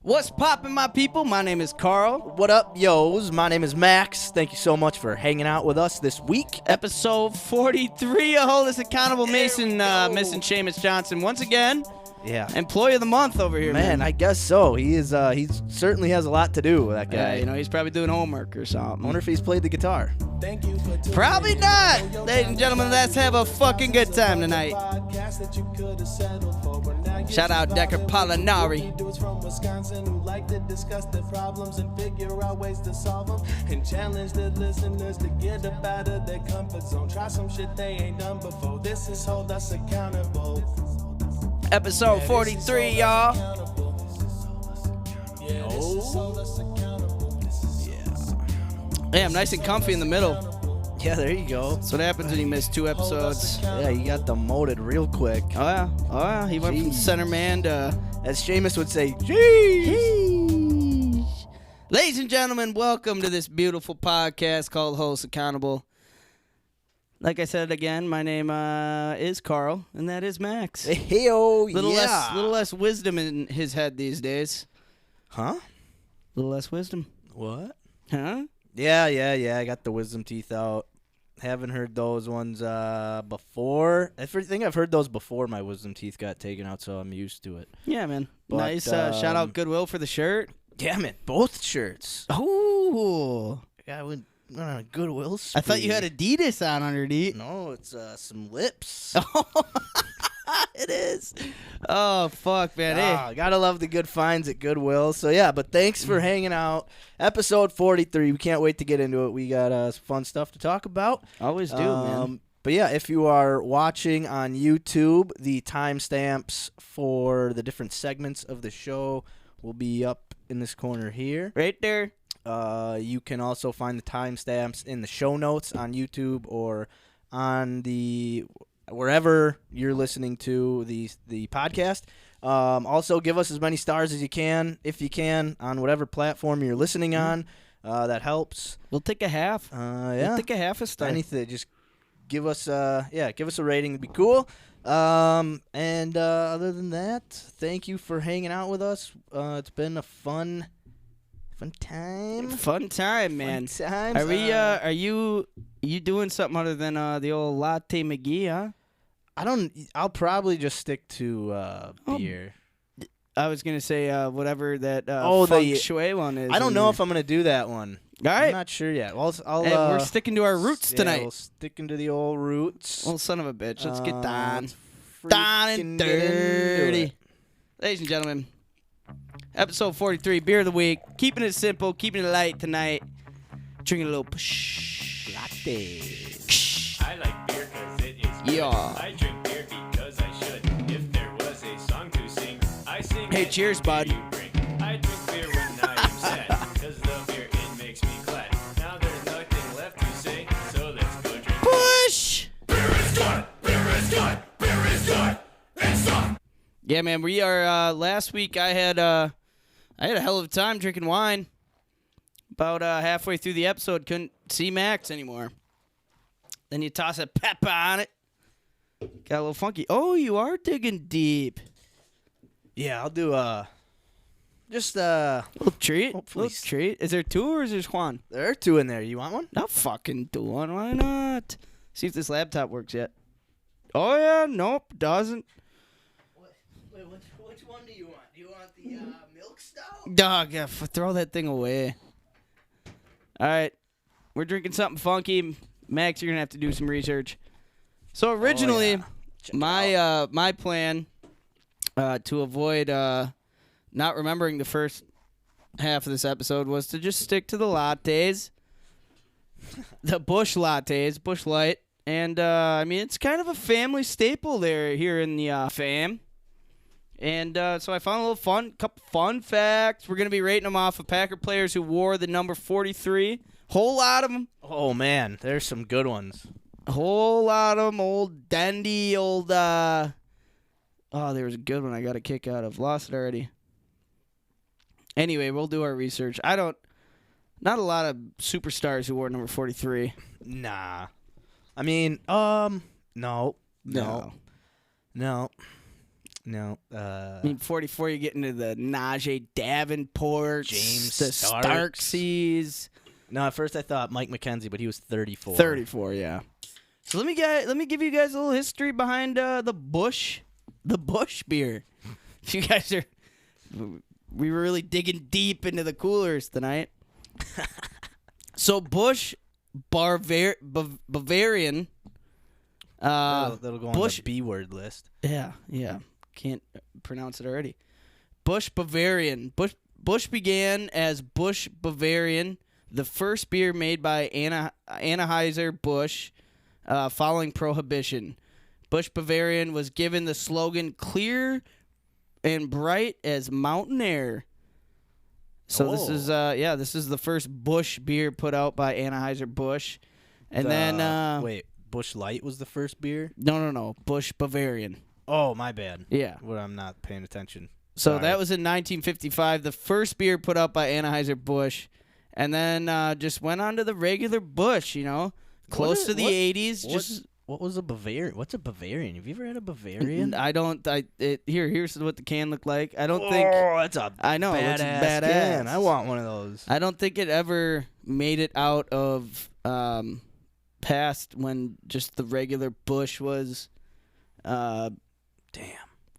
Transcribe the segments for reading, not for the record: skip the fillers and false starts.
What's poppin', my people? My name is Carl. What up, yos? My name is Max. Thank you so much for hanging out with us this week. Episode 43 of Hold Us Accountable. Mason, missing Seamus Johnson once again. Yeah. Employee of the month over here, man. I guess so. He certainly has a lot to do, that guy. He's probably doing homework or something. I wonder if he's played the guitar. Probably not. Ladies and gentlemen, let's have a fucking good time tonight. Shout out Decker Pollinari. And challenge the listeners to get up out of their comfort zone. Try some shit they ain't done before. This is Hold Us Accountable. Episode 43, y'all. Yeah, I'm nice and comfy in the middle. Yeah, there you go. That's what happens when you miss 2 episodes. Yeah, you got demoted real quick. Oh, yeah. He went from center man to... As Seamus would say, jeez. Ladies and gentlemen, welcome to this beautiful podcast called Hold Us Accountable. Like I said again, my name is Carl, and that is Max. Hey-o, Little less wisdom in his head these days. Huh? Little less wisdom. What? Huh? Yeah. I got the wisdom teeth out. Haven't heard those ones before. I think I've heard those before my wisdom teeth got taken out, so I'm used to it. Yeah, man. But, nice. Shout out Goodwill for the shirt. Yeah, man. Both shirts. Oh. Yeah, I went on a Goodwill spree. I thought you had Adidas on underneath. No, it's some lips. It is. Oh, fuck, man. Hey. Gotta love the good finds at Goodwill. So, yeah, but thanks for hanging out. Episode 43. We can't wait to get into it. We got some fun stuff to talk about. Always do, man. But, yeah, if you are watching on YouTube, the timestamps for the different segments of the show will be up in this corner here. Right there. You can also find the timestamps in the show notes on YouTube or on wherever you're listening to the podcast. Also, give us as many stars as you can, if you can, on whatever platform you're listening on. That helps. We'll take a half. We'll take a half a star. Anything, just give us a rating. It'd be cool. And other than that, thank you for hanging out with us. It's been a fun time. Fun time, man. Fun times. Are you doing something other than the old Latte McGee, huh? I'll probably just stick to beer. I was gonna say whatever that the feng shui one is. I don't know if I'm gonna do that one. All right. I'm not sure yet. Well, we're sticking to our roots tonight. We're sticking to the old roots. Well, son of a bitch. Let's get down. Let's Down and dirty. Ladies and gentlemen, episode 43, beer of the week. Keeping it simple, keeping it light tonight. Drinking a little latte. I like beer because it is good. Yeah. I drink beer because I should. If there was a song to sing, I sing. Hey, it. cheers, bud. You bring. I drink beer when I am sad because the beer, it makes me glad. Now there's nothing left to say, so let's go drink. Push! Beer is good. Beer is good. Beer is good. It's good. Yeah, man, we are, last week I had a hell of a time drinking wine. About halfway through the episode, couldn't see Max anymore. Then you toss a pepper on it. Got a little funky. Oh, you are digging deep. Yeah, I'll do just Little treat. Hopefully Little treat. Is there 2 or is there Juan? there are 2 in there. You want one? Not fucking do one. Why not? See if this laptop works yet. Oh, yeah. Nope. Doesn't. Wait, which one do you want? Do you want the milk stout? Dog, throw that thing away. All right. We're drinking something funky. Max, you're going to have to do some research. So originally, my plan to avoid not remembering the first half of this episode was to just stick to the lattes, the Busch lattes, Busch Light. And, I mean, it's kind of a family staple here in the fam. And so I found a little couple fun facts. We're going to be rating them off of Packer players who wore the number 43. Whole lot of them. Oh, man. There's some good ones. A whole lot of them. Old dandy, old... Oh, there was a good one I got a kick out of. Lost it already. Anyway, we'll do our research. Not a lot of superstars who wore number 43. Nah. I mean, no. No. I mean, 44, you get into the Najee Davenports, James the Starks. Starksies. No, at first I thought Mike McKenzie, but he was 34. 34, yeah. So let me give you guys a little history behind the Busch beer. If you guys are, we were really digging deep into the coolers tonight. So Busch Bavarian. That'll go on Busch- the B word list. Yeah. Can't pronounce it already. Busch Bavarian. Busch began as Busch Bavarian, the first beer made by Anheuser-Busch following Prohibition. Busch Bavarian was given the slogan "Clear and bright as mountain air." So this is the first Busch beer put out by Anheuser-Busch. And then wait, Busch Light was the first beer? No, Busch Bavarian. Oh, my bad. Yeah. Well, I'm not paying attention. So Sorry. that was in 1955, the first beer put out by Anheuser-Busch, and then just went on to the regular Busch, close to the 80s. What was a Bavarian? What's a Bavarian? Have you ever had a Bavarian? I don't. Here's what the can looked like. I don't think. Oh, that's a I know, it looks badass can. I want one of those. I don't think it ever made it out of past when just the regular Busch was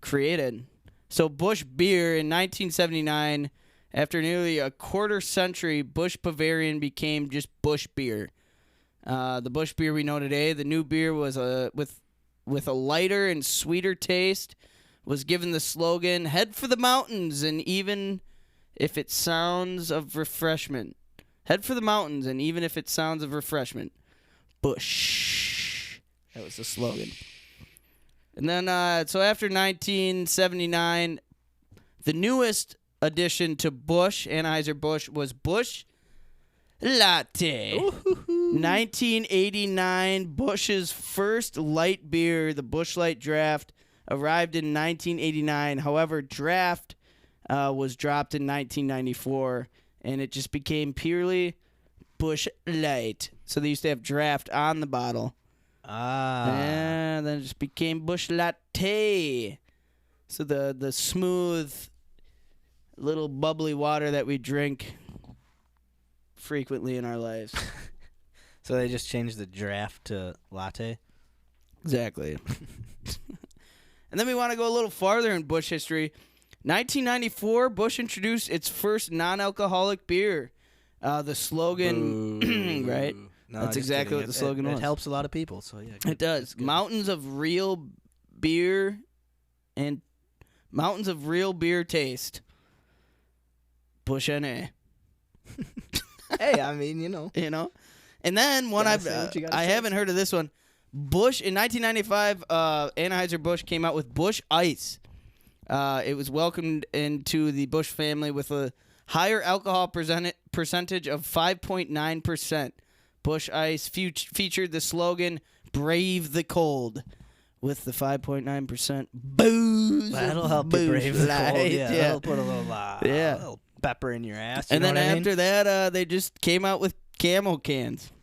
created. So Busch beer in 1979, after nearly a quarter century, Busch Bavarian became just Busch beer. The Busch beer we know today, the new beer was with a lighter and sweeter taste, was given the slogan "Head for the mountains," and even if it sounds of refreshment, head for the mountains, and even if it sounds of refreshment, Busch. That was the slogan. And then, so after 1979, the newest addition to Busch, Anheuser-Busch, was Busch Latte. 1989, Busch's first light beer, the Busch Light Draft, arrived in 1989. However, Draft was dropped in 1994, and it just became purely Busch Light. So they used to have Draft on the bottle. And then it just became Busch Latte. So the smooth, little bubbly water that we drink frequently in our lives. So they just changed the draft to latte? Exactly. And then we want to go a little farther in Busch history. 1994, Busch introduced its first non-alcoholic beer. The slogan, right? No, That's just exactly kidding. what the slogan was. It helps a lot of people, so yeah. It does. Mountains of real beer and mountains of real beer taste. Busch NA. Hey, I mean, And then one Gotta say what you gotta I say. haven't heard of this one. Busch in 1995, Anheuser-Busch came out with Busch Ice. It was welcomed into the Busch family with a higher alcohol percentage of 5.9%. Busch Ice featured the slogan "Brave the Cold" with the 5.9% booze. That'll help you brave the cold. Yeah, that'll put a little pepper in your ass. And then what I mean? after that, they just came out with Camo cans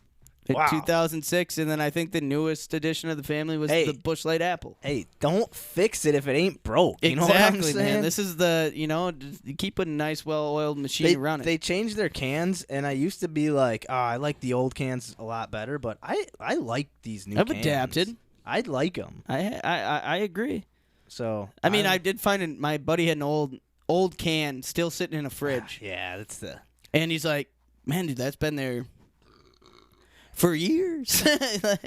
in 2006. And then I think the newest addition of the family was the Busch Light Apple. Hey, don't fix it if it ain't broke. You know what I'm Exactly, saying? man. This is just you keep a nice, well-oiled machine around it. They changed their cans, and I used to be like, I like the old cans a lot better, but I like these new I've cans. adapted. I like them. I agree. So I mean, I did find my buddy had an old can still sitting in a fridge. Yeah, that's the. And he's like, "Man, dude, that's been there for years."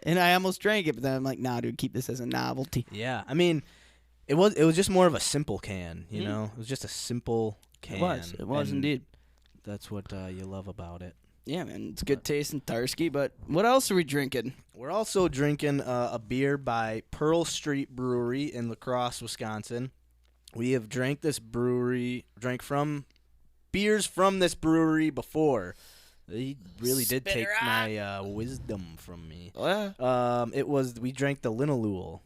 And I almost drank it, but then I'm like, "Nah, dude, keep this as a novelty." Yeah, I mean, it was just more of a simple can, you know. It was just a simple can. It was and indeed. That's what you love about it. Yeah, man, it's good taste and Tarski. But what else are we drinking? We're also drinking a beer by Pearl Street Brewery in La Crosse, Wisconsin. We have drank from beers from this brewery before. They really did take my wisdom from me. We drank the Linalool.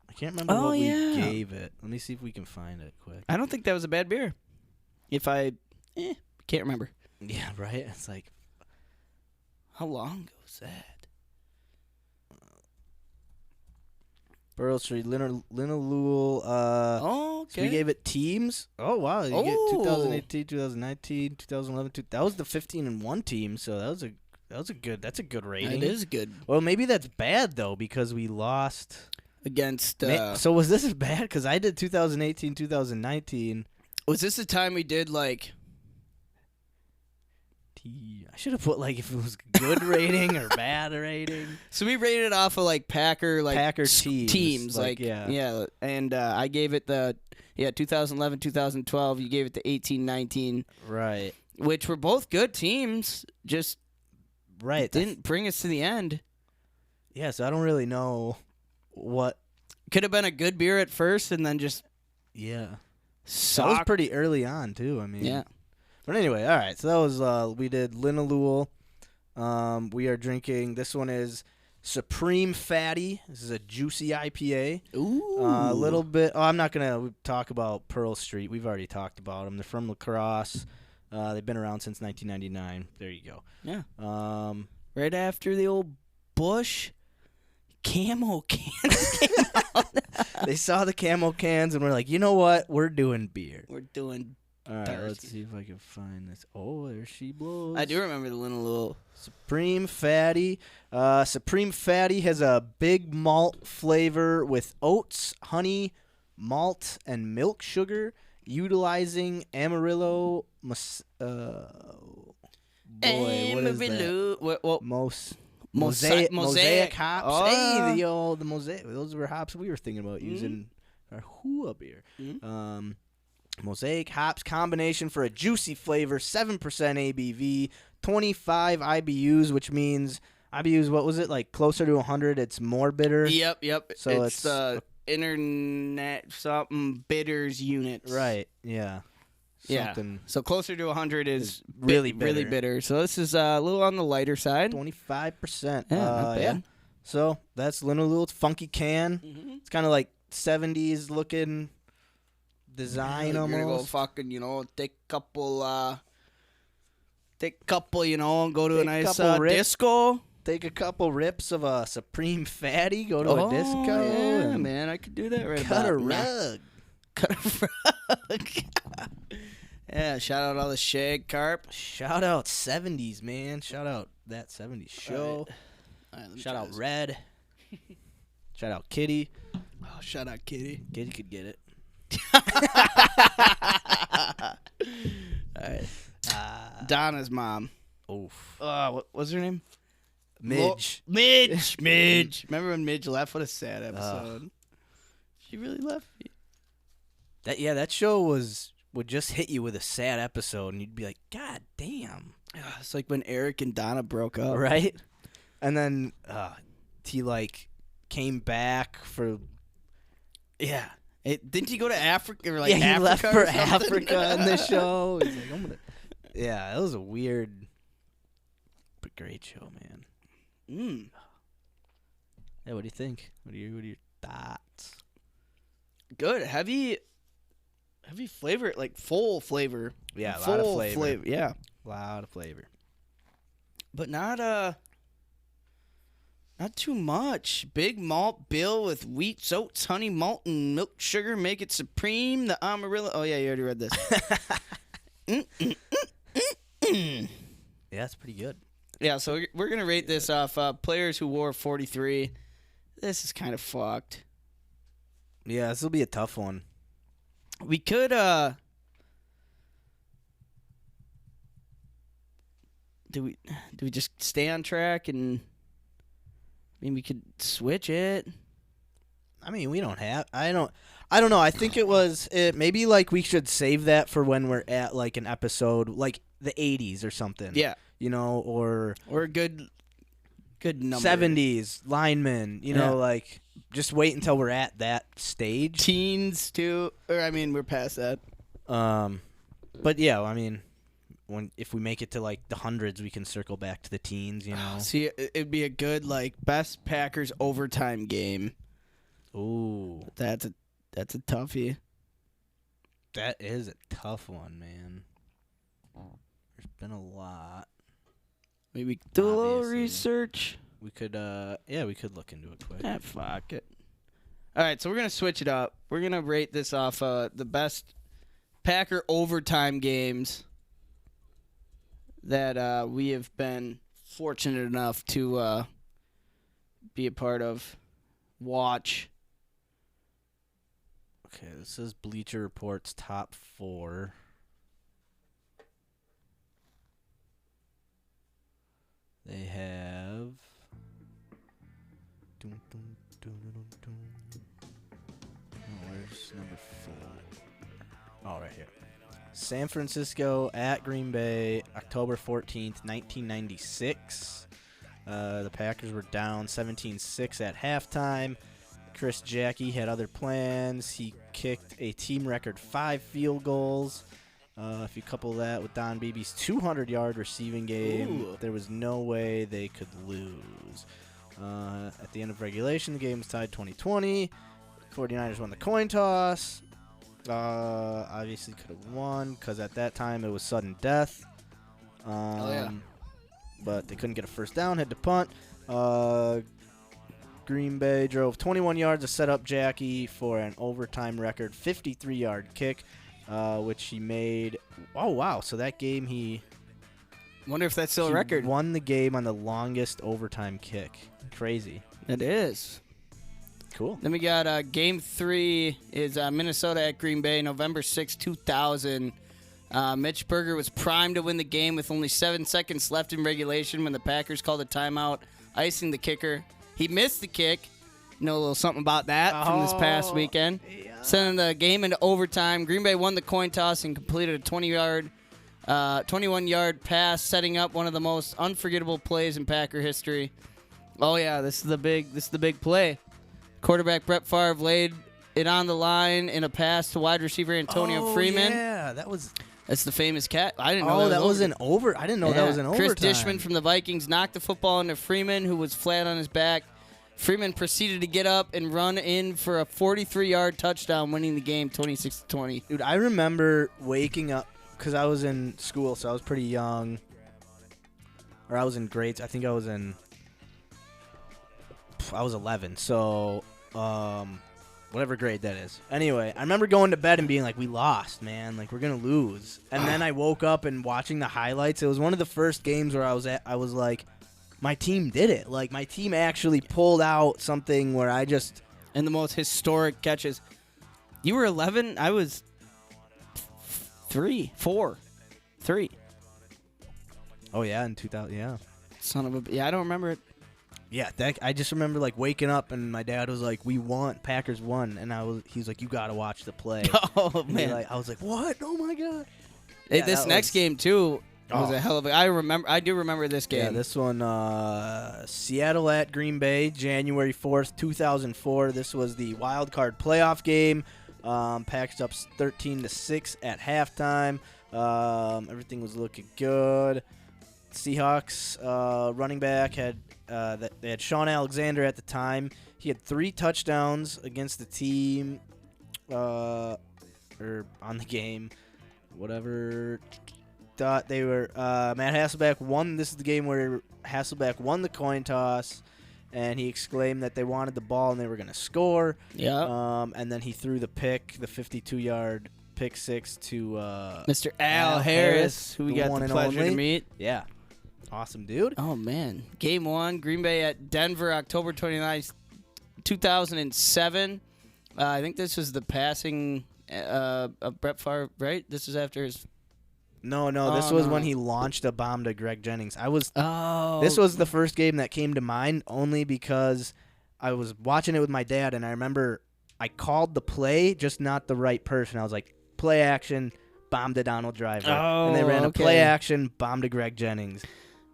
I can't remember what we gave it. Let me see if we can find it quick. I don't think that was a bad beer. If I can't remember. Yeah, right? It's like, how long ago was that? Pearl Street, Linalool. Oh, So we okay. gave it teams. Oh wow, you get Oh. 2018, 2019, 2011. That was the 15-1 team. So that's a good rating. It is good Well, maybe that's bad though because we lost. against. So was this as bad? Because I did 2018, 2019. Was this the time we did like? I should have put like if it was good rating or bad rating. So we rated it off of like Packer teams like, yeah. And I gave it the 2011, 2012. You gave it the 18, 19, Right. which were both good teams. Just Right. didn't bring us to the end. Yeah. So I don't really know what. Could have been a good beer at first, and then just Yeah. That was sucked. pretty early on too. I mean. Yeah. But anyway, all right. So that was we did Linalool. We are drinking. This one is Supreme Fatty. This is a juicy IPA. Ooh. A little bit. Oh, I'm not gonna talk about Pearl Street. We've already talked about them. They're from La Crosse. They've been around since 1999. There you go. Yeah. Right after the old Bush camo cans came out. They saw the camo cans and we're like, you know what? We're doing beer. We're doing. All right, Darcy. let's see if I can find this. Oh, there she blows. I do remember the Linalool. Supreme Fatty. Supreme Fatty has a big malt flavor with oats, honey, malt, and milk sugar, utilizing Amarillo. Boy, what is that? Well, Mosaic hops. Oh. Hey, the mosaic. Those were hops we were thinking about using our HUA beer. Mhm. Mosaic hops combination for a juicy flavor, 7% ABV, 25 IBUs, which means IBUs, what was it, like closer to 100? It's more bitter. Yep. So it's the internet something bitters unit. Right, yeah. Yeah. Something So closer to 100 is really really bitter. So this is a little on the lighter side. 25%. Yeah, not Yeah. bad. So that's Linalool. It's funky can. Mhm. It's kind of like 70s looking design We're gonna go almost. fucking, take a couple, and go to a Take a nice couple rips. disco. Take a couple rips of a Supreme Fatty, go to a disco. Yeah, and man, I could do that right cut about a now. rug. Cut a rug. Yeah, shout out all the shag carp. Shout out 70s, man. Shout out that 70s show. All right, let me Shout try out this. Red. Shout out Kitty. Oh, shout out Kitty. Kitty could get it. All right. Donna's mom. Oof. What was her name? Midge. Midge. Remember when Midge left? What a sad episode. She really left. That show would just hit you with a sad episode, and you'd be like, God damn. It's like when Eric and Donna broke up. Right? And then he, came back for... Yeah. Didn't he go to Africa? Or he Africa left or for something? Africa in the show. He's like, I'm gonna... Yeah, that was a weird but great show, man. Yeah, what do you think? What are your thoughts? Good. Heavy flavor, like full flavor. Yeah, a full lot of flavor. Yeah. A lot of flavor. But not too much. Big malt bill with wheat, oats, honey, malt, and milk sugar make it supreme. The Amarillo. Oh yeah, you already read this. Yeah, that's pretty good. Yeah, so we're gonna rate this off players who wore 43. This is kind of fucked. Yeah, this will be a tough one. We could do we just stay on track and we could switch it? I mean, we don't have. I don't know. I think it was maybe we should save that for when we're at an episode like the 80s or something. Yeah. Or a good number. 70s linemen. Just wait until we're at that stage. Teens too, or we're past that. But yeah, I mean, if we make it to the hundreds, we can circle back to the teens. See, it'd be a good best Packers overtime game. Ooh, That's a toughie. that is a tough one, man. There's been a lot. Maybe do a little Obviously. research. We could, we could look into it quick. Fuck it. All right, so we're going to switch it up. We're going to rate this off the best Packer overtime games that we have been fortunate enough to be a part of, watch. Okay, this is Bleacher Report's top 4. They have... Where's number 4? Oh, right here. San Francisco at Green Bay, October 14th, 1996. The Packers were down 17-6 at halftime. Chris Jackie had other plans. He kicked a team record 5 field goals. If you couple that with Don Beebe's 200-yard receiving game, there was no way they could lose. At the end of regulation, the game was tied 20-20. 49ers won the coin toss. Obviously could have won because at that time it was sudden death. But they couldn't get a first down, had to punt. Green Bay drove 21 yards to set up Jackie for an overtime record 53-yard kick, which he made. Oh, wow. So that game he Wonder if that's still a record. Won the game on the longest overtime kick. Crazy. It is. Cool. Then we got Game 3 is Minnesota at Green Bay, November 6, 2000. Mitch Berger was primed to win the game with only 7 seconds left in regulation when the Packers called a timeout, icing the kicker. He missed the kick. Know a little something about that from this past weekend. Yeah. Sending the game into overtime. Green Bay won the coin toss and completed a 21-yard pass, setting up one of the most unforgettable plays in Packer history. Oh yeah, this is the big play. Quarterback Brett Favre laid it on the line in a pass to wide receiver Antonio Freeman. Yeah, that's the famous cat. I didn't know that that was an over. I didn't know that was an overtime. Chris Dishman from the Vikings knocked the football into Freeman, who was flat on his back. Freeman proceeded to get up and run in for a 43-yard touchdown, winning the game 26-20. Dude, I remember waking up because I was in school, so I was pretty young. Or I was in grades. I think I was 11. So, whatever grade that is. Anyway, I remember going to bed and being like, we lost, man. Like, we're going to lose. And then I woke up and watching the highlights. It was one of the first games where I was like, my team did it. Like, my team actually pulled out something where I just... And the most historic catches. You were 11? I was 3. Oh, yeah, in 2000, yeah. Son of a... Yeah, I don't remember it. Yeah, I just remember, like, waking up and my dad was like, we won. Packers won. And he's like, you got to watch the play. Oh, man. I was like, what? Oh, my God. Hey, yeah, this next game, too... was a hell of a... I do remember this game. Yeah, this one, Seattle at Green Bay, January 4th, 2004. This was the wild card playoff game. Packers up 13-6 at halftime. Everything was looking good. Seahawks running back they had Sean Alexander at the time. He had 3 touchdowns against the team, or on the game, whatever. Thought they were Matt Hasselbeck won. This is the game where Hasselbeck won the coin toss, and he exclaimed that they wanted the ball and they were going to score. Yeah. And then he threw the 52-yard pick six to Mr. Al Harris, who we got the pleasure to meet. Yeah. Awesome, dude. Oh, man. Game 1, Green Bay at Denver, October 29th, 2007. I think this was the passing of Brett Favre, right? This is after his... No, this was when he launched a bomb to Greg Jennings. This was the first game that came to mind only because I was watching it with my dad, and I remember I called the play, just not the right person. I was like, play action, bomb to Donald Driver. And they ran a play action, bomb to Greg Jennings.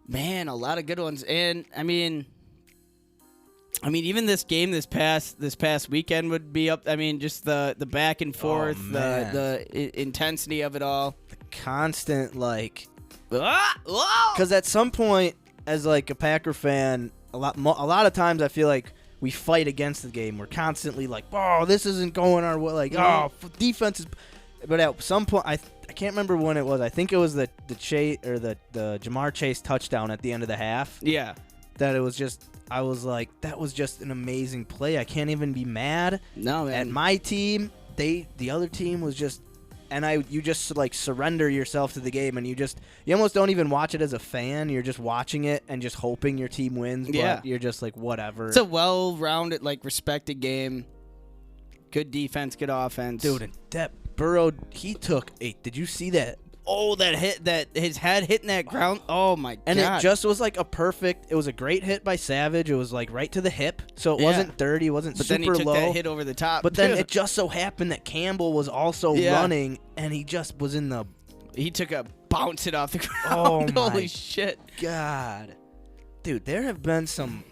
Man, a lot of good ones. And, I mean, even this game this past weekend would be up. I mean, just the back and forth, the intensity of it all. The constant, like... Because at some point, as, like, a Packer fan, a lot of times I feel like we fight against the game. We're constantly like, oh, this isn't going our way. Like, defense is... But at some point, I can't remember when it was. I think it was the Jamar Chase touchdown at the end of the half. Yeah. that it was just. I was like, that was just an amazing play. I can't even be mad. No, man. At my team, the other team was just, and you just like surrender yourself to the game, and you almost don't even watch it as a fan. You're just watching it and just hoping your team wins. But you're just like, whatever. It's a well-rounded, like, respected game. Good defense, good offense. Dude, and that Burrow, he took did you see that? Oh, that hit, that his head hitting that ground. Oh, my God. And it just was like it was a great hit by Savage. It was like right to the hip. So it wasn't dirty. It wasn't super low. But then he took that hit over the top. But then it just so happened that Campbell was also running, and he just was in the... He took a bounce it off the ground. Oh, my Holy shit. God. Dude, there have been some...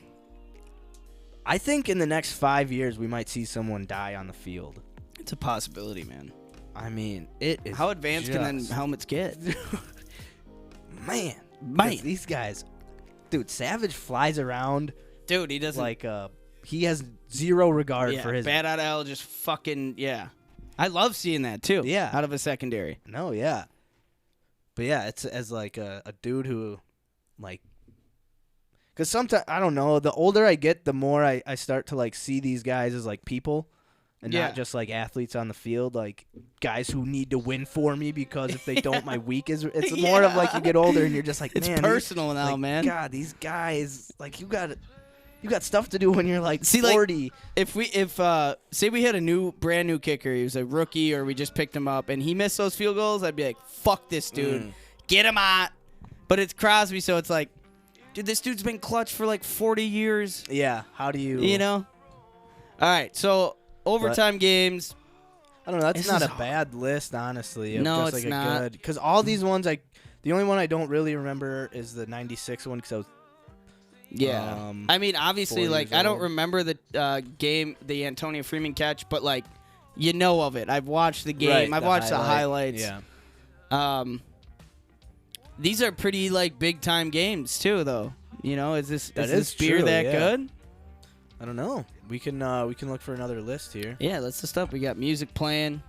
I think in the next 5 years, we might see someone die on the field. It's a possibility, man. I mean, it is. How advanced can then helmets get? Man. These guys. Dude, Savage flies around. Dude, he doesn't. Like, he has zero regard for his. Bat out of hell, just fucking, I love seeing that, too. Yeah. Out of a secondary. No, yeah. But yeah, it's as like a dude who, like. Because sometimes, I don't know, the older I get, the more I start to, like, see these guys as, like, people. And not just like athletes on the field, like guys who need to win for me because if they don't, my week is. It's more of like you get older and you're just like, it's man, personal now, like, man. God, these guys, like you got stuff to do when you're like 40. Like, if say we had a brand new kicker, he was a rookie, or we just picked him up and he missed those field goals, I'd be like, fuck this dude, get him out. But it's Crosby, so it's like, dude, this dude's been clutch for like 40 years. Yeah, how do you? You know. All right, so. Overtime games. I don't know. That's not a bad list, honestly. No, just it's like not. Good, because all these ones, the only one I don't really remember is the '96 one. Because I was, I mean, obviously, like I don't remember the game, the Antonio Freeman catch, but like, you know of it. I've watched the game. Right, I've watched the highlights. Yeah. These are pretty like big time games too, though. You know, is this beer true, that good? I don't know. We can look for another list here. Yeah, that's the stuff. We got music playing.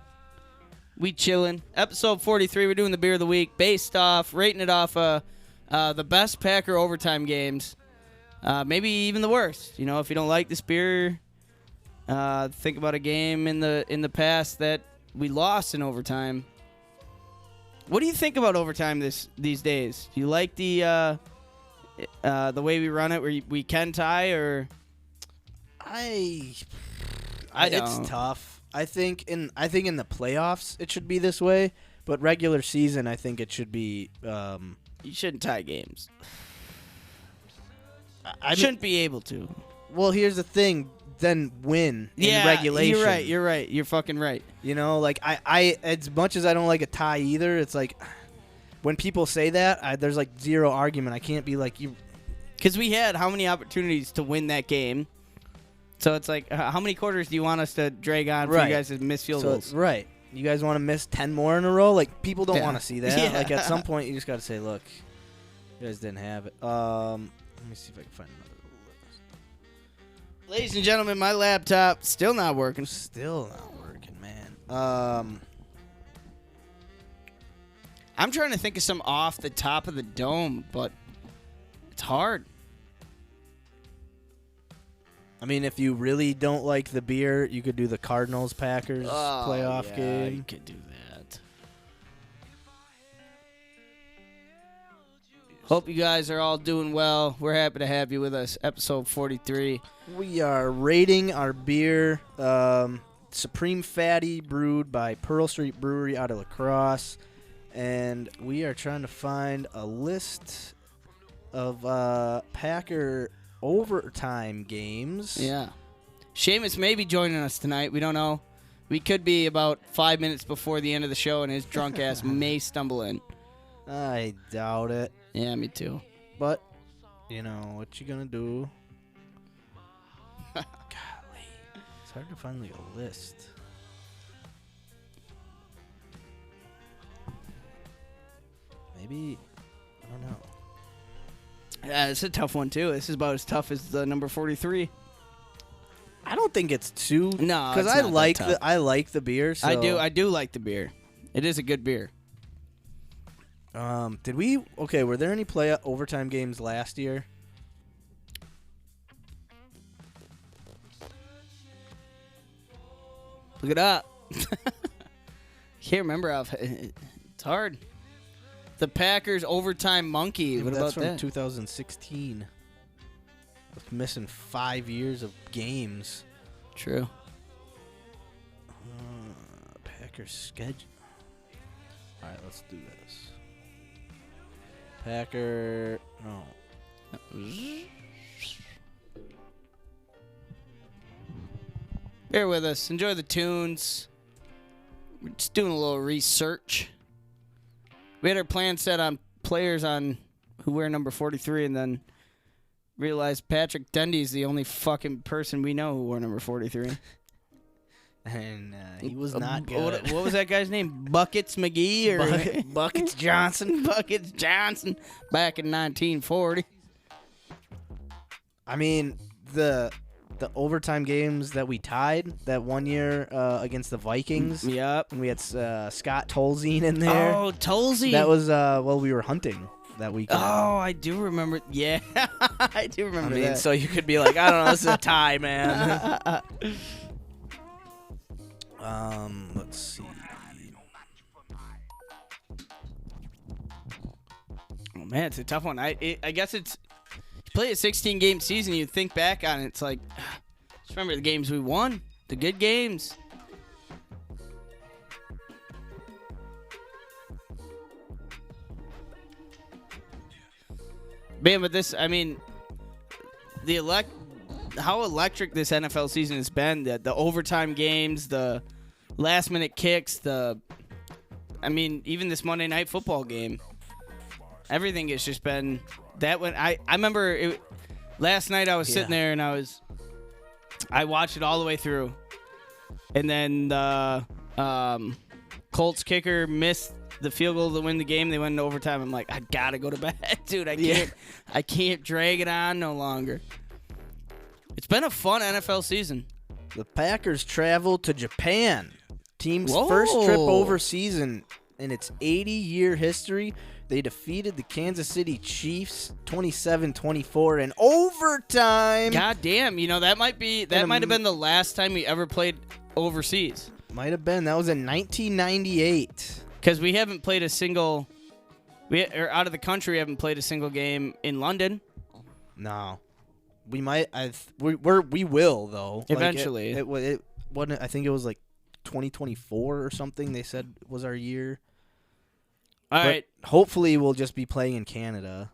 We chilling. Episode 43. We're doing the beer of the week, based off rating it off the best Packer overtime games. Maybe even the worst. You know, if you don't like this beer, think about a game in the past that we lost in overtime. What do you think about overtime these days? Do you like the way we run it, where we can tie, or? I don't. It's tough. I think in the playoffs it should be this way, but regular season I think it should be. You shouldn't tie games. I shouldn't be able to. Well, here's the thing. Then win in regulation. You're right. You're fucking right. You know, like I as much as I don't like a tie either, it's like when people say that, there's like zero argument. I can't be like you. Because we had how many opportunities to win that game? So it's like, how many quarters do you want us to drag on for you guys to miss field goals? Right. You guys want to miss 10 more in a row? Like, people don't want to see that. Yeah. Like, at some point, you just got to say, look, you guys didn't have it. Let me see if I can find another list. Ladies and gentlemen, my laptop still not working. Still not working, man. I'm trying to think of some off the top of the dome, but it's hard. I mean, if you really don't like the beer, you could do the Cardinals-Packers playoff game. You could do that. Hope you guys are all doing well. We're happy to have you with us. Episode 43. We are rating our beer, Supreme Fatty, brewed by Pearl Street Brewery out of La Crosse. And we are trying to find a list of Packer overtime games. Yeah. Seamus may be joining us tonight. We don't know. We could be about 5 minutes before the end of the show, and his drunk ass may stumble in. I doubt it. Yeah, me too. But, you know, what you gonna do? Golly. It's hard to find like a list. Maybe, I don't know. Yeah, it's a tough one, too. This is about as tough as the number 43. I don't think it's too. No, because I like the beer. So. I do like the beer. It is a good beer. Were there any overtime games last year? Look it up. Can't remember how. It's hard. The Packers overtime monkey. What That's about from that? 2016. With missing 5 years of games. True. Packers schedule. All right, let's do this. Packer. No. Bear with us. Enjoy the tunes. We're just doing a little research. We had our plan set on players on who wear number 43, and then realized Patrick Dundy's the only fucking person we know who wore number 43. And he was not good. What was that guy's name? Buckets McGee or Buckets Johnson. Buckets Johnson back in 1940. I mean, the overtime games that we tied that one year against the Vikings. Yep. And we had Scott Tolzien in there. Oh, Tolzien. That was we were hunting that weekend. Oh, I do remember. Yeah, I do remember that. So you could be like, I don't know, this is a tie, man. Let's see. Oh man, it's a tough one. I guess it's you play a 16-game season. You think back on it, it's like just remember the games we won, the good games. Man, but this, I mean, how electric this NFL season has been. The overtime games, the last-minute kicks, even this Monday Night Football game. Everything has just been that one. I remember last night I was sitting there and I watched it all the way through, and then the Colts kicker missed the field goal to win the game. They went into overtime. I'm like, I gotta go to bed, dude. I can't drag it on no longer. It's been a fun NFL season. The Packers traveled to Japan. Team's Whoa. first trip overseas in its 80-year history. They defeated the Kansas City Chiefs 27-24 in overtime. God damn, that might have been the last time we ever played overseas. Might have been. That was in 1998. Because we haven't played out of the country, we haven't played a single game in London. No. We might. We will, though. Eventually. It wasn't. I think it was like 2024 or something. They said was our year. All right. Hopefully, we'll just be playing in Canada.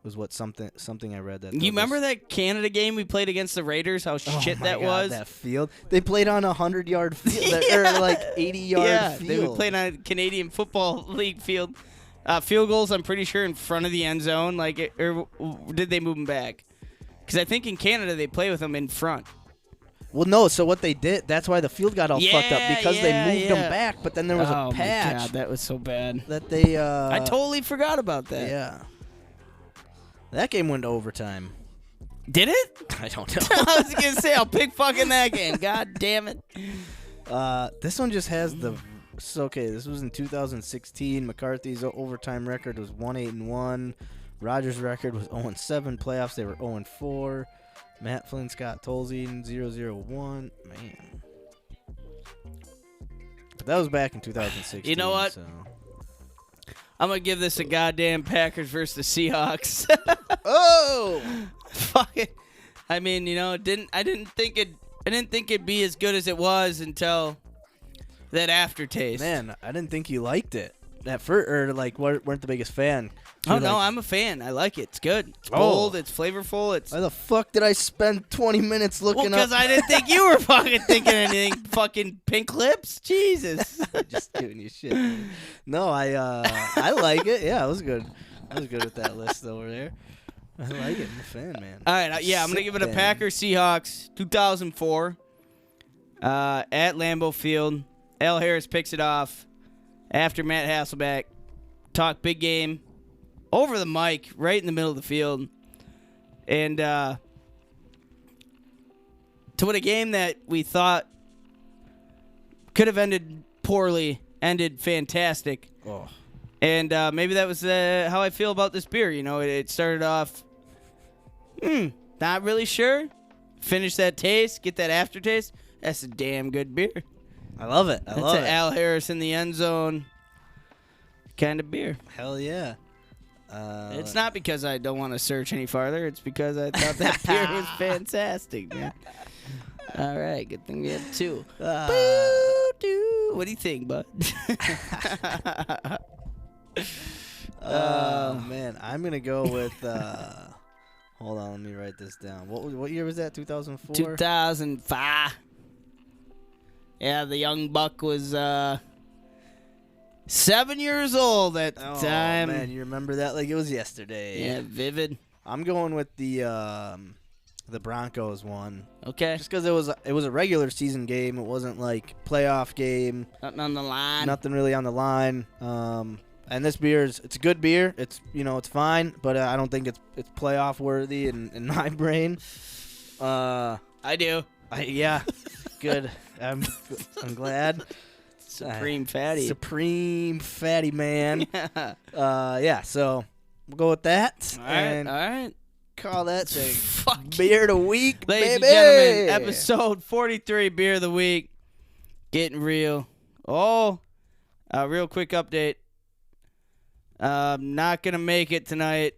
Was what something I read that. You remember that Canada game we played against the Raiders? How shit that was. That field. They played on 100-yard field or like 80-yard field. They played on a Canadian Football League field. Field goals, I'm pretty sure, in front of the end zone. Or did they move them back? Because I think in Canada they play with them in front. Well, no. So what they did, that's why the field got all fucked up because they moved them back. But then there was a patch. My God, that was so bad. That they. I totally forgot about that. Yeah. That game went to overtime. Did it? I don't know. I was gonna say I'll pick fucking that game. God damn it. This one just has the. So okay, this was in 2016. McCarthy's overtime record was 1-8-1. Rodgers' record was 0-7. Playoffs they were 0-4. Matt Flynn, Scott Tolzien 0-0-1. Man, but that was back in 2016. You know what? So. I'm I'm gonna give this a goddamn Packers versus the Seahawks. Oh, fuck it. I mean, you know, I didn't think it'd be as good as it was until that aftertaste. Man, I didn't think you liked it at first, or like weren't the biggest fan. Oh no, I'm a fan. I like it. It's good. It's bold. It's flavorful. It's Why the fuck did I spend 20 minutes looking because up? I didn't think you were fucking thinking anything. Fucking pink lips. Jesus. Just giving you shit. No, I like it. Yeah, it was good. I was good with that list over there. I like it. I'm a fan, man. All right, I'm gonna give it a Packers Seahawks 2004 at Lambeau Field. Al Harris picks it off after Matt Hasselbeck. Talk big game over the mic, right in the middle of the field, and to win a game that we thought could have ended poorly, ended fantastic. Oh. And maybe that was how I feel about this beer. You know, it started off, not really sure. Finish that taste, get that aftertaste. That's a damn good beer. I love it. I That's love an it. Al Harris in the end zone kind of beer. Hell yeah. It's not because I don't want to search any farther. It's because I thought that beer was fantastic, man. All right, good thing we have 2. Boo-doo. What do you think, bud? Man, I'm gonna go with. Hold on, let me write this down. What year was that? 2004. 2005. Yeah, the young buck was 7 years old at the time. Man, you remember that like it was yesterday. Yeah, vivid. I'm going with the Broncos one. Okay. Just because it was a regular season game. It wasn't like playoff game. Nothing on the line. Nothing really on the line. And this beer it's a good beer. It's it's fine, but I don't think it's playoff worthy in my brain. I do. Yeah, good. I'm glad. Supreme fatty. Supreme fatty man. Yeah. So we'll go with that. All right. And All right. call that the Fuck. beer of the week, Ladies baby. and gentlemen, episode 43, beer of the week. Getting real. Oh, real quick update. Not going to make it tonight.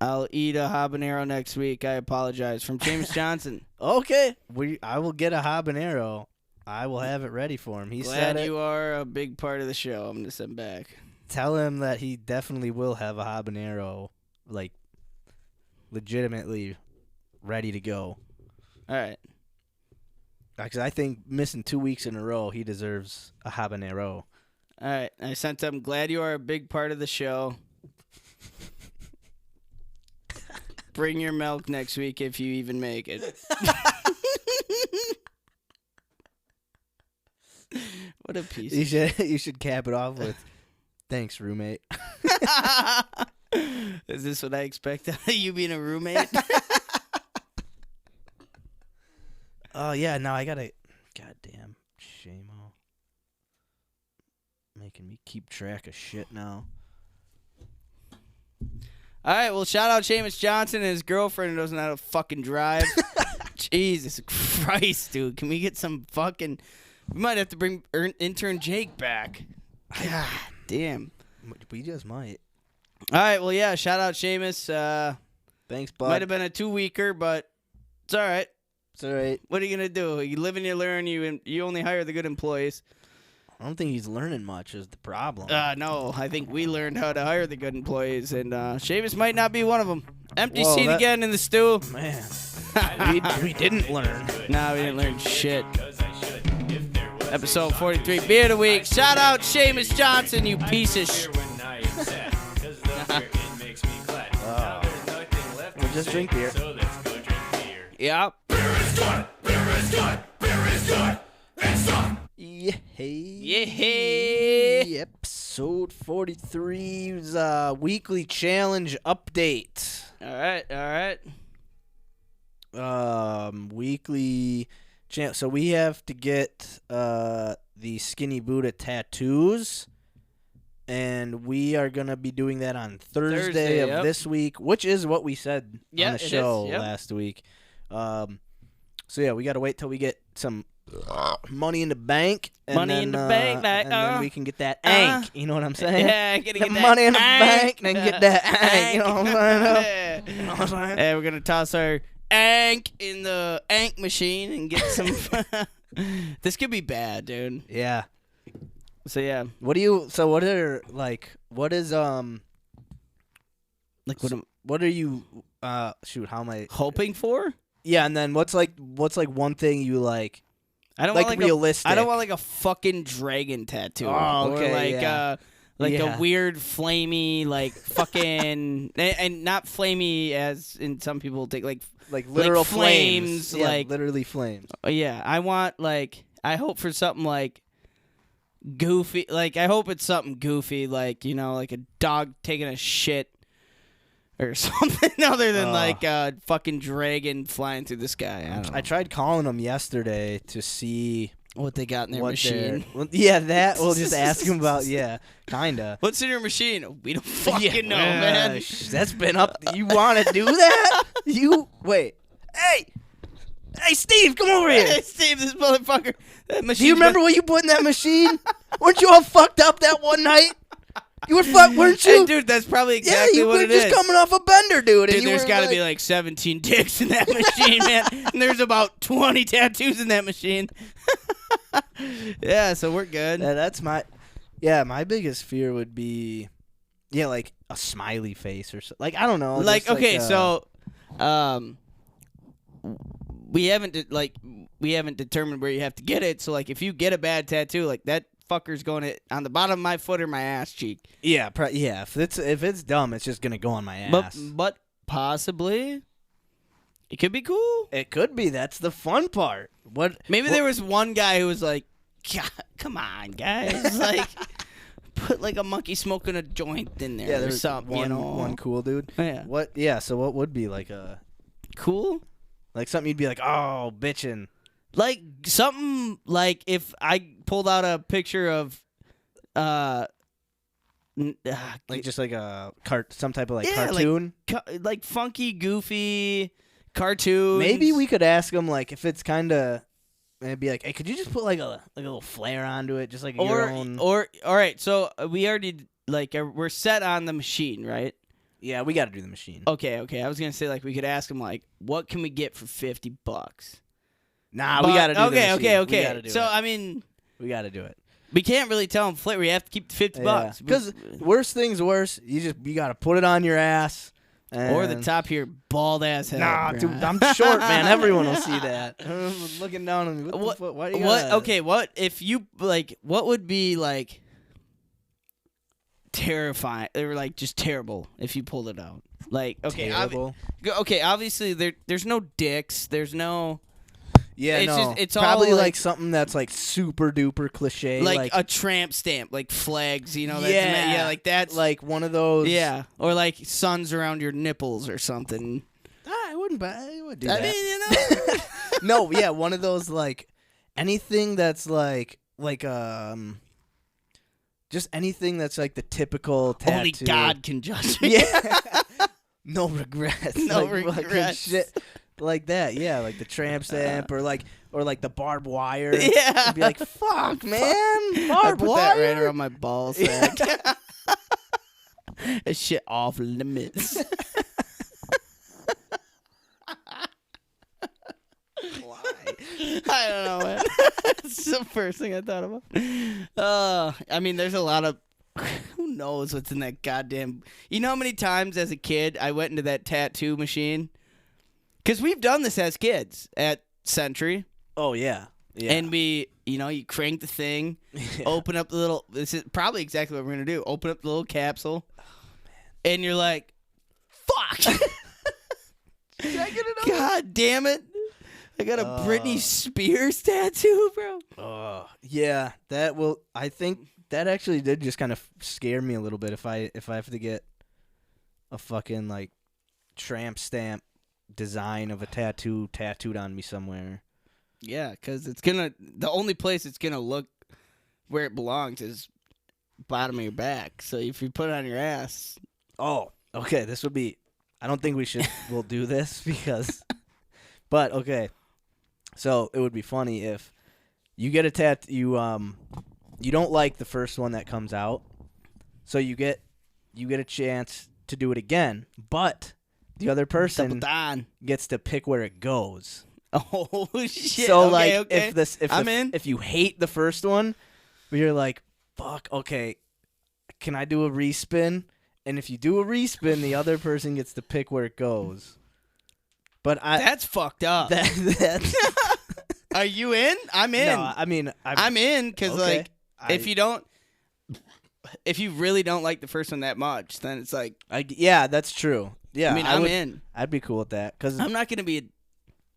I'll eat a habanero next week. I apologize. From James Johnson. Okay. I will get a habanero. I will have it ready for him. He said Glad it. you are a big part of the show. I'm going to send back. Tell him that he definitely will have a habanero, like, legitimately ready to go. All right. Because I think missing 2 weeks in a row, he deserves a habanero. All right. I sent him, glad you are a big part of the show. Bring your milk next week if you even make it. What a piece of shit. You should cap it off with, thanks, roommate. Is this what I expect out of you being a roommate? Oh, yeah, no, I gotta, goddamn, Seamo. Making me keep track of shit now. All right, well, shout out Seamus Johnson and his girlfriend who doesn't know how to fucking drive. Jesus Christ, dude. Can we get some fucking... We might have to bring intern Jake back. God damn. We just might. All right, well, yeah, shout out Seamus. Thanks, bud. Might have been a 2-weeker, but it's all right. It's all right. What are you going to do? You live and you learn. You only hire the good employees. I don't think he's learning much is the problem. No, I think we learned how to hire the good employees, and Seamus might not be one of them. Empty Whoa, seat that- again in the stew. Man, we didn't learn. No, we didn't learn shit. Episode 43, beer of the week. Shout out Seamus Johnson, you piece of shit. We'll just drink beer. Yep. Yeah. Yeah. Episode 43 is a weekly challenge update. All right. Weekly so we have to get the Skinny Buddha tattoos, and we are gonna be doing that on Thursday of yep. this week, which is what we said Yeah, on it the is, show yep. last week. So yeah, we gotta wait till we get some money in the bank, and Money then, in the bank, like, and then we can get that ank. You know what I'm saying? Yeah, gotta Get get that money in the ank. bank, and then get that ank. You know what I'm saying? Yeah. You know what I'm saying? Hey, we're gonna toss our ank in the ank machine and get some. This could be bad, dude. Yeah. So yeah, What is like what are you shoot, how am I hoping for? Yeah, and then what's like one thing you like I don't like want realistic? I don't want like a fucking dragon tattoo. Oh, okay, Or like yeah. like Yeah. a weird flamey like fucking and not flamey as in some people take like literal flames, Yeah, like- literally flames. yeah, I want like I hope for something like goofy, like I hope it's something goofy, like like a dog taking a shit or something other than like a fucking dragon flying through the sky. I don't know I tried calling them yesterday to see what they got in their what machine. well, yeah, that we'll just ask them about. Yeah, kinda. What's in your machine? We don't fucking know, Yeah, man. That's been up. You want to do that? You wait. Hey, Hey, Steve, come over here. Hey, Steve, this motherfucker. That Do you remember what you put in that machine? Weren't you all fucked up that one night? You were fucked, weren't you? Hey, dude, that's probably exactly you what were it just is. coming off a bender, dude. Dude, there's got to be like 17 dicks in that machine, man. And there's about 20 tattoos in that machine. Yeah, so we're good. That's my... Yeah, my biggest fear would be... Yeah, like a smiley face or something. Like, I don't know. Like, just okay, so... We haven't determined where you have to get it. So, like, if you get a bad tattoo, like, that fucker's going on the bottom of my foot or my ass cheek. Yeah, yeah. If it's dumb, it's just gonna go on my ass. But possibly, it could be cool. It could be. That's the fun part. Maybe there was one guy who was like, God, come on, guys. Like, put, like, a monkey smoking a joint in there or there's something, one cool dude. Yeah. What? Yeah, so what would be, like, a... Cool? Like, something you'd be like, oh, bitchin'. Like, something, like, if I pulled out a picture of, Like, just like a some type of, like, cartoon? like funky, goofy cartoons. Maybe we could ask him, like, if it's kind of... It'd be like, hey, could you just put, like, a little flair onto it? Just, like, your own... All right, so we already, like, we're set on the machine, right? Yeah, we got to do the machine. Okay. I was going to say, like, we could ask him, like, what can we get for $50? Nah, we got to do the machine. Okay. We gotta do so, it. I mean... We got to do it. We can't really tell him flat. We have to keep the $50. Because worst things worse, you got to put it on your ass. Or the top of your bald-ass head. Nah, dude, I'm short, man. Everyone will see that. Looking down on me. What the fuck? Why do you gotta... Okay, what if you, like, what would be, like, terrifying, or, like, just terrible if you pulled it out? Like, okay, obviously there's no dicks, there's no... Yeah, it's it's all probably like something that's like super duper cliche, like a tramp stamp, like flags, you know? That's, yeah, like that's like one of those. Yeah, or like suns around your nipples or something. I wouldn't do that. I mean, you know. No, yeah, one of those, like anything that's like just anything that's like the typical tattoo. Only God can judge me. Yeah. No regrets. No like, regrets. Shit. Like that, yeah, like the tramp stamp, or like the barbed wire. Yeah, you'd be like, "Fuck, man, I barbed put wire." that right around my ball sack. That shit off limits. Why? I don't know, man. It's the first thing I thought about. I mean, there's a lot of... Who knows what's in that goddamn... You know how many times as a kid I went into that tattoo machine? Because we've done this as kids at Century. Oh, yeah. Yeah. And we, you crank the thing, open up the little... This is probably exactly what we're going to do. Open up the little capsule. Oh, man. And you're like, fuck! Did I get it on? God damn it. I got a Britney Spears tattoo, bro. Yeah, that will... I think that actually did just kind of scare me a little bit if I have to get a fucking, like, tramp stamp design of a tattoo tattooed on me somewhere. Yeah, because it's gonna... The only place it's gonna look where it belongs is bottom of your back. So if you put it on your ass... Oh, okay, this would be... I don't think we'll do this because... But, okay. So, it would be funny if you get a tattoo... You don't like the first one that comes out. So, you get a chance to do it again. But... The other person gets to pick where it goes. Oh shit! So okay. If you hate the first one, you're like, fuck. Okay, can I do a respin? And if you do a respin, the other person gets to pick where it goes. But that's fucked up. That's Are you in? I'm in. No, I mean I'm in because if you really don't like the first one that much, then it's like yeah, that's true. Yeah, I mean, I'm in. I'd be cool with that because I'm not gonna be.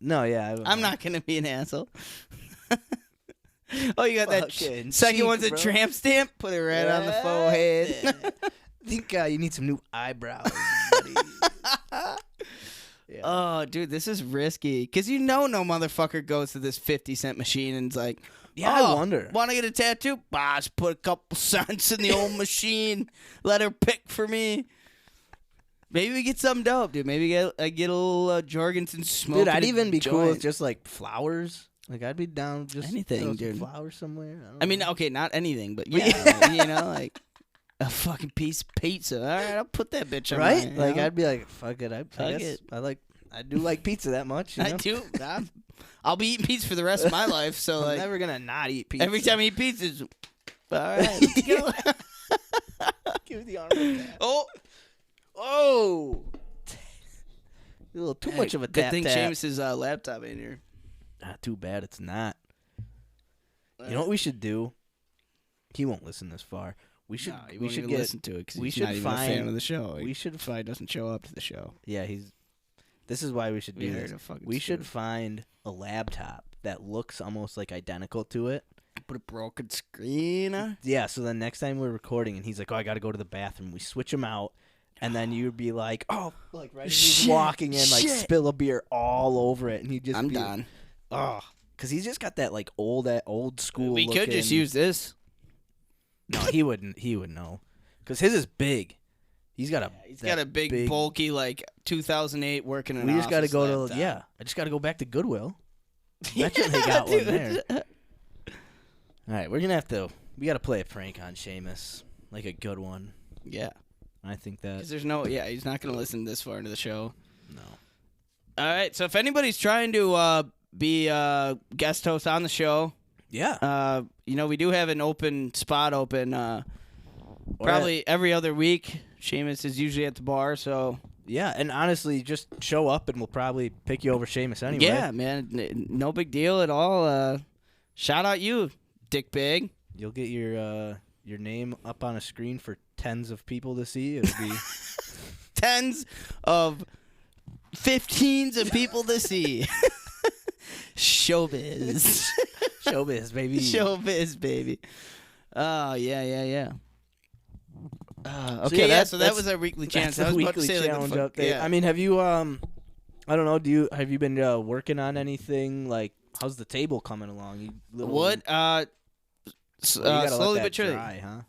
I'm not gonna be an asshole. Oh, you got that second one's a tramp stamp. Put it right on the forehead. I think you need some new eyebrows, buddy. Yeah. Oh, dude, this is risky because no motherfucker goes to this 50-cent machine and is like, I wonder. Want to get a tattoo? Boss, put a couple cents in the old machine. Let her pick for me. Maybe we get something dope, dude. Maybe get a little Jorgensen smoke. Dude, I'd even be cool with joint. just like flowers. Like I'd be down just Anything, throw some dude. flowers somewhere. I mean, okay, not anything, but yeah, you know, like a fucking piece of pizza. All right, I'll put that bitch on. right? mine, Like you know? I'd be like, fuck it. I Fuck guess it. I do like pizza that much. You know? I do. I'll be eating pizza for the rest of my life. So I'm like never gonna not eat pizza. every time I eat pizza, it's, all right, let's go. Give me the arm. Like that. Oh, A little too much of a good tap thing tap. Seamus's laptop in here. Not too bad. It's not. You know what we should do? He won't listen this far. We should. No, he we won't should even get. listen to it because we he's should not even a fan find- of the show. we should if he doesn't show up to the show. Yeah, he's. This is why we should do We this. hired a fucking We should steward. find a laptop that looks almost like identical to it. Put a broken screen. Yeah, so then next time we're recording and he's like, "Oh, I got to go to the bathroom." We switch him out, and then you'd be like, "Oh, like right as he's Shit, walking in, like shit. spill a beer all over it," and he'd just I'm be done. oh, because he's just got that like old school. We could just looking- use this. No, he wouldn't. He would know, because his is big. He's got a. He's got a big, bulky, like 2008 working in We an just got to office go laptop. to I just got to go back to Goodwill. Imagine they got one there. All right, we're gonna have to. We got to play a prank on Seamus, like a good one. Yeah, I think that. because there's no. Yeah, he's not gonna listen this far into the show. No. All right, so if anybody's trying to be guest host on the show, Yeah. you know, we do have an open spot open. Or Probably every other week. Seamus is usually at the bar, so Yeah, and honestly, just show up and we'll probably pick you over Seamus anyway. yeah, man, no big deal at all. Shout out you, Dick Big. You'll get your name up on a screen for tens of people to see. It'll be Tens of 15s of people to see. Showbiz. showbiz, baby. Showbiz, baby. Oh, yeah. So Okay, yeah, so that was our weekly challenge. That's I the was about to weekly say, like, challenge the fuck- update. yeah. I mean, have you I don't know. Have you been working on anything? Like, how's the table coming along? You little- What? you gotta let Slowly that but surely. dry, huh?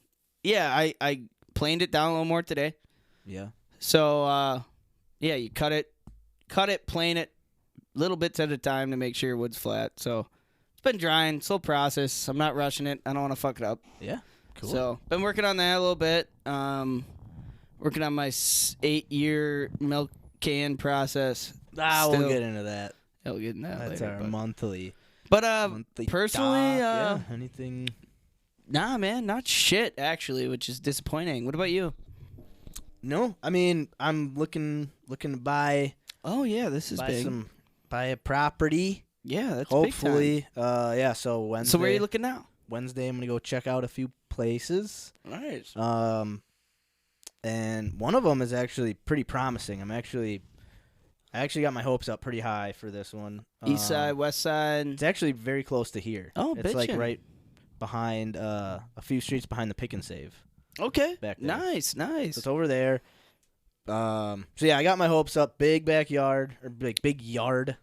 Yeah, I planed it down a little more today. Yeah. So, yeah, you cut it, plane it, little bits at a time to make sure your wood's flat. So it's been drying, slow process. I'm not rushing it. I don't want to fuck it up. Yeah. Cool. So been working on that a little bit. Working on my 8-year milk can process. we'll still. get into that. I'll get into that That's later. our but monthly personally, doc. Yeah. Anything? nah, man, not shit actually, which is disappointing. What about you? No, I mean I'm looking to buy Oh yeah, this is big. buy a property. Yeah, that's Hopefully, Big time. yeah. So Wednesday. So where are you looking now? Wednesday, I'm gonna go check out a few places. Nice. And one of them is actually pretty promising. I actually got my hopes up pretty high for this one. East side, west side. It's actually very close to here. Oh, it's like bitchin'. right behind a few streets behind the Pick and Save. Okay. Back there. Nice. So it's over there. So yeah, I got my hopes up. Big backyard or big yard.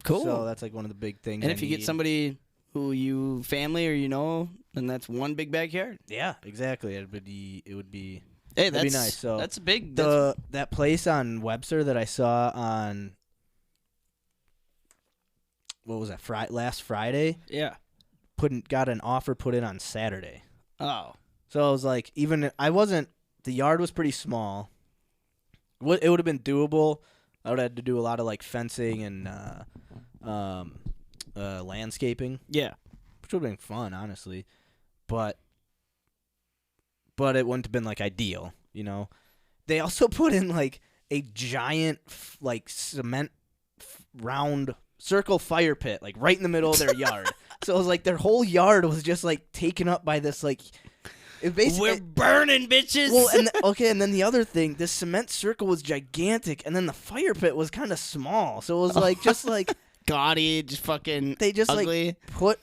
Cool. So that's like one of the big things. And I if you get need. somebody who you family or you know, then that's one big backyard. Yeah, exactly. It would be Hey, That'd be that's nice, so that's a big. that place on Webster that I saw on what was that last Friday yeah. got an offer put in on Saturday. Oh. So I was like, the yard was pretty small. It would have been doable. I would have had to do a lot of like fencing and landscaping, Yeah. which would have been fun, honestly. But it wouldn't have been like ideal, you know. They also put in like a giant like cement round circle fire pit like right in the middle of their yard. So it was like their whole yard was just like taken up by this like it basically We're burning, bitches. well, and then the other thing, this cement circle was gigantic, and then the fire pit was kind of small. So it was like just like gaudy, just fucking. they just ugly. like put.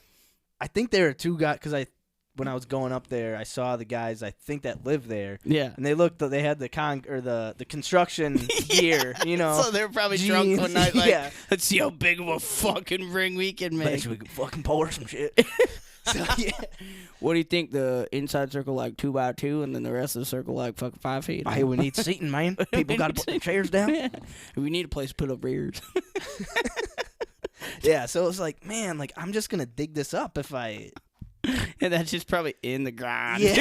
I think there were two guys because when I was going up there, I saw the guys I think that lived there, Yeah. and they had the the construction gear, you know. So they're probably drunk one jeans, night. Like, yeah. let's see how big of a fucking ring we can Bet make. you we could fucking pour some shit. So yeah, What do you think? The inside circle like 2 by 2, and then the rest of the circle like fucking 5 feet. hey, we need seating, man. People got to put their chairs down. Yeah. We need a place to put up rears. Yeah, so it's like, man, like I'm just gonna dig this up if I. And that's just probably in the ground. Yeah.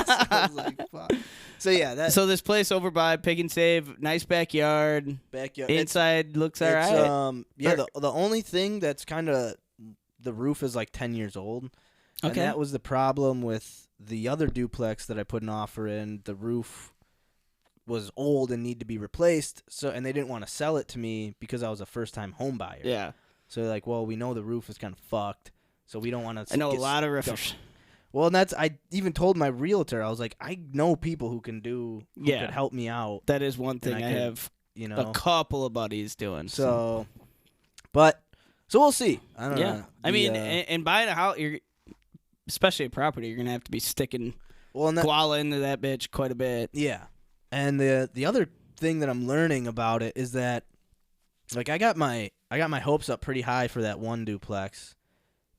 So I was like, fuck. So yeah, that So this place over by Pick and Save, nice backyard. backyard Inside looks It's, alright. yeah, the only thing that's kind of the roof is like 10 years old. And Okay. that was the problem with the other duplex that I put an offer in. The roof was old and needed to be replaced. And they didn't want to sell it to me because I was a first-time home buyer. Yeah. So they're like, well, we know the roof is kind of fucked, so we don't want to. I know a lot of roofers. Well, and I even told my realtor, I was like, I know people who can who Yeah. could help me out. That is one thing I I could, have You know, a couple of buddies doing. so we'll see. I don't yeah. know. I mean, and buying a house, especially a property, you're going to have to be sticking well, and that, koala into that bitch quite a bit. yeah. And the other thing that I'm learning about it is that, like, I got my hopes up pretty high for that one duplex,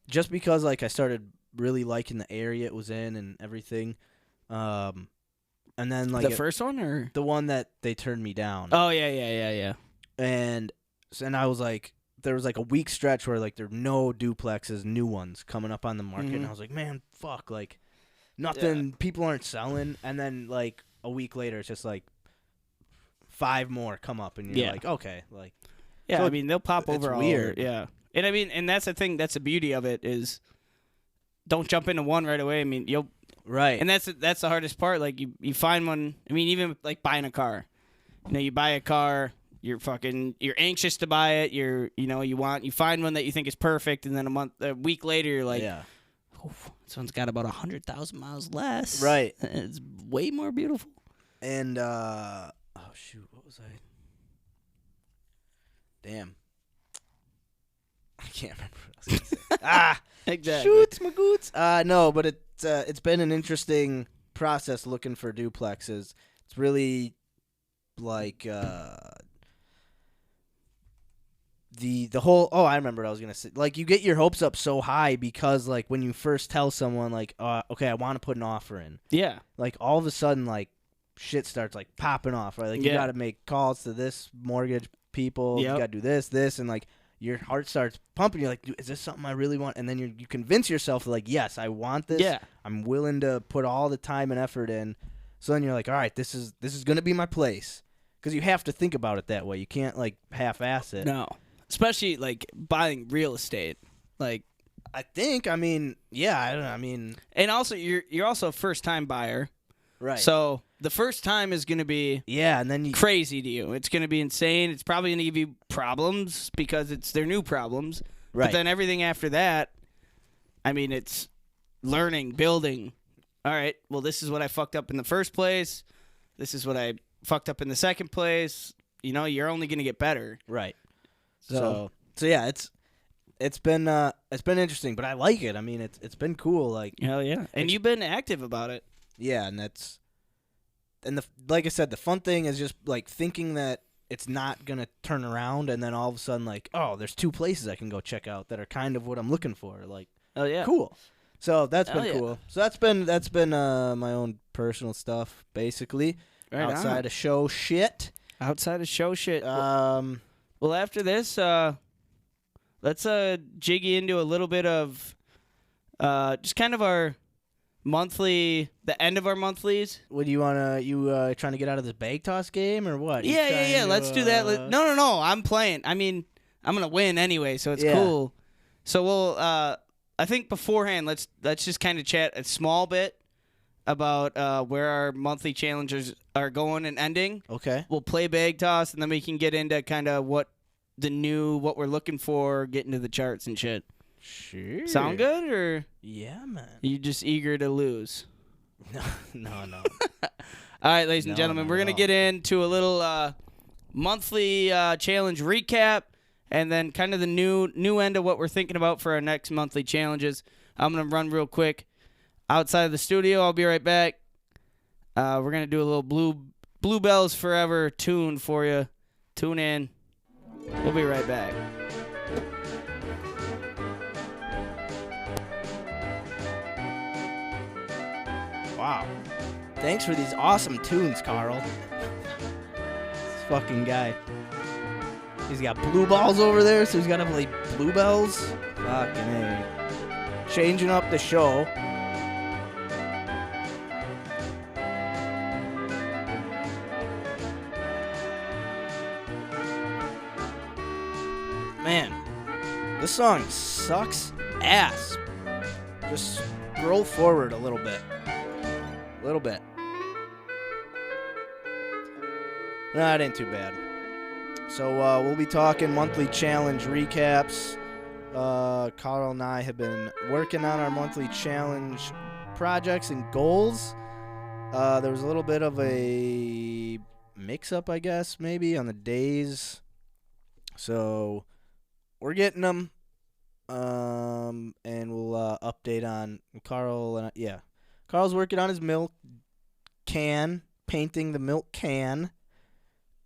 just because like I started really liking the area it was in and everything, and then like The first one, or the one that they turned me down. oh yeah. And I was like, there was like a week stretch where like there were no duplexes, new ones coming up on the market, and I was like, man, fuck, like nothing, people aren't selling. And then like a week later, it's just like 5 more come up, and you're like, okay, like Yeah, so I mean they'll pop it's over all weird. over. Yeah, and I mean, and that's the thing. That's the beauty of it is, don't jump into one right away. I mean, you'll right, and that's the hardest part. Like you find one. I mean, even like buying a car. You know, you buy a car. You're anxious to buy it. You find one that you think is perfect, and then a week later, you're like, yeah, this one's got about 100,000 miles less. right. It's way more beautiful. And oh shoot, what was I? Damn, I can't remember what I was gonna say. Exactly. Shoots my goots. No, but it's been an interesting process looking for duplexes. It's really like the whole. Oh, I remember what I was gonna say. Like you get your hopes up so high because like when you first tell someone like, okay, I want to put an offer in. Yeah. Like all of a sudden like shit starts like popping off. Right, like you Yeah. got to make calls to this mortgage people. Yep. You got to do this, and like. Your heart starts pumping. You're like, dude, is this something I really want? And then you convince yourself, like, yes, I want this. Yeah. I'm willing to put all the time and effort in. So then you're like, all right, this is going to be my place. Because you have to think about it that way. You can't, like, half-ass it. No. Especially like buying real estate. Like, I mean, yeah, I don't know. I mean, and also you're also a first time buyer. right. So the first time is going to be yeah, and then you. crazy to you. It's going to be insane. It's probably going to give you problems because it's their new problems. Right. But then everything after that, I mean, it's learning, building. All right, well, this is what I fucked up in the first place. This is what I fucked up in the second place. You know, you're only going to get better. Right. So yeah, it's been interesting, but I like it. I mean, it's been cool. Like, hell yeah. And you've been active about it. yeah, and like I said, the fun thing is just like thinking that it's not gonna turn around, and then all of a sudden, like, oh, there's 2 places I can go check out that are kind of what I'm looking for. Like, Oh yeah. cool. So that's Hell been yeah. cool. So that's been my own personal stuff, basically, Right outside on. of show shit. Outside of show shit. Um, Well, after this, let's jiggy into a little bit of just kind of our monthly, the end of our monthlies. what do you wanna trying to get out of this bag toss game or what? You Yeah. trying to, Let's do that. No. I'm playing. I mean, I'm gonna win anyway, so it's Yeah. cool. So we'll. I think beforehand, let's just kind of chat a small bit about where our monthly challenges are going and ending. Okay. We'll play bag toss, and then we can get into kind of what we're looking for, get into the charts and shit. Sure. Sound good, or Yeah, man. are you just eager to lose? No. All right, ladies and No, gentlemen, not we're at going to all. get into a little monthly challenge recap, and then kind of the new end of what we're thinking about for our next monthly challenges. I'm going to run real quick outside of the studio. I'll be right back. We're going to do a little Bluebells Forever tune for you. Tune in. We'll be right back. Wow. Thanks for these awesome tunes, Carl. This fucking guy. He's got blue balls over there, so he's got to play bluebells. Fucking A. Changing up the show. Man, this song sucks ass. Just scroll forward a little bit. A little bit. Nah, it ain't too bad. So we'll be talking monthly challenge recaps. Carl and I have been working on our monthly challenge projects and goals. There was a little bit of a mix-up, I guess, maybe, on the days. So we're getting them. And we'll update on Carl. And yeah, Carl's working on his milk can, painting the milk can.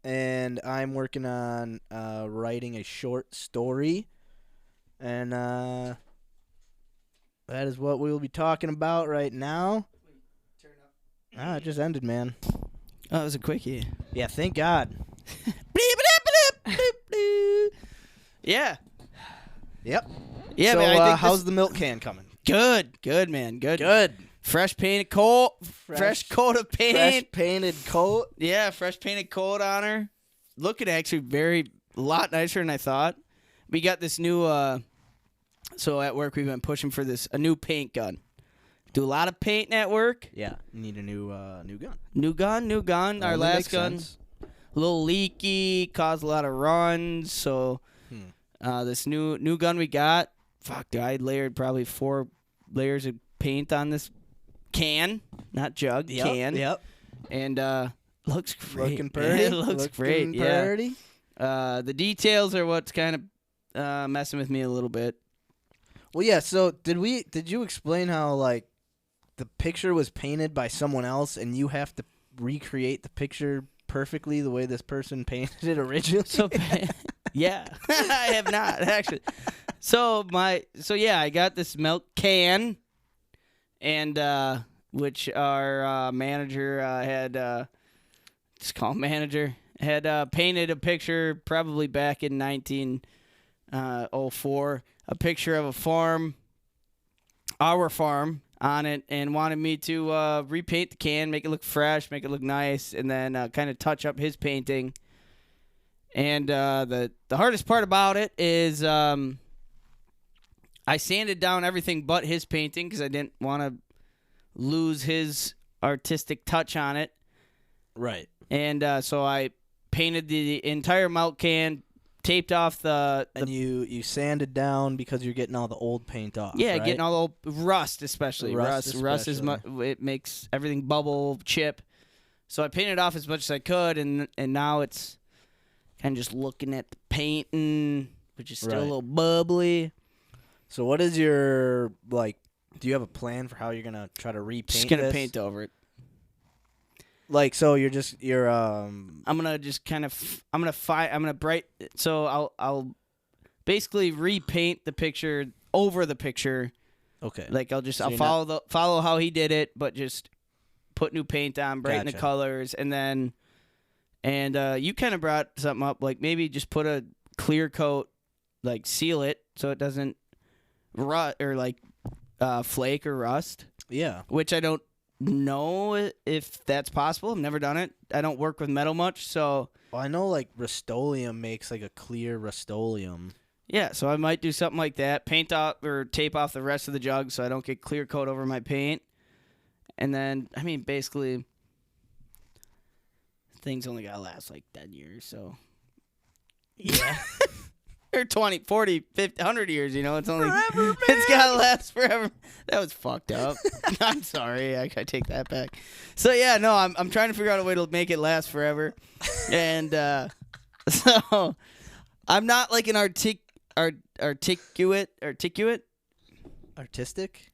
And I'm working on writing a short story. And that is what we will be talking about right now. It just ended, man. Oh, it was a quickie. Yeah, thank God. Yeah. Yep. Yeah, so, man, I think how's the milk can coming? Good, man. Good. Fresh painted coat. Fresh coat of paint. Fresh painted coat. Yeah, fresh painted coat on her. Looking actually a lot nicer than I thought. We got this new, so at work we've been pushing for a new paint gun. Do a lot of painting at work. Yeah, you need a new gun. New gun. Our last gun, a little leaky, caused a lot of runs. So this new gun we got, fuck, dude, I layered probably 4 layers of paint on this can, not jug, can. Yep. And looks great. Looking pretty. It looks great. Pretty. Yeah. The details are what's kind of messing with me a little bit. Well, yeah. So did you explain how like the picture was painted by someone else and you have to recreate the picture perfectly the way this person painted it originally? So yeah, I have not actually. So yeah, I got this milk can, and which our manager had just call him manager had painted a picture probably back in 1904, a picture of a farm, our farm on it, and wanted me to repaint the can, make it look fresh, make it look nice, and then kind of touch up his painting. And the hardest part about it is I sanded down everything but his painting because I didn't want to lose his artistic touch on it. Right. And so I painted the entire milk can, taped off the and you sanded down because you're getting all the old paint off. Yeah, right? getting all the old rust especially. Rust is it makes everything bubble, chip. So I painted off as much as I could, and now it's kind of just looking at the painting, which is still a little bubbly. So what is your, like, do you have a plan for how you're going to try to repaint Just going to this? paint over it. Like, so you're I'm going to just kind of, so I'll basically repaint the picture over the picture. Okay. Like I'll follow how he did it, but just put new paint on, brighten the colors, and then, you kind of brought something up, like maybe just put a clear coat, like seal it so it doesn't rut or like flake or rust. Yeah. Which I don't know if that's possible. I've never done it. I don't work with metal much, so. Well, I know like Rust-Oleum makes like a clear Rust-Oleum. Yeah, so I might do something like that. Paint off or tape off the rest of the jug so I don't get clear coat over my paint. And then, I mean, basically, things only gotta last like 10 years, so. Yeah. Or 20, 40, 50, 100 years, you know. It's only Forever, it's got to last forever. That was fucked up. I'm sorry. I take that back. So, yeah, no, I'm trying to figure out a way to make it last forever. And so I'm not like an articulate. Artistic?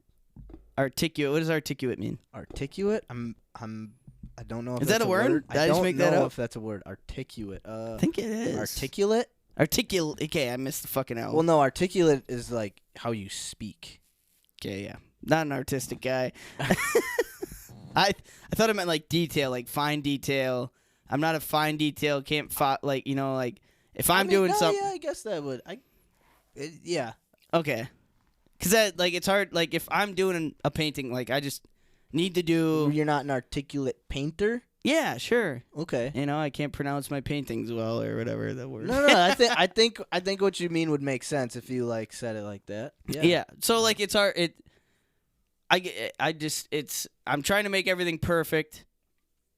Articulate. What does articulate mean? Articulate? I don't know if is that's that a word? I don't make know that up? if that's a word. Articulate. I think it is. Articulate? Articulate. Okay, I missed the fucking L. Well, no, articulate is like how you speak. Okay, yeah. Not an artistic guy. I thought it meant like detail, like fine detail. I'm not a fine detail. Can't like like if I'm doing something. Yeah, I guess that would. Yeah. Okay. Because that like it's hard. Like if I'm doing a painting, like I just need to do. You're not an articulate painter. Yeah, sure. Okay. I can't pronounce my paintings well or whatever the word. No. I think what you mean would make sense if you like said it like that. Yeah. Yeah. So like it's hard. I'm trying to make everything perfect,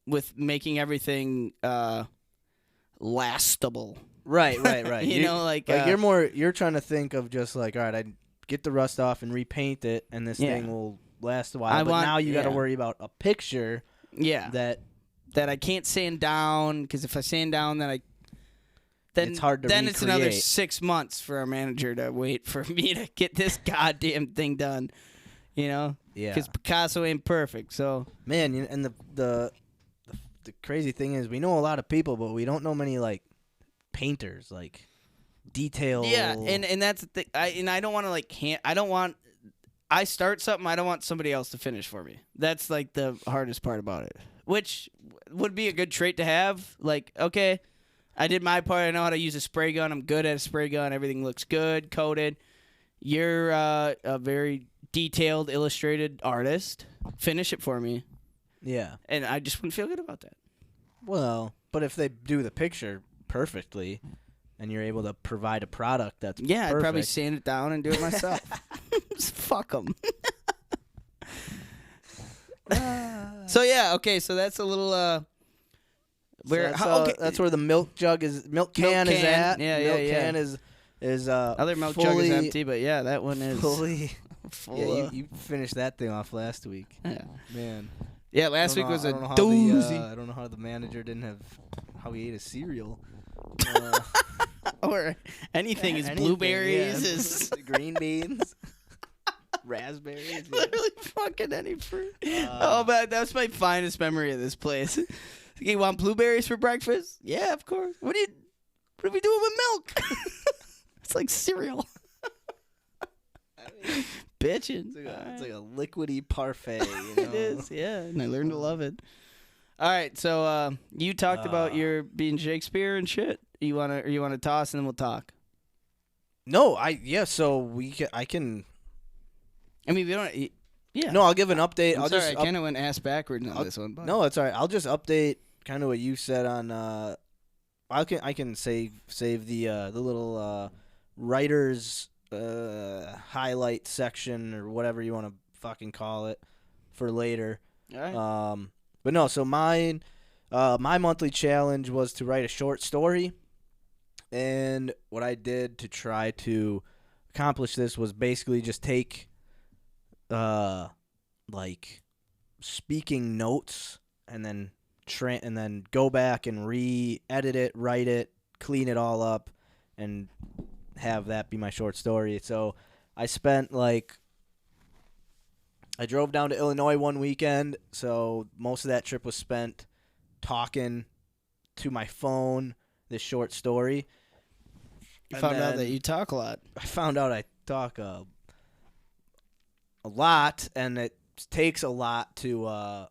with making everything lastable. Right. You're trying to think of just like, all right, I get the rust off and repaint it, and this thing will last a while. Now you got to worry about a picture. Yeah. That I can't sand down, because if I sand down, then it's hard to Then recreate. it's another 6 months for our manager to wait for me to get this goddamn thing done. Yeah. Because Picasso ain't perfect. So man, and the crazy thing is, we know a lot of people, but we don't know many like painters, like detail. Yeah, and that's the thing. I don't want to I start something, I don't want somebody else to finish for me. That's like the hardest part about it. Which would be a good trait to have. Like, okay, I did my part. I know how to use a spray gun. I'm good at a spray gun. Everything looks good, coated. You're a very detailed, illustrated artist. Finish it for me. Yeah. And I just wouldn't feel good about that. Well, but if they do the picture perfectly, and you're able to provide a product that's perfect. I'd probably sand it down and do it myself. Fuck them. So yeah, okay. So that's a little. That's where the milk can is at. Milk can is other milk jug is empty, but yeah, that one is fully. Full Yeah, you finished that thing off last week. Yeah, man. Yeah, last week was a doozy. I don't know how the manager didn't have how he ate a cereal. Or anything is blueberries, is green beans, raspberries. Literally fucking any fruit. Oh man, that's my finest memory of this place. You want blueberries for breakfast? Yeah, of course. What are we doing with milk? It's like cereal. Bitchin'. It's like a liquidy parfait. It is, yeah. And I learned to love it. All right, so you talked about your being Shakespeare and shit. You wanna toss and then we'll talk. No, So I can. I mean, we don't. Yeah. No, I'll give an update. I kind of went ass backwards on this one. But. No, it's all right. I'll just update kind of what you said on. I can save the little writers highlight section or whatever you want to fucking call it for later. All right. But no, so my monthly challenge was to write a short story, and what I did to try to accomplish this was basically just take like speaking notes and then go back and re-edit it, write it, clean it all up, and have that be my short story. So I drove down to Illinois one weekend, so most of that trip was spent talking to my phone this short story. You found out that you talk a lot. I found out I talk a lot, and it takes a lot to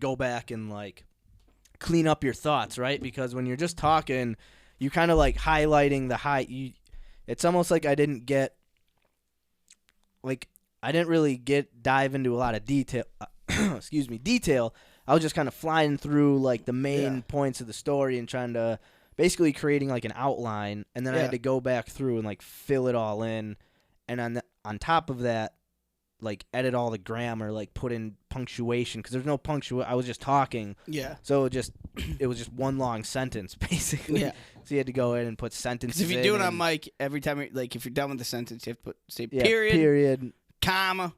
go back and like clean up your thoughts, right? Because when you're just talking, you kind of like highlighting it's almost like I didn't really dive into a lot of detail. Detail. I was just kind of flying through like the main points of the story and trying to basically creating like an outline, and then I had to go back through and like fill it all in, and on top of that, like edit all the grammar, like put in punctuation, because there's no punctuation. I was just talking. Yeah. So it was just one long sentence basically. Yeah. So you had to go in and put sentences. Because if you do it on mic, every time if you're done with the sentence, you have to say period, comma.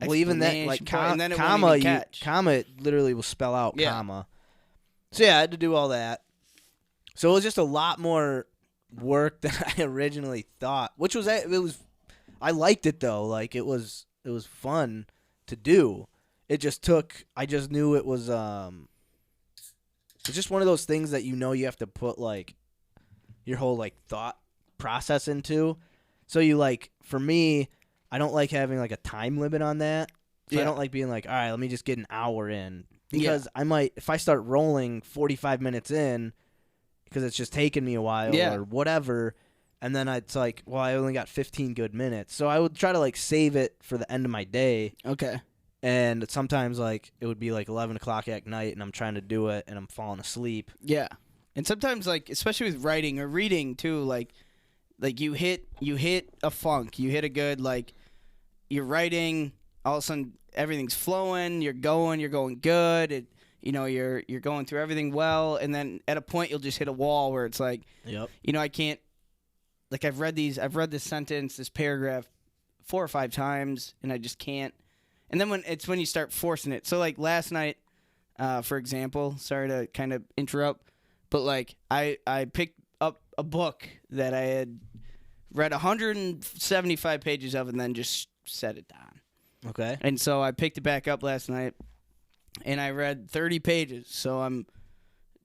Well, even that, like and then comma, it literally will spell out comma. So yeah, I had to do all that. So it was just a lot more work than I originally thought. I liked it though. Like it was fun to do. I just knew it was it's just one of those things that you have to put like your whole like thought process into. So for me, I don't like having like a time limit on that. So Yeah. I don't like being like, all right, let me just get an hour in. Because I might, if I start rolling 45 minutes in, because it's just taking me a while or whatever, and then it's like, well, I only got 15 good minutes. So I would try to like save it for the end of my day. Okay. And sometimes like it would be like 11 o'clock at night and I'm trying to do it and I'm falling asleep. Yeah. And sometimes, like, especially with writing or reading too, like you hit a funk, you hit a good, like, you're writing, all of a sudden everything's flowing, you're going good, you're going through everything well, and then at a point you'll just hit a wall where it's like, I can't, like, I've read this sentence, this paragraph 4 or 5 times, and I just can't. And then when you start forcing it. So, like, last night, for example, sorry to kind of interrupt, but, like, I picked up a book that I had read 175 pages of and then just set it down. Okay. And so I picked it back up last night, and I read 30 pages. So I'm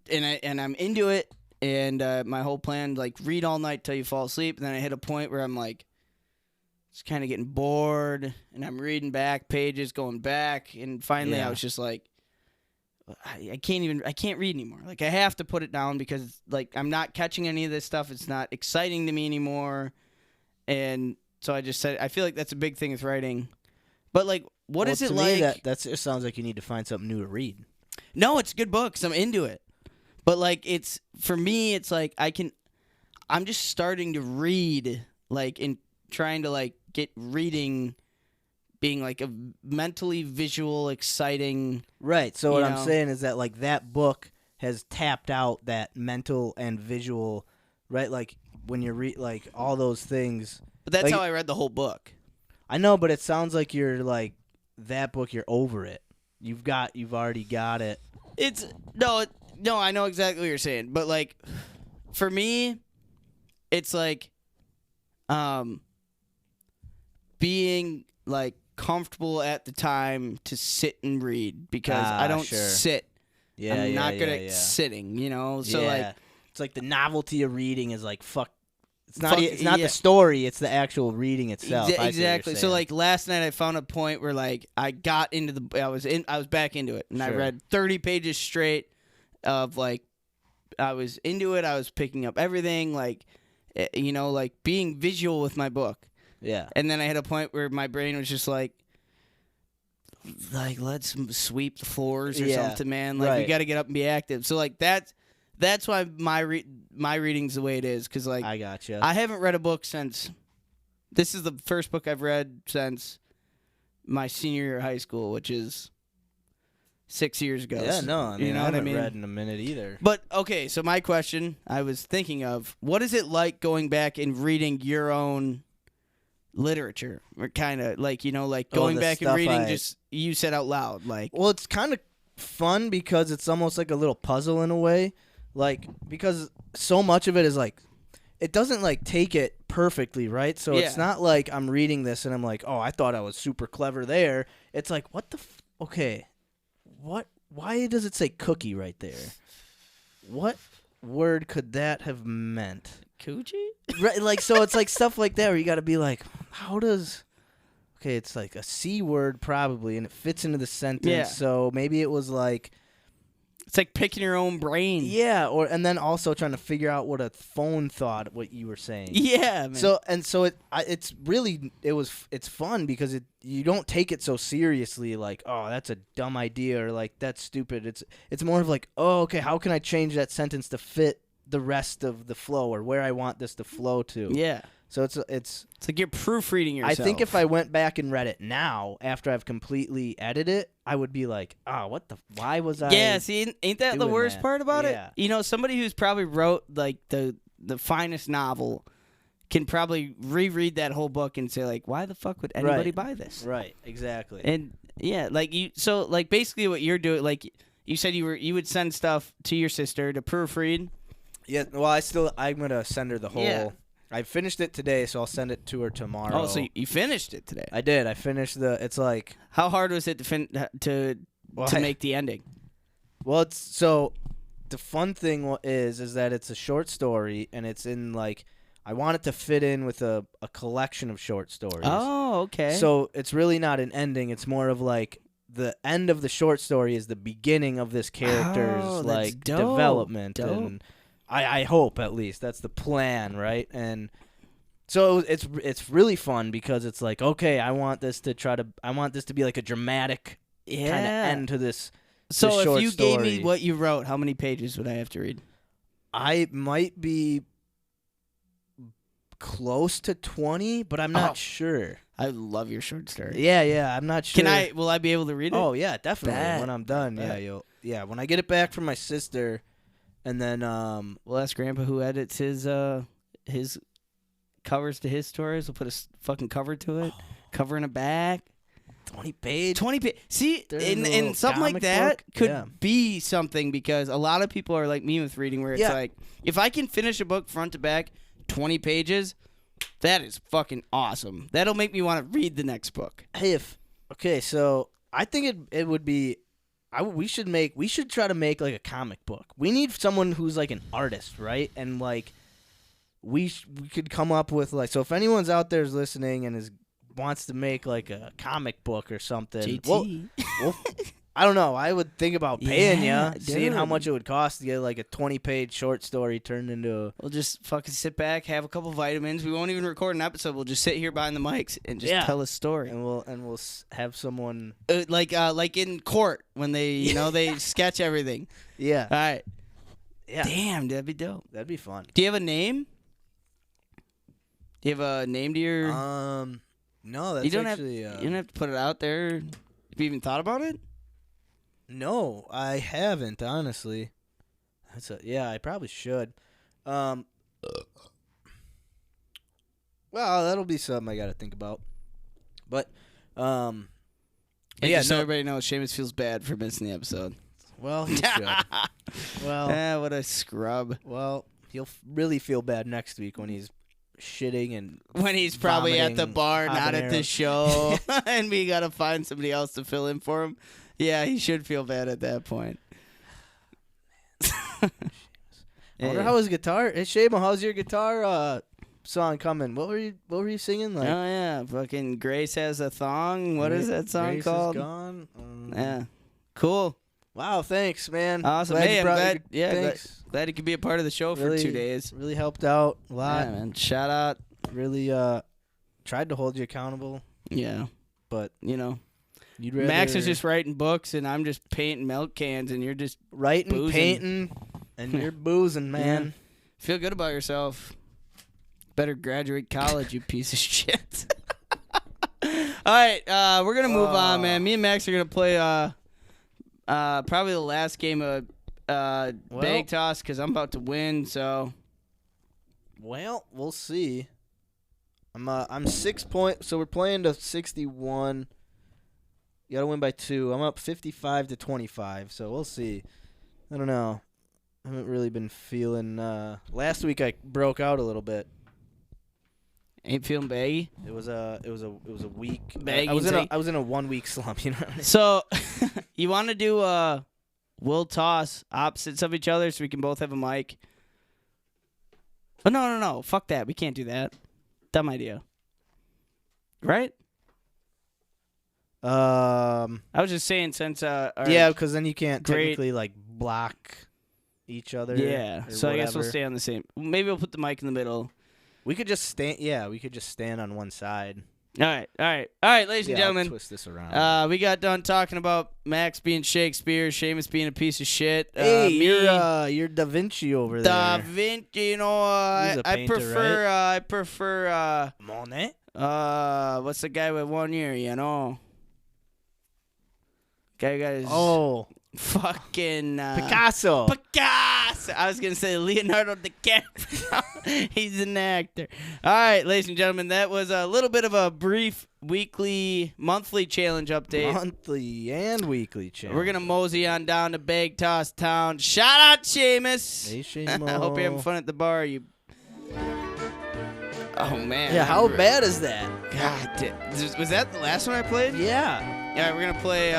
into it, and my whole plan, like, read all night till you fall asleep. And then I hit a point where I'm like, just kind of getting bored, and I'm reading back pages, going back, and finally I was just like, I can't read anymore. Like, I have to put it down because, like, I'm not catching any of this stuff. It's not exciting to me anymore. And so I just said, I feel like that's a big thing with writing. But, like, what is it like? That just sounds like you need to find something new to read. No, it's a good book 'cause I'm into it. But, like, for me, it's like I'm just starting to read, like, and trying to, like, get reading being, like, a mentally visual, exciting. Right. So what I'm saying is that, like, that book has tapped out that mental and visual, right? Like, when you read, like, all those things. But that's like, how I read the whole book. I know, but it sounds like you're, like, that book, you're over it. You've already got it. No, I know exactly what you're saying. But, like, for me, it's like being, like, comfortable at the time to sit and read because I don't sit. I'm not good at sitting, So, like, it's like the novelty of reading is like, fuck. It's not the story, it's the actual reading itself. Exactly. So, like, last night I found a point where, like, I got into I was back into it, and I read 30 pages straight of, like, I was into it. I was picking up everything, like, like, being visual with my book. Yeah. And then I hit a point where my brain was just like, let's sweep the floors or something, man. Like, we got to get up and be active. So, like, that's why my reading's the way it is, because, like, I gotcha. I haven't read a book since. This is the first book I've read since my senior year of high school, which is 6 years ago. Yeah, no, I mean, you know I what I haven't mean? read in a minute either. But okay, so my question I was thinking of: what is it like going back and reading your own literature, or kind of like going back and reading just you said out loud, like? Well, it's kind of fun because it's almost like a little puzzle in a way. Like, because so much of it is, like, it doesn't, like, take it perfectly, right? So it's not like I'm reading this and I'm like, oh, I thought I was super clever there. It's like, what the okay, why does it say cookie right there? What word could that have meant? Coochie? Right, like, so it's like stuff like that where you got to be like, how does... Okay, it's like a C word probably, and it fits into the sentence, Yeah. so maybe it was like... It's like picking your own brain. Yeah, and then also trying to figure out what a phone thought what you were saying. Yeah, man. So it's fun because you don't take it so seriously, like, oh, that's a dumb idea, or like that's stupid. It's more of like, oh, okay, how can I change that sentence to fit the rest of the flow or where I want this to flow to? Yeah. So it's like you're proofreading yourself. I think if I went back and read it now after I've completely edited it, I would be like, why was I? Yeah, see, ain't that the doing worst that? part about Yeah. it? Somebody who's probably wrote, like, the finest novel can probably reread that whole book and say, like, why the fuck would anybody buy this? Right, exactly. And yeah, like, basically what you're doing, like, you said you would send stuff to your sister to proofread. Yeah, well, I'm gonna send her the whole. Yeah. I finished it today, so I'll send it to her tomorrow. Oh, so you finished it today? I did. I finished it's like. How hard was it to make the ending? Well, so the fun thing is that it's a short story, and it's in, like, I want it to fit in with a collection of short stories. Oh, Oh, okay. So it's really not an ending. It's more of like the end of the short story is the beginning of this character's that's like dope. development. Dope. And I hope at least that's the plan, right? And so it's really fun because it's like, okay, I want this to be like a dramatic kind of end to this. So this if short you story. gave me what you wrote, how many pages would I have to read? I might be close to 20, but I'm not sure. I love your short story. Yeah, I'm not sure. Will I be able to read it? Oh yeah, definitely. Bet. When I'm done, Bet. when I get it back from my sister, and then We'll ask Grandpa who edits his covers to his stories. We'll put a fucking cover to it, cover in a back. 20 page. 20 pages. See, There's a little and something like comic that book. could Yeah. be something because a lot of people are like me with reading where it's Yeah. like, if I can finish a book front to back, 20 pages, that is fucking awesome. That'll make me want to read the next book. Hey, so I think it would be. We should try to make like a comic book. We need someone who's like an artist, right? And like we could come up with like, so if anyone's out there is listening and wants to make like a comic book or something, JT. well, I don't know. I would think about paying Yeah, you, seeing how dude. much it would cost to get like a 20-page short story turned into. We'll just fucking sit back, have a couple vitamins. We won't even record an episode. We'll just sit here behind the mics and just tell a story. And we'll have someone. Like in court when they they sketch everything. Yeah. All right. Yeah. Damn, that'd be dope. That'd be fun. Do you have a name? Do you have a name to your? No, that's you don't actually. have. You don't have to put it out there. Have you even thought about it? No, I haven't, honestly. I probably should. Well, that'll be something I got to think about. But, And just so everybody knows, Seamus feels bad for missing the episode. Well, he should. Well, what a scrub. well, he'll really feel bad next week when he's shitting and When he's probably at the vomiting bar, not at the habanero. show, and we gotta find somebody else to fill in for him. Yeah, he should feel bad at that point. I wonder how his guitar. Hey, Seamo, how's your guitar song coming? What were you singing? Like, Oh yeah, fucking Grace Has a Thong. What is that song Grace called? Is gone? Yeah, cool, Wow, thanks, man. awesome. Glad Hey, you I'm brought glad. your- Yeah, thanks. glad he could be a part of the show for Really- 2 days. Really helped out a lot. Yeah, man. Shout out. Really tried to hold you accountable, Yeah, but you'd rather Max is just writing books, and I'm just painting milk cans, and you're just writing, boozing. painting, and you're boozing, man. feel good about yourself. Better graduate college, you piece of shit. All right, we're gonna move on, man. Me and Max are gonna play probably the last game of bag toss because I'm about to win. So Well, we'll see. I'm 6 points, so we're playing to 61. You gotta win by 2. I'm up 55-25, so we'll see. I don't know. I haven't really been feeling. Last week I broke out a little bit. ain't feeling baggy. It was a week. Baggy I was take. in a 1 week slump. You know what I mean? So you want to do we'll toss opposites of each other so we can both have a mic. Oh no! Fuck that. We can't do that. Dumb idea. Right? I was just saying since our Yeah, because then you can't great- technically like block each other. yeah. or So I guess we'll whatever. stay on the same. Maybe we'll put the mic in the middle. We could just stand. Yeah, we could just stand on one side. All right, ladies and Yeah, I'll gentlemen. twist this around. We got done talking about Max being Shakespeare, Seamus being a piece of shit. Hey, me, you're Da Vinci over Da there. Vinci, He's a I painter, prefer I prefer Monet. what's the guy with 1 year, Guy got his Oh, fucking Picasso. Picasso. I was gonna say Leonardo DiCaprio. He's an actor. All right, ladies and gentlemen, that was a little bit of a brief monthly challenge update. Monthly and weekly challenge. We're gonna mosey on down to Bag Toss Town. Shout out, Seamus. Hey, Seamo. I hope you're having fun at the bar. You. Oh man. Yeah, how bad is that? God, was that the last one I played? Yeah. Yeah, we're gonna play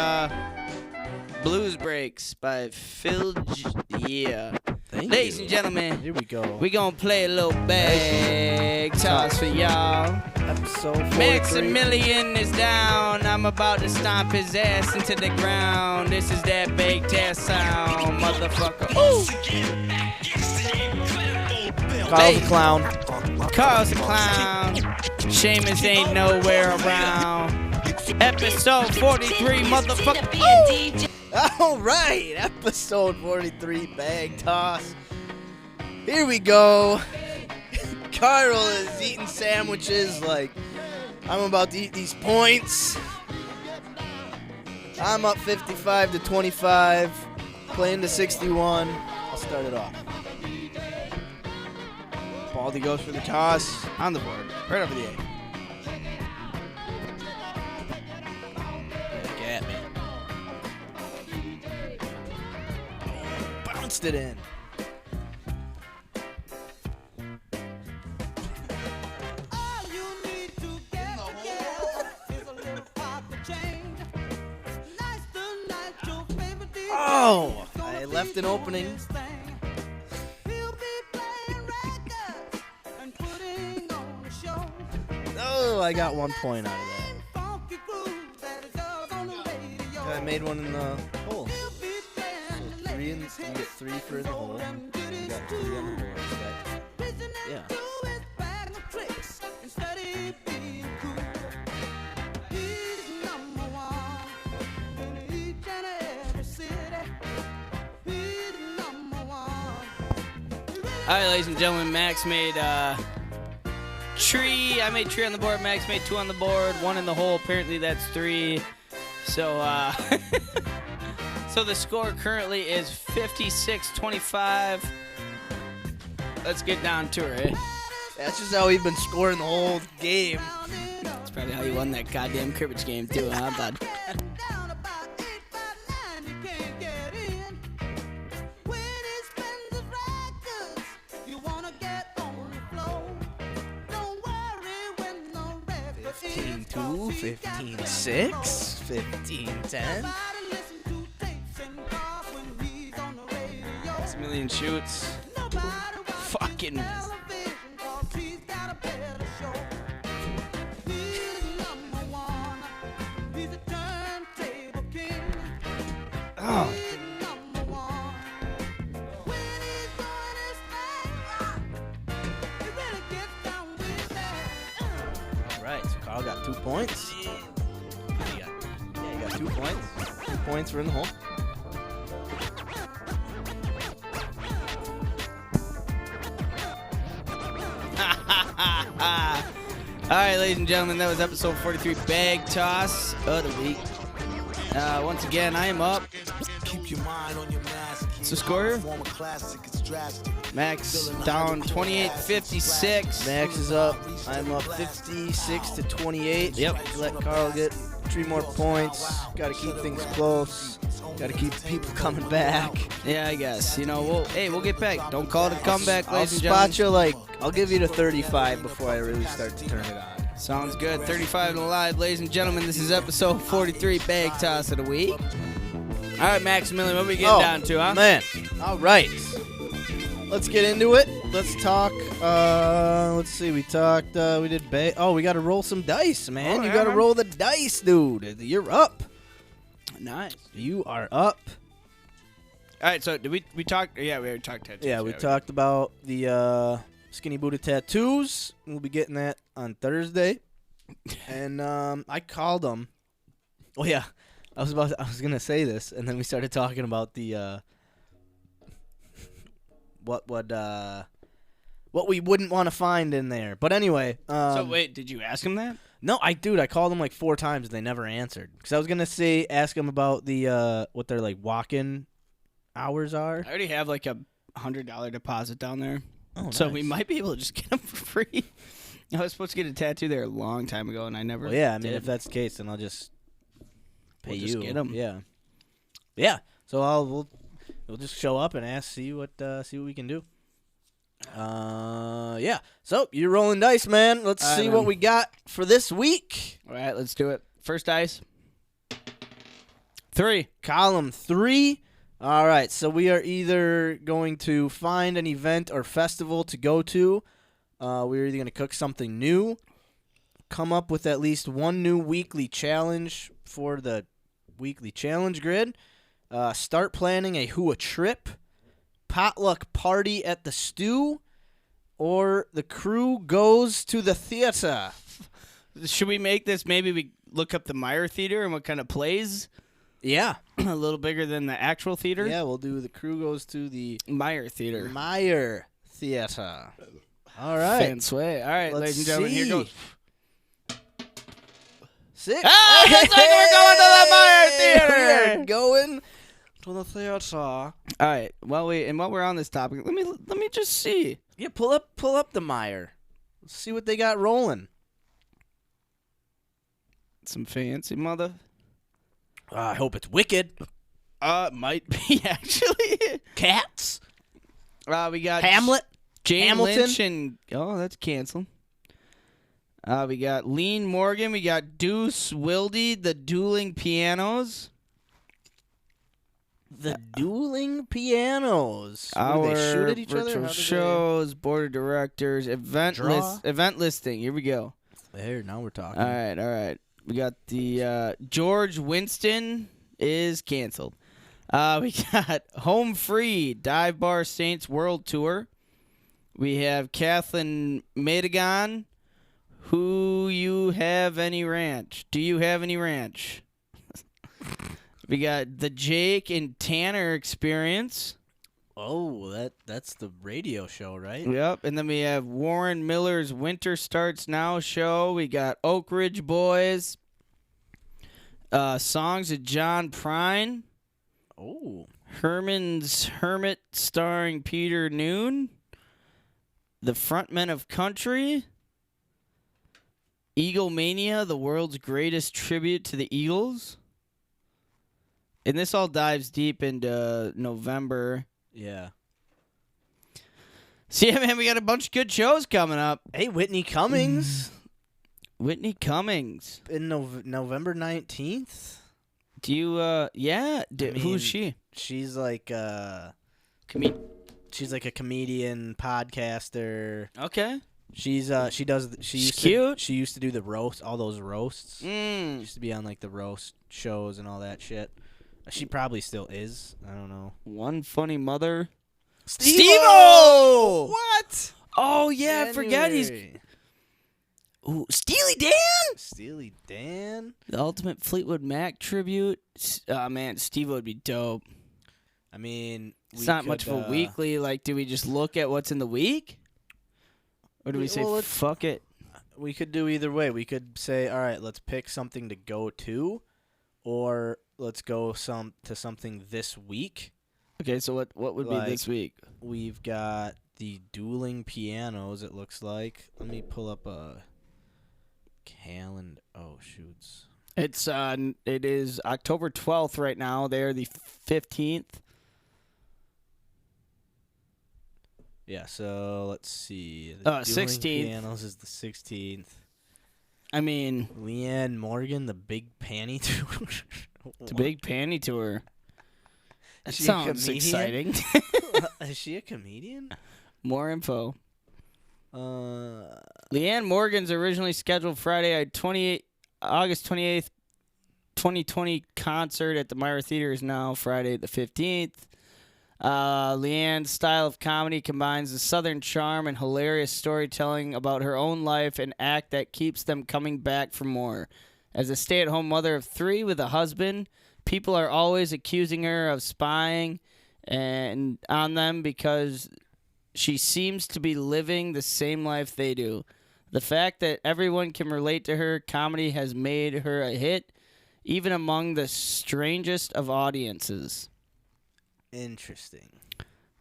Blues Breaks by Phil. Yeah. Thank Ladies you. and gentlemen, Here we go. we gonna play a little bag toss for y'all. Episode 43. Maximilian is down. I'm about to stomp his ass into the ground. This is that big test sound, motherfucker. Ooh. Carl's a clown. Carl's a clown. Seamus ain't nowhere around. Episode 43, motherfucker. Ooh. All right, episode 43, bag toss. Here we go. Kärel is eating sandwiches like I'm about to eat these points. I'm up 55 to 25, playing to 61. I'll start it off. Baldy goes for the toss on the board, right over the A. Look at me. Bounced it in. Oh, I left an opening. Oh, I got 1 point out of that. I made one in the hole. So you get 3 for the hole. You got 3 on the board. So yeah. All right, ladies and gentlemen, Max made tree. I made tree on the board. Max made 2 on the board, 1 in the hole. Apparently, that's 3. So, so the score currently is 56-25. Let's get down to it. That's just how we've been scoring the whole game. That's probably how you won that goddamn cribbage game too, huh, bud? 15-2, 15-6, 15-10. Maximilian shoots. Fucking. Oh. All right, so Carl got 2 points. You got 2 points. 2 points for in the hole. All right, ladies and gentlemen, that was episode 43, bag toss of the week. Once again, I am up. Keep your mind on your mask. What's the score? Form a classic, it's drastic. Max down 28-56. Max is up. I'm up 56 to 28. Yep. Let Carl get 3 more points. Got to keep things close. Got to keep people coming back. Yeah, I guess. You know, we'll get back. Don't call it a comeback, I'll ladies and gentlemen. spot you like, I'll give you to 35 before I really start to turn it on. Sounds good. 35 and alive, ladies and gentlemen. This is episode 43, bag toss of the week. All right, Maximilian, what we getting down to, huh? Man. All right. Let's get into it. Let's talk. Let's see. We talked. We did. We got to roll some dice, man. Oh, You yeah, got to man. roll the dice, dude. You're up. Nice. You are up. All right, so did we talk? Yeah, we already talked tattoos. Yeah, we talked about the Skinny Buddha tattoos. We'll be getting that on Thursday. And I called them. Oh yeah, I was gonna say this, and then we started talking about the what we wouldn't want to find in there. But anyway, So wait, did you ask him that? no, I called them like 4 times and they never answered. Because I was gonna ask them about the what their like walk-in hours are. I already have like a $100 deposit down there. Oh, So nice. we might be able to just get them for free. I was supposed to get a tattoo there a long time ago, and I never Well, yeah, I mean, did. if that's the case, then I'll just pay We'll you. just get 'em. Yeah. So we'll just show up and see what we can do. Yeah. So you're rolling dice, man. Let's All right, see man. what we got for this week. All right, let's do it. First dice. 3. Column 3. All right, so we are either going to find an event or festival to go to. We're either going to cook something new, come up with at least one new weekly challenge for the weekly challenge grid, start planning a HUA trip, potluck party at the stew, or the crew goes to the theater. Should we make this? Maybe we look up the Meyer Theater and what kind of plays. Yeah. A little bigger than the actual theater. Yeah, we'll do the crew goes to the Meyer Theater. Meyer Theater. All right. Fancy. All right, Let's ladies and gentlemen, here see. goes. 6. Ah, looks like we're going to the Meyer Theater. We're going to the theater. All right. While we're on this topic, let me just see. Yeah, pull up the Meyer. Let's see what they got rolling. Some fancy mother. I hope it's wicked. Might be actually. Cats. We got Hamlet. Jane Hamilton. Lynch and that's canceled. We got Lean Morgan. We got Deuce Wildy, the Dueling Pianos. The Dueling Pianos. What, do Our they shoot at each other? virtual How do shows, board of directors, event Draw? event listing. Here we go. There, now we're talking. All right. We got the George Winston is canceled. We got Home Free Dive Bar Saints World Tour. We have Kathleen Madigan. Who you have any ranch? Do you have any ranch? We got the Jake and Tanner Experience. Oh, that's the radio show, right? Yep. And then we have Warren Miller's Winter Starts Now show. We got Oak Ridge Boys. Songs of John Prine. Oh. Herman's Hermit starring Peter Noon. The Frontmen of Country. Eagle Mania, the world's greatest tribute to the Eagles. And this all dives deep into November. Yeah. So, yeah, man, we got a bunch of good shows coming up. Hey, Whitney Cummings. Whitney Cummings. In November 19th. Do you, yeah. mean, who's she? She's like she's like a comedian, podcaster. Okay. She used cute. She used to do the roast, all those roasts. She Mm. used to be on like the roast shows and all that shit. She probably still is. I don't know. One funny mother. Steve-O! What? Oh, yeah, I forgot he's... January. Ooh, Steely Dan? Steely Dan. The Ultimate Fleetwood Mac tribute. Oh, man, Steve would be dope. I mean, It's not much of a weekly. Like, do we just look at what's in the week? Or do we say, fuck it? We could do either way. We could say, all right, let's pick something to go to, or let's go to something this week. Okay, so what would be this week? We've got the Dueling Pianos, it looks like. Let me pull up a calendar. Oh, shoots. It is October 12th right now. They're the 15th. Yeah, so let's see. The Dueling 16th. Pianos is the 16th. I mean, Leanne Morgan, the Big Panty Tour. it's a big panty tour. That Is she a sounds comedian? exciting. Is she a comedian? More info. Leanne Morgan's originally scheduled Friday, August 28th, 2020 concert at the Meyer Theater is now Friday the 15th. Leanne's style of comedy combines the southern charm and hilarious storytelling about her own life, an act that keeps them coming back for more. As a stay-at-home mother of 3 with a husband, people are always accusing her of spying and on them because she seems to be living the same life they do. The fact that everyone can relate to her comedy has made her a hit, even among the strangest of audiences. Interesting.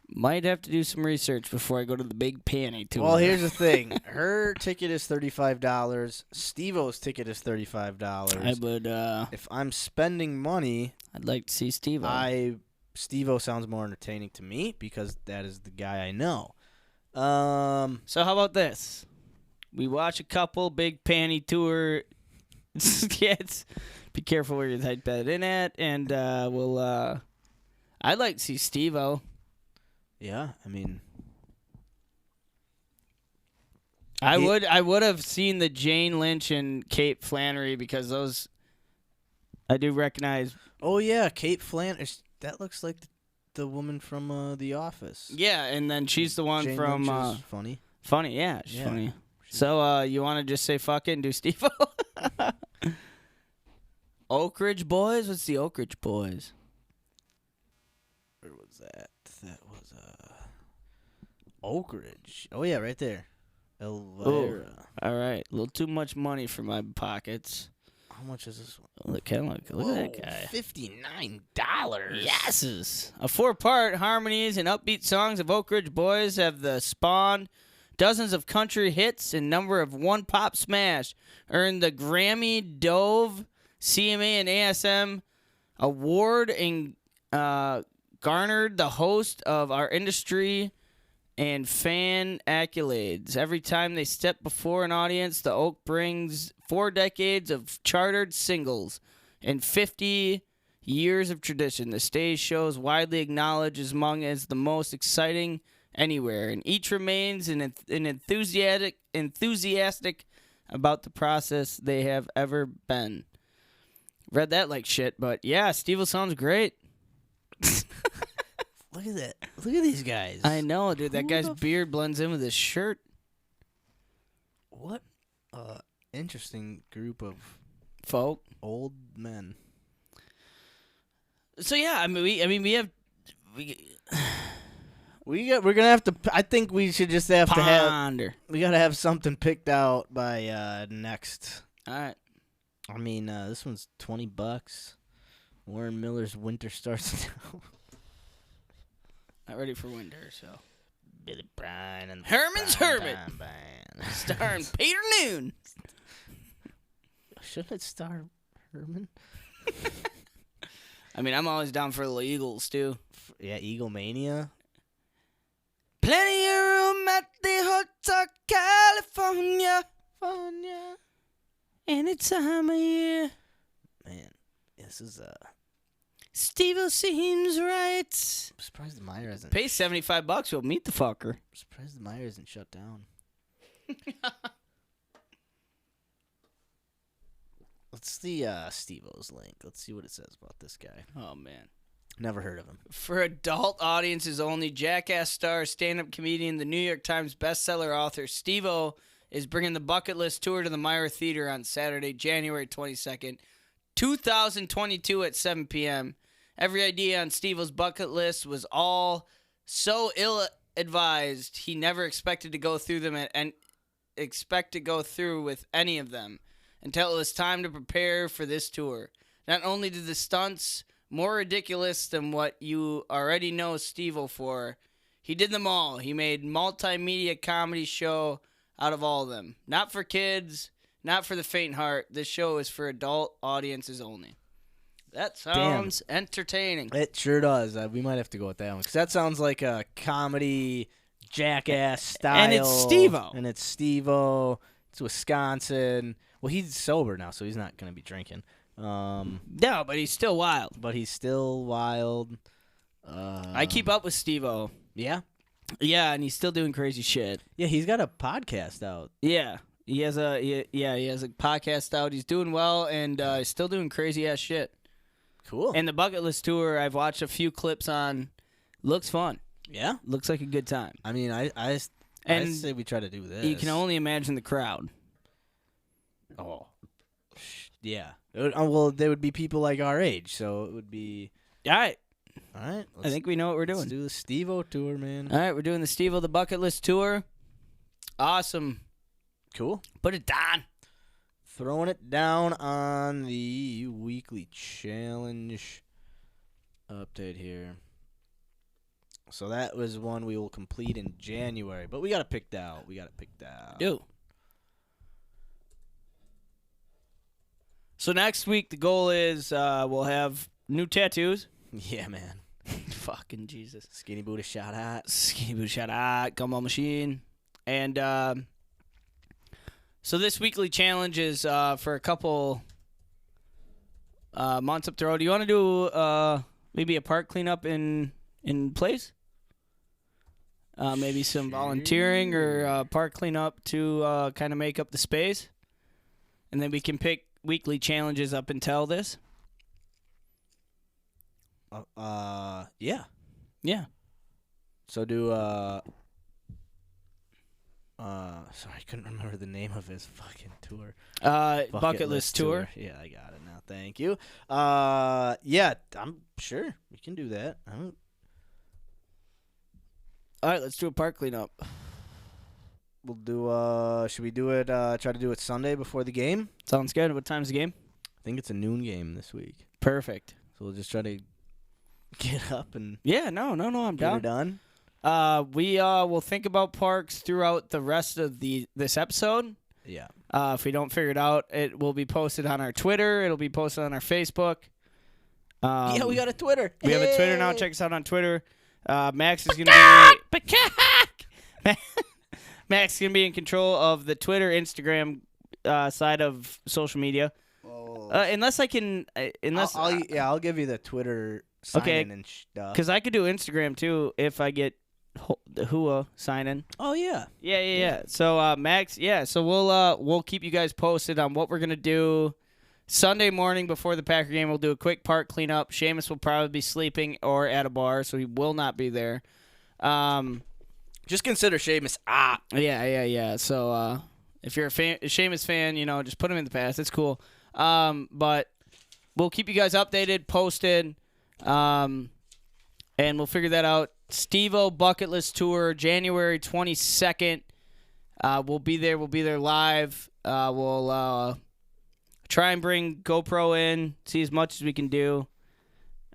Might have to do some research before I go to the big panty tour. Well, here's the thing. Her ticket is $35. Steve-O's ticket is $35. I would. If I'm spending money, I'd like to see Steve-O. Steve-O sounds more entertaining to me because that is the guy I know. So how about this? We watch a couple big panty tour. Be careful where you type that in at, and we'll. I'd like to see Steve-O. Yeah, I mean, I would have seen the Jane Lynch and Kate Flannery because those I do recognize. oh yeah, Kate Flannery. That looks like the woman from The Office. Yeah, and then she's the one Jane from Lynch is funny. Funny. Yeah, she's Yeah. funny. So you want to just say fuck it and do Steve-O? Oak Ridge Boys? What's the Oak Ridge Boys? Where was that? That was Oak Ridge. Oh yeah, right there. Elvira. All right, a little too much money for my pockets. How much is this one? Look at that guy. $59. Yeses. A 4-part harmonies and upbeat songs of Oak Ridge Boys have spawned dozens of country hits and number of one pop smash. Earned the Grammy Dove, CMA, and ASM award and garnered the host of our industry and fan accolades. Every time they step before an audience, the Oak brings 4 decades of charted singles and 50 years of tradition. The stage show is widely acknowledged as among as the most exciting anywhere, and each remains an enthusiastic about the process they have ever been. Read that like shit, but yeah, Steve-O sounds great. Look at that. Look at these guys. I know, dude. That Who guy's the beard blends in with his shirt. What interesting group of Folk. old men. So yeah, we We're gonna have to. I think we should just have to have. ponder. We gotta have something picked out by next. All right. I mean, this one's $20. Warren Miller's Winter Starts Now. Not ready for winter, so. Billy Bryan and Herman's Hermit. Band. Starring Peter Noon. Shouldn't it star Herman? I mean, I'm always down for the Eagles, too. Yeah, Eagle Mania. Plenty of room at the Hotel California. Any time of year. Man, this is Steve-O seems right. I'm surprised the Meyer hasn't. Pay $75, we'll meet the fucker. I'm surprised the Meyer isn't shut down. Let's see Steve-O's link. Let's see what it says about this guy. Oh, man. Never heard of him. For adult audiences only, Jackass star, stand-up comedian, the New York Times bestseller author, Steve-O is bringing the Bucket List Tour to the Meyer Theater on Saturday, January 22nd, 2022 at 7 p.m. Every idea on Steve-O's bucket list was all so ill-advised, he never expected to go through them and expect to go through with any of them until it was time to prepare for this tour. Not only did the stunts more ridiculous than what you already know Steve-O for, he did them all. He made multimedia comedy show out of all of them. Not for kids, not for the faint heart. This show is for adult audiences only. That sounds entertaining. It sure does. We might have to go with that one because that sounds like a comedy Jackass style. And it's Steve-O. And it's Steve-O. It's Wisconsin. Well, he's sober now, so he's not going to be drinking. No, but he's still wild. But he's still wild. I keep up with Steve-O. Yeah? Yeah, and he's still doing crazy shit. Yeah, he's got a podcast out. Yeah. He has a podcast out. He's doing well and he's still doing crazy ass shit. Cool. And the Bucket List Tour, I've watched a few clips on. Looks fun. Yeah? Looks like a good time. I mean, I say we try to do this. You can only imagine the crowd. Oh. Yeah. Well, there would be people like our age, so it would be... All right. All right. I think we know what we're doing. Let's do the Steve-O tour, man. All right, we're doing the Steve-O the Bucket List Tour. Awesome. Cool. Put it down. Throwing it down on the weekly challenge update here. So that was one we will complete in January, but we got it picked out. Do. So next week, the goal is we'll have new tattoos. Yeah, man. Fucking Jesus. Skinny booty shot hot. Skinny booty shot out. Gumball machine. And so this weekly challenge is for a couple months up the road. Do you want to do maybe a park cleanup in place. Maybe some volunteering or park cleanup to kind of make up the space. And then we can pick weekly challenges up until this. Yeah. Yeah. So do sorry, I couldn't remember the name of his fucking tour. Bucket list tour. Yeah, I got it now. Thank you. Yeah, I'm sure we can do that. All right, let's do a park cleanup. We'll do. Should we do it? Try to do it Sunday before the game. Sounds good. What time's the game? I think it's a noon game this week. Perfect. So we'll just try to get up and Yeah, no, I'm get her down. done. We will think about parks throughout the rest of this episode. Yeah. If we don't figure it out, it will be posted on our Twitter. It'll be posted on our Facebook. Yeah, we got a Twitter. We have a Twitter now. Check us out on Twitter. Max is gonna be Max is gonna be in control of the Twitter, Instagram side of social media. Oh. Unless I can, I'll give you the Twitter sign-in and stuff. because I could do Instagram too if I get the HUA sign in. Oh yeah. Yeah. So Max, so we'll keep you guys posted on what we're gonna do Sunday morning before the Packer game. We'll do a quick park cleanup. Seamus will probably be sleeping or at a bar, so he will not be there. Just consider Seamus. Yeah. So if you're a Seamus fan, just put him in the past. It's cool. But we'll keep you guys updated, posted, and we'll figure that out. Steve-O Bucket List Tour, January 22nd. We'll be there. We'll be there live. We'll try and bring GoPro in, see as much as we can do.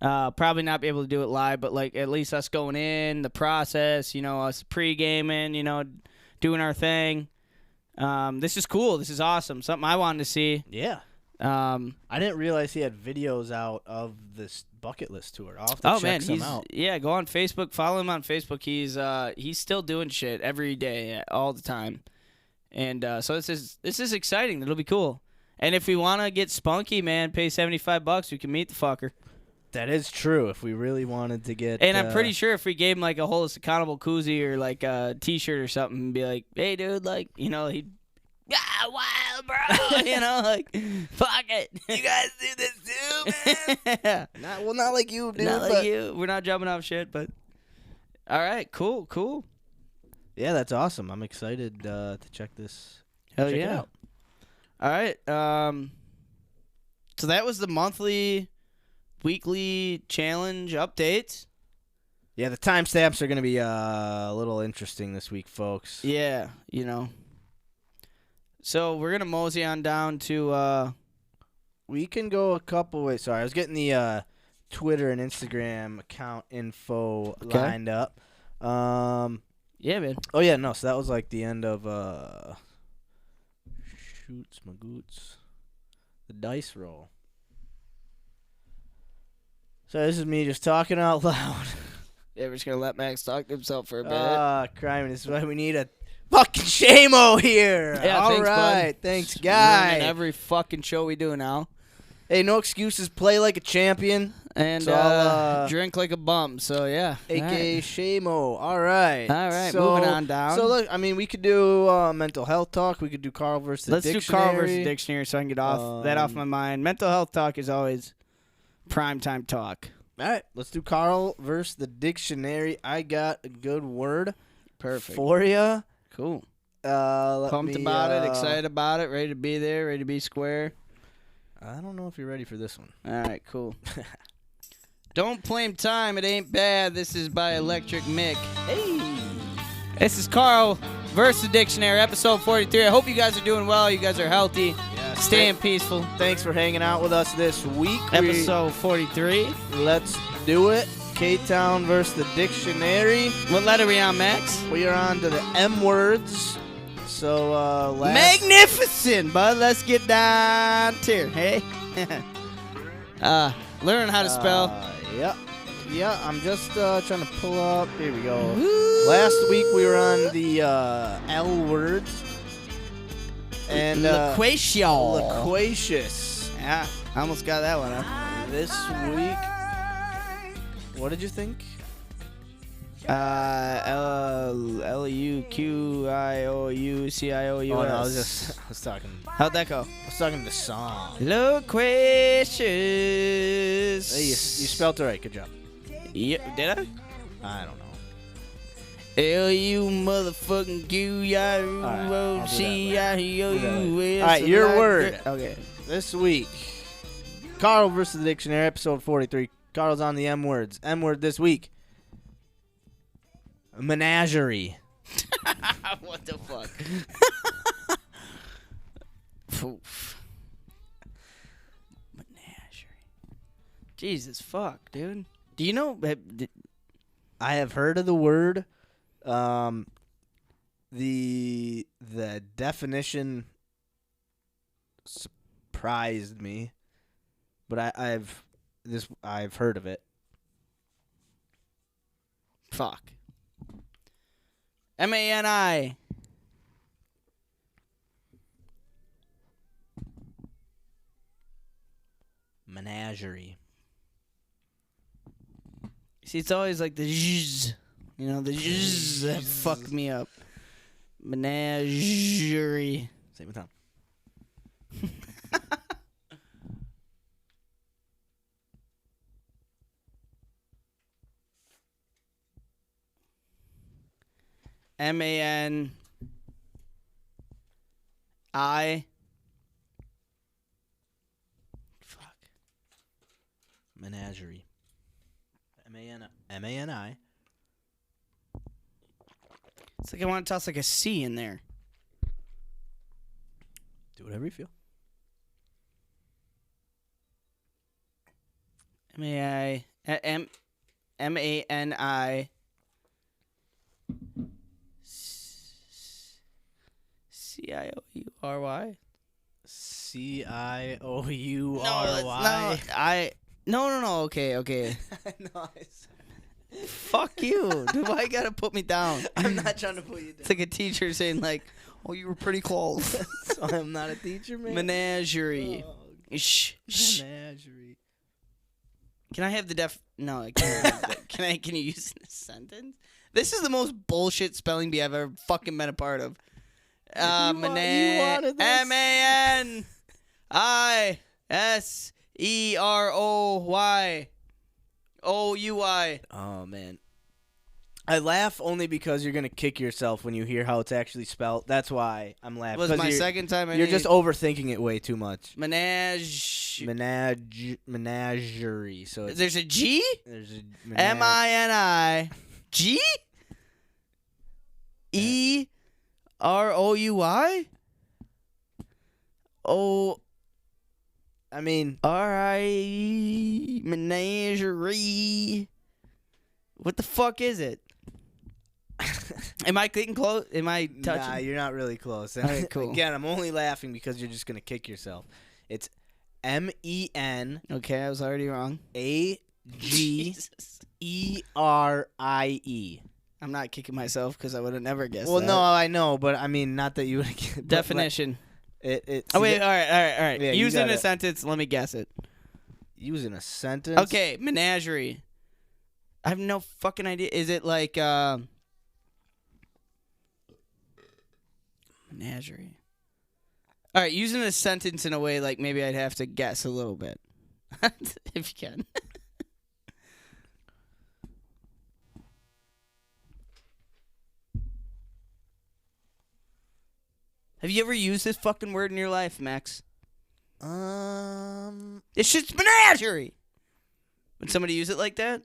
Probably not be able to do it live, but at least us going in, the process, us pre-gaming, doing our thing. This is cool. This is awesome. Something I wanted to see. Yeah. I didn't realize he had videos out of this bucket list tour. I'll have to check some out. Yeah, go on Facebook, follow him on Facebook. He's still doing shit every day, all the time, and so this is exciting. It'll be cool. And if we want to get spunky, man, pay $75. We can meet the fucker. That is true. If we really wanted to get, and I'm pretty sure if we gave him a whole accountable koozie or a T-shirt or something, and be like, "Hey, dude, he'd." Wild, bro. Fuck it. You guys do this too, man. Not like you, dude. Not like you. We're not jumping off shit, but all right, cool. Yeah, that's awesome. I'm excited to check this. Hell check it yeah! out. All right. So that was the weekly challenge updates. Yeah, the timestamps are going to be a little interesting this week, folks. Yeah, So we're gonna mosey on down to. We can go a couple ways. Sorry, I was getting the Twitter and Instagram account info lined up. Yeah, man. Oh yeah, no. So that was the end of shoots my goots, the dice roll. So this is me just talking out loud. Yeah, we're just gonna let Max talk to himself for a bit. Crime. This is why we need a fucking Seamo here. Yeah, all thanks, right. bud. Thanks, guy. Ruining every fucking show we do now. Hey, no excuses. Play like a champion. And So, drink like a bum. So, yeah. A.K.A. Seamo. All right. All right, moving on down. So, look, we could do mental health talk. We could do Kärel versus the dictionary. Let's do Kärel versus dictionary so I can get that off my mind. Mental health talk is always primetime talk. All right. Let's do Kärel versus the dictionary. I got a good word for you. Cool. Pumped about it, excited about it, ready to be there, ready to be square. I don't know if you're ready for this one. All right, cool. Don't blame time, it ain't bad. This is by Electric Mick. Hey. This is Kärel versus Dictionary, episode 43. I hope you guys are doing well. You guys are healthy, staying peaceful. Thanks for hanging out with us this week. Episode 43. Let's do it. K-Town versus the dictionary. What letter are we on, Max? We are on to the M words. So, magnificent, bud. Let's get down to it, hey? Learn how to spell. Yeah, I'm just trying to pull up. Here we go. Woo. Last week we were on the L words. And loquacious. Loquacious. Yeah, I almost got that one, huh? This week What did you think? L-U-Q-I-O-U-C-I-O-U-S. Oh, no, I was talking. How'd that go? I was talking the song. Loquacious. Hey, you spelled it right. Good job. Yeah, did I? I don't know. L-U motherfucking Q-I-O-C-I-O-U-S. All right, your word. Okay. This week, Carl versus the Dictionary, episode 43. Carl's on the M words. M word this week. Menagerie. What the fuck? Oof. Menagerie. Jesus fuck, dude. Do you know? I have heard of the word. The definition surprised me, but I've heard of it. Fuck. M-A-N-I. Menagerie. See, it's always like the zzzz. You know, the zzzz that fucked me up. Menagerie. Same time. M-A-N-I. Fuck. Menagerie. M-A-N-I. It's like I want to toss like a C in there. Do whatever you feel. M-A-N-I. C-I-O-U-R-Y. C-I-O-U-R-Y. No. Okay. No, Fuck you. Do I gotta put me down? I'm not trying to put you down. It's like a teacher saying like, "Oh, you were pretty close." So I'm not a teacher, man. Menagerie. Oh, Shh. menagerie. Can I have the No, I can't. Can you use it in a sentence? This is the most bullshit spelling bee I've ever fucking been a part of. You wanted this. M-A-N-I-S-E-R-O-Y. O-U-I. Oh, man. I laugh only because you're going to kick yourself when you hear how it's actually spelled. That's why I'm laughing. Was my second time. You're just overthinking it way too much. Menagerie. So There's a G? There's a M-I-N-I. G? E-R-O-U-I? O... I mean... R-I... Menagerie. What the fuck is it? Am I getting close? Am I touching? Nah, you're not really close. All right, cool. Again, I'm only laughing because you're just going to kick yourself. It's M-E-N... Okay, I was already wrong. A-G-E-R-I-E. I'm not kicking myself because I would have never guessed Well, that. no, I know, but I mean, not that you would get... Definition. It, Oh, wait, all right. Yeah, Use you it in a gotta- sentence. Let me guess it. Use in a sentence? Okay, menagerie. I have no fucking idea. Is it like, menagerie. All right, use it in a sentence in a way like maybe I'd have to guess a little bit. If you can. Have you ever used this fucking word in your life, Max? This shit's menagerie. Would somebody use it like that?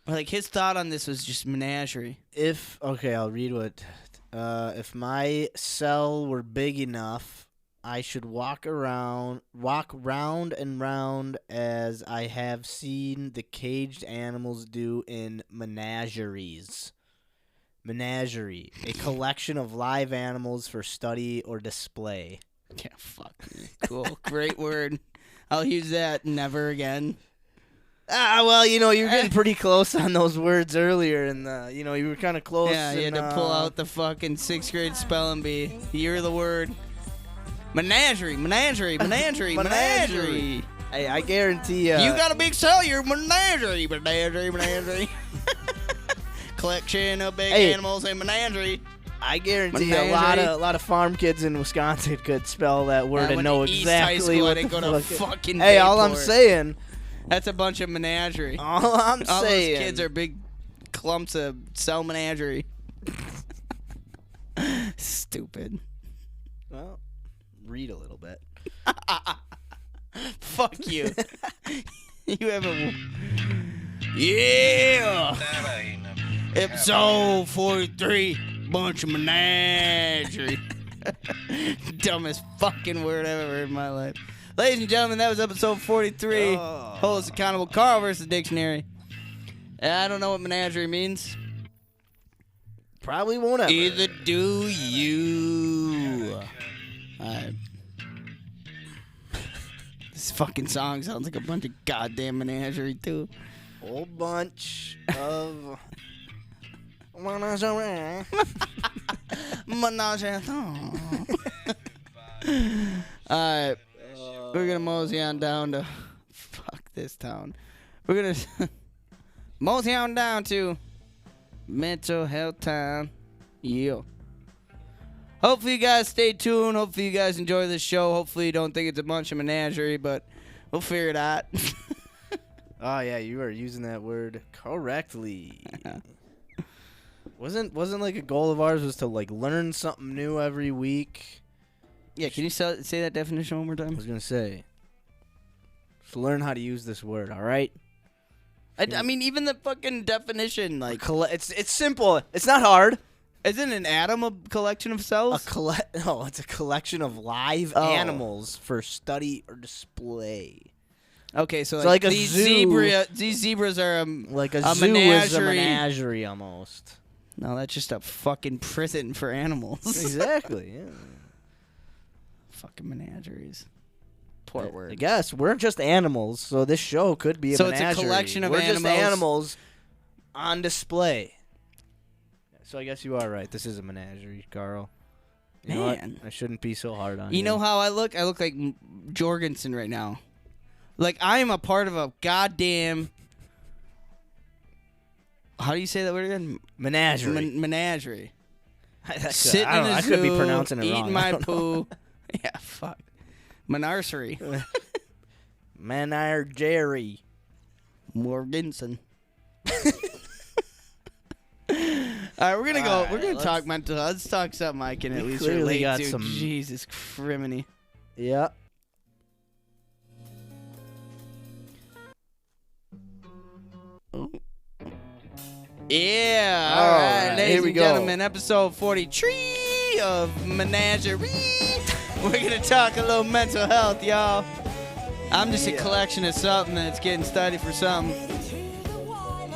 Or like his thought on this was just menagerie. Okay, I'll read what. If my cell were big enough, I should walk round and round as I have seen the caged animals do in menageries. Menagerie, a collection of live animals for study or display. Yeah, fuck me. Cool. Great word. I'll use that never again. Well, you were getting pretty close on those words earlier, and you were kind of close. Yeah, you had to pull out the fucking 6th grade spelling bee. You're the word. Menagerie. Hey, I guarantee You got a big sell your menagerie. Collection of big animals and menagerie. I guarantee Menagerie. a lot of farm kids in Wisconsin could spell that word and know exactly what the go to fuck. fucking Hey, all I'm Bayport. saying, That's a bunch of menagerie. all I'm All saying, those kids are big clumps of cell menagerie. Stupid. well, read a little bit. Fuck you. You have a... Yeah! Episode 43, bunch of menagerie. Dumbest fucking word I've ever heard in my life. Ladies and gentlemen, that was episode 43. Hold us accountable. Carl versus dictionary. I don't know what menagerie means. Probably won't ever. Either do you. This fucking song sounds like a bunch of goddamn menagerie, too. Whole bunch of menagerie. Menage a trois. Alright. We're gonna mosey on down to... Fuck this town. We're gonna... mosey on down to... Mental Health Town. Yeah. Hopefully you guys stay tuned. Hopefully you guys enjoy this show. Hopefully you don't think it's a bunch of menagerie, but we'll figure it out. Oh yeah, you are using that word correctly. Wasn't like a goal of ours was to like learn something new every week? Yeah, can you say that definition one more I time? was gonna say, to learn how to use this word. All right. I mean, even the fucking definition, like... It's simple. It's not hard. Isn't an atom a collection of cells? No, it's a collection of live Oh. animals for study or display. Okay, so like a these zoo. these zebras are Like a zoo is a menagerie. menagerie almost. No, that's just a fucking prison for animals. Exactly. Yeah. Fucking menageries. Poor word. I guess we're just animals, so this show could be a So it's a menagerie. collection of we're animals. just animals on display. So I guess you are right. This is a menagerie, Carl. You know what? Man. I shouldn't be so hard on you. You know how I look? I look like Jorgensen right now. Like, I am a part of a goddamn... How do you say that word again? Menagerie. Menagerie. Sitting in a I zoo, could be pronouncing it wrong. eating I my don't know. poo. Yeah, fuck. Menagerie. Menagerie. Morganson. All right, we're gonna go. All We're gonna right, talk mental health. Let's talk something I can at We least clearly relate got to. some- Jesus criminy. Yeah. Yeah. All All right, right, ladies here we and go. gentlemen, episode 43 of Menagerie. We're gonna talk a little mental health, y'all. I'm just a collection of something that's getting studied for something.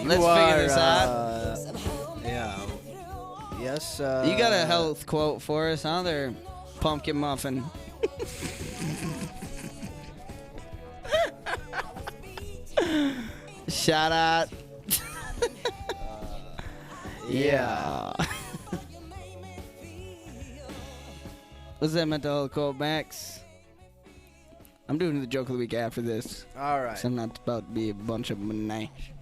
Let's figure this out. Yeah. Yes. You got a health quote for us, huh? There, pumpkin muffin. Shout out. Yeah. What's that mental health quote, Max? I'm doing the joke of the week after this. All right. 'Cause I'm not about to be a bunch of menage.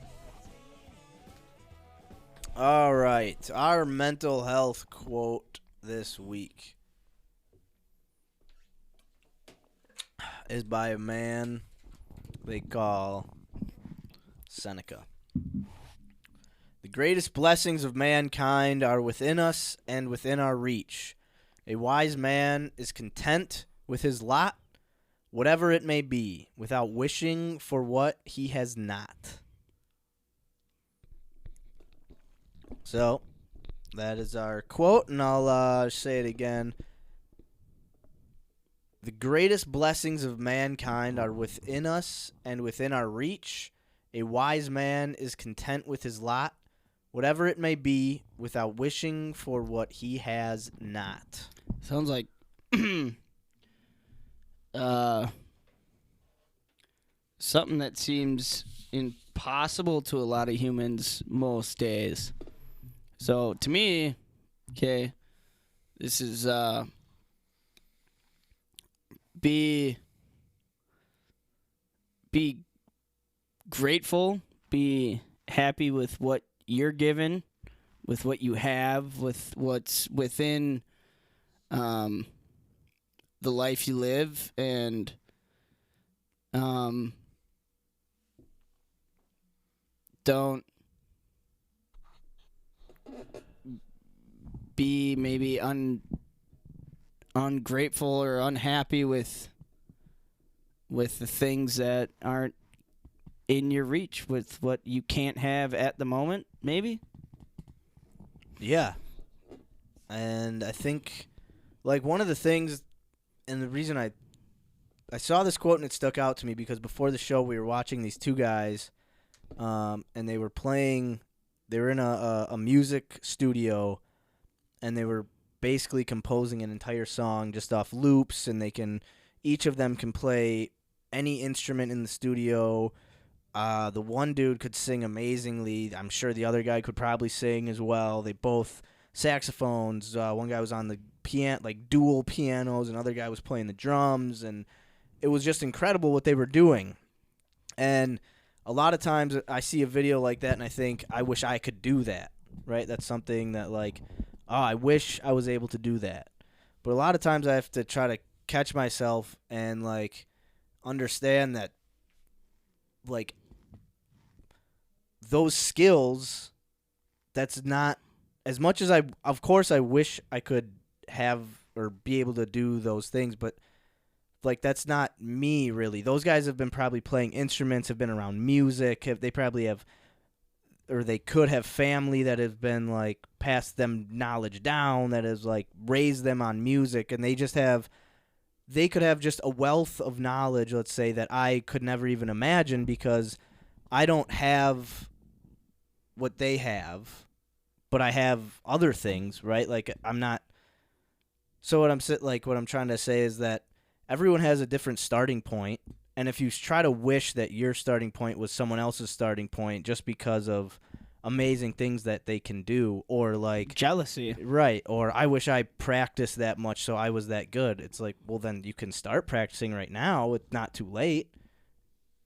All right. Our mental health quote this week is by a man they call Seneca. The greatest blessings of mankind are within us and within our reach. A wise man is content with his lot, whatever it may be, without wishing for what he has not. So, that is our quote, and I'll say it again. The greatest blessings of mankind are within us and within our reach. A wise man is content with his lot, whatever it may be, without wishing for what he has not. Sounds like something that seems impossible to a lot of humans most days. So to me, okay, this is be be grateful, be happy with what you're given, with what you have, with what's within the life you live, and don't be maybe ungrateful or unhappy with the things that aren't in your reach, with what you can't have at the moment, maybe. Yeah. And I think, like, one of the things, and the reason I saw this quote and it stuck out to me because before the show we were watching these two guys, and they were in a music studio, and they were basically composing an entire song just off loops, and each of them can play any instrument in the studio. The one dude could sing amazingly. I'm sure the other guy could probably sing as well. They both saxophones. One guy was on the piano, like dual pianos. Another guy was playing the drums, and it was just incredible what they were doing. And a lot of times I see a video like that, and I think, I wish I could do that, right? That's something that, like, oh, I wish I was able to do that. But a lot of times I have to try to catch myself and, like, understand that, like, those skills, that's not as much as of course I wish I could have or be able to do those things, but, like, that's not me really. Those guys have been probably playing instruments, have been around music, they probably have, or they could have family that has been, like, passed them knowledge down, that has, like, raised them on music, and they could have just a wealth of knowledge, let's say, that I could never even imagine because I don't have what they have, but I have other things, right? Like, I'm not. So what I'm trying to say is that everyone has a different starting point, and if you try to wish that your starting point was someone else's starting point just because of amazing things that they can do, or, like, Jealousy. Right, or I wish I practiced that much so I was that good. It's like, well, then you can start practicing right now. It's not too late.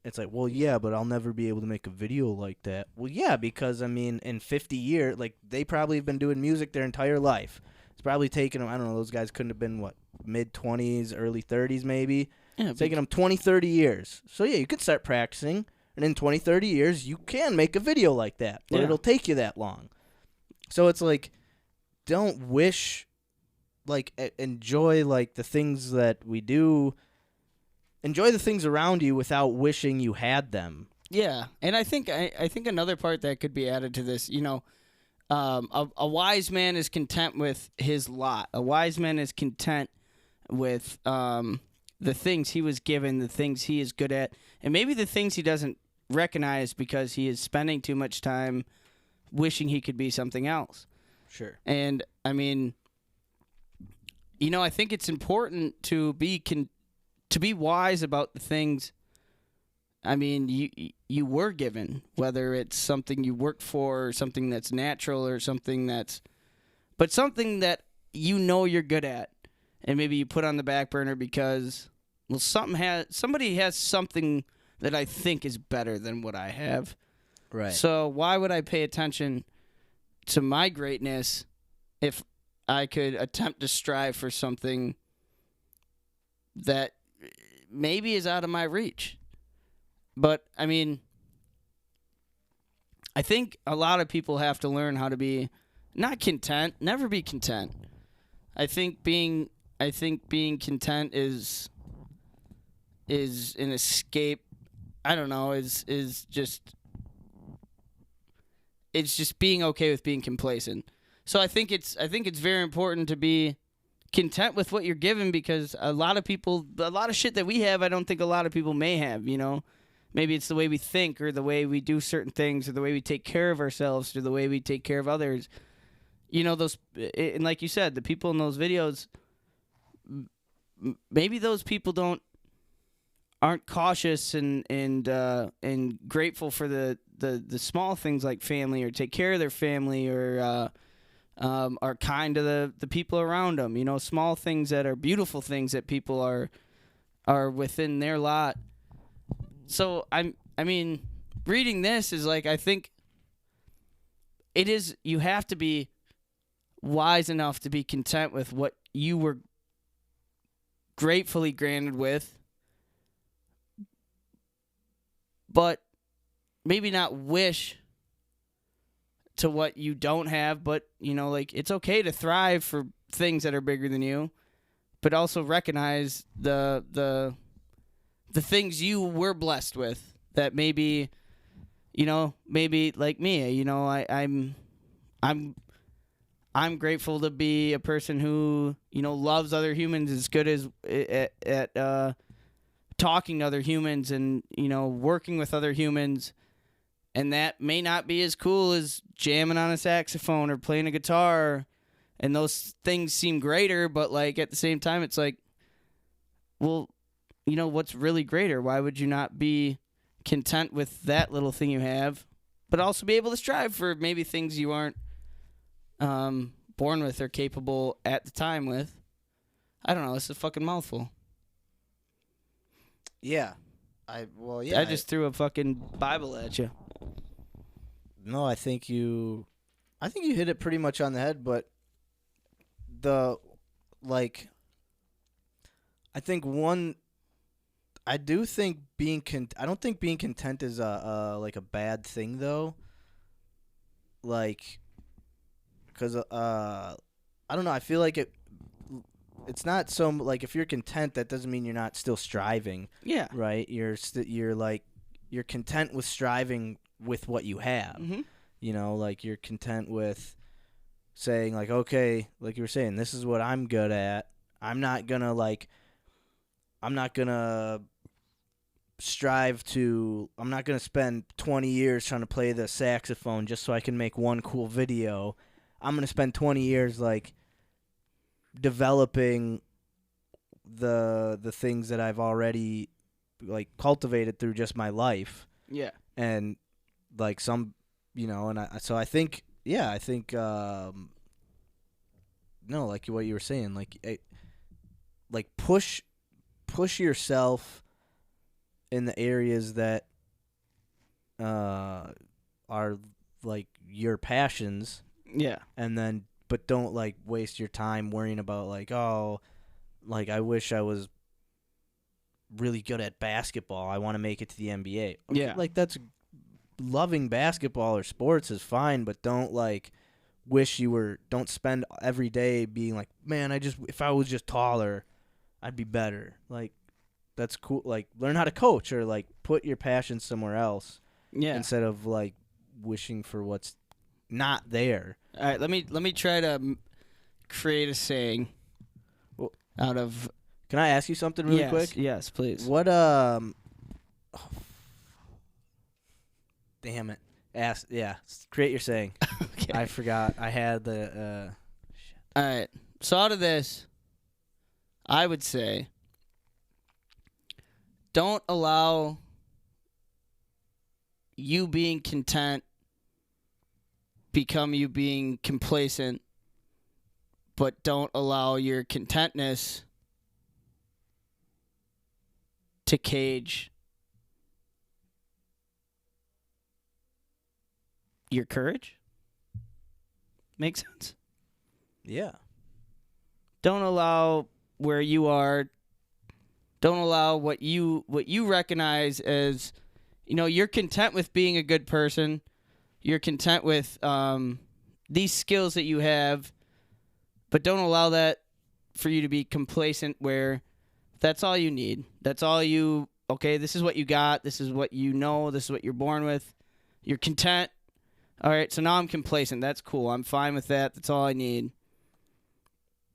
It's like, well, yeah, but I'll never be able to make a video like that. Well, yeah, because, I mean, in 50 years, like, they probably have been doing music their entire life. It's probably taken them, I don't know, those guys couldn't have been, what, mid-20s, early 30s maybe? Yeah, It's taken them 20, 30 years. So, yeah, you could start practicing, and in 20, 30 years, you can make a video like that, but it'll take you that long. So it's like, don't wish, like, enjoy, like, the things that we do. Enjoy the things around you without wishing you had them. Yeah, and I think another part that could be added to this, a wise man is content with his lot. A wise man is content with the things he was given, the things he is good at, and maybe the things he doesn't recognize because he is spending too much time wishing he could be something else. Sure. And, I mean, I think it's important to be wise about the things, I mean, you were given, whether it's something you worked for or something that's natural or something but something that you're good at, and maybe you put on the back burner because, well, somebody has something that I think is better than what I have. Right. So why would I pay attention to my greatness if I could attempt to strive for something that maybe is out of my reach? But, I mean, I think a lot of people have to learn how to be not content, never be content. I think being content is an escape. I don't know, is just, it's just being okay with being complacent. So I think it's very important to be content with what you're given, because a lot of shit that we have, I don't think a lot of people may have, Maybe it's the way we think, or the way we do certain things, or the way we take care of ourselves, or the way we take care of others. And like you said, the people in those videos, maybe those people aren't cautious and grateful for the small things like family, or take care of their family, or are kind to the people around them. Small things that are beautiful things that people are within their lot. so I mean, reading this is like, I think it is, you have to be wise enough to be content with what you were gratefully granted with, but maybe not wish to what you don't have, but, you know, like, it's okay to thrive for things that are bigger than you, but also recognize the things you were blessed with that maybe, you know, maybe like me, you know, I'm grateful to be a person who, you know, loves other humans, is good as at talking to other humans and, you know, working with other humans. And that may not be as cool as jamming on a saxophone or playing a guitar. And those things seem greater, but, like, at the same time, it's like, well, you know, what's really greater? Why would you not be content with that little thing you have, but also be able to strive for maybe things you aren't born with or capable at the time with? I don't know. It's a fucking mouthful. Yeah. I just threw a fucking Bible at you. No, I think you hit it pretty much on the head, but I do think I don't think being content is like a bad thing though. Like, cuz I don't know, I feel like it's not so, like, if you're content, that doesn't mean you're not still striving. Yeah. Right? You're content with striving with what you have. Mm-hmm. You know, like, you're content with saying, like, okay, like you were saying, this is what I'm good at. I'm not gonna spend 20 years trying to play the saxophone just so I can make one cool video. I'm gonna spend 20 years, like, developing the things that I've already, like, cultivated through just my life. Yeah. And, like, some, you know, and I think no, like what you were saying, like push yourself in the areas that are, like, your passions. Yeah. And then, but don't, like, waste your time worrying about, like, oh, like, I wish I was really good at basketball. I want to make it to the NBA. Okay, Yeah. like, that's, loving basketball or sports is fine, but don't, like, don't spend every day being like, man, if I was just taller, I'd be better. Like, that's cool. Like, learn how to coach, or, like, put your passion somewhere else. Yeah. Instead of, like, wishing for what's not there. All right, let me try to create a saying out of. Can I ask you something really quick? Yes, please. What damn it. Create your saying. Okay. I forgot. I had the shit. All right. So out of this, I would say, don't allow you being content become you being complacent, but don't allow your contentness to cage your courage. Make sense? Yeah. Don't allow where you are. Don't allow what you recognize as, you know, you're content with being a good person. You're content with these skills that you have, but don't allow that for you to be complacent where that's all you need. That's all you, okay, this is what you got. This is what you know. This is what you're born with. You're content. All right, so now I'm complacent. That's cool. I'm fine with that. That's all I need.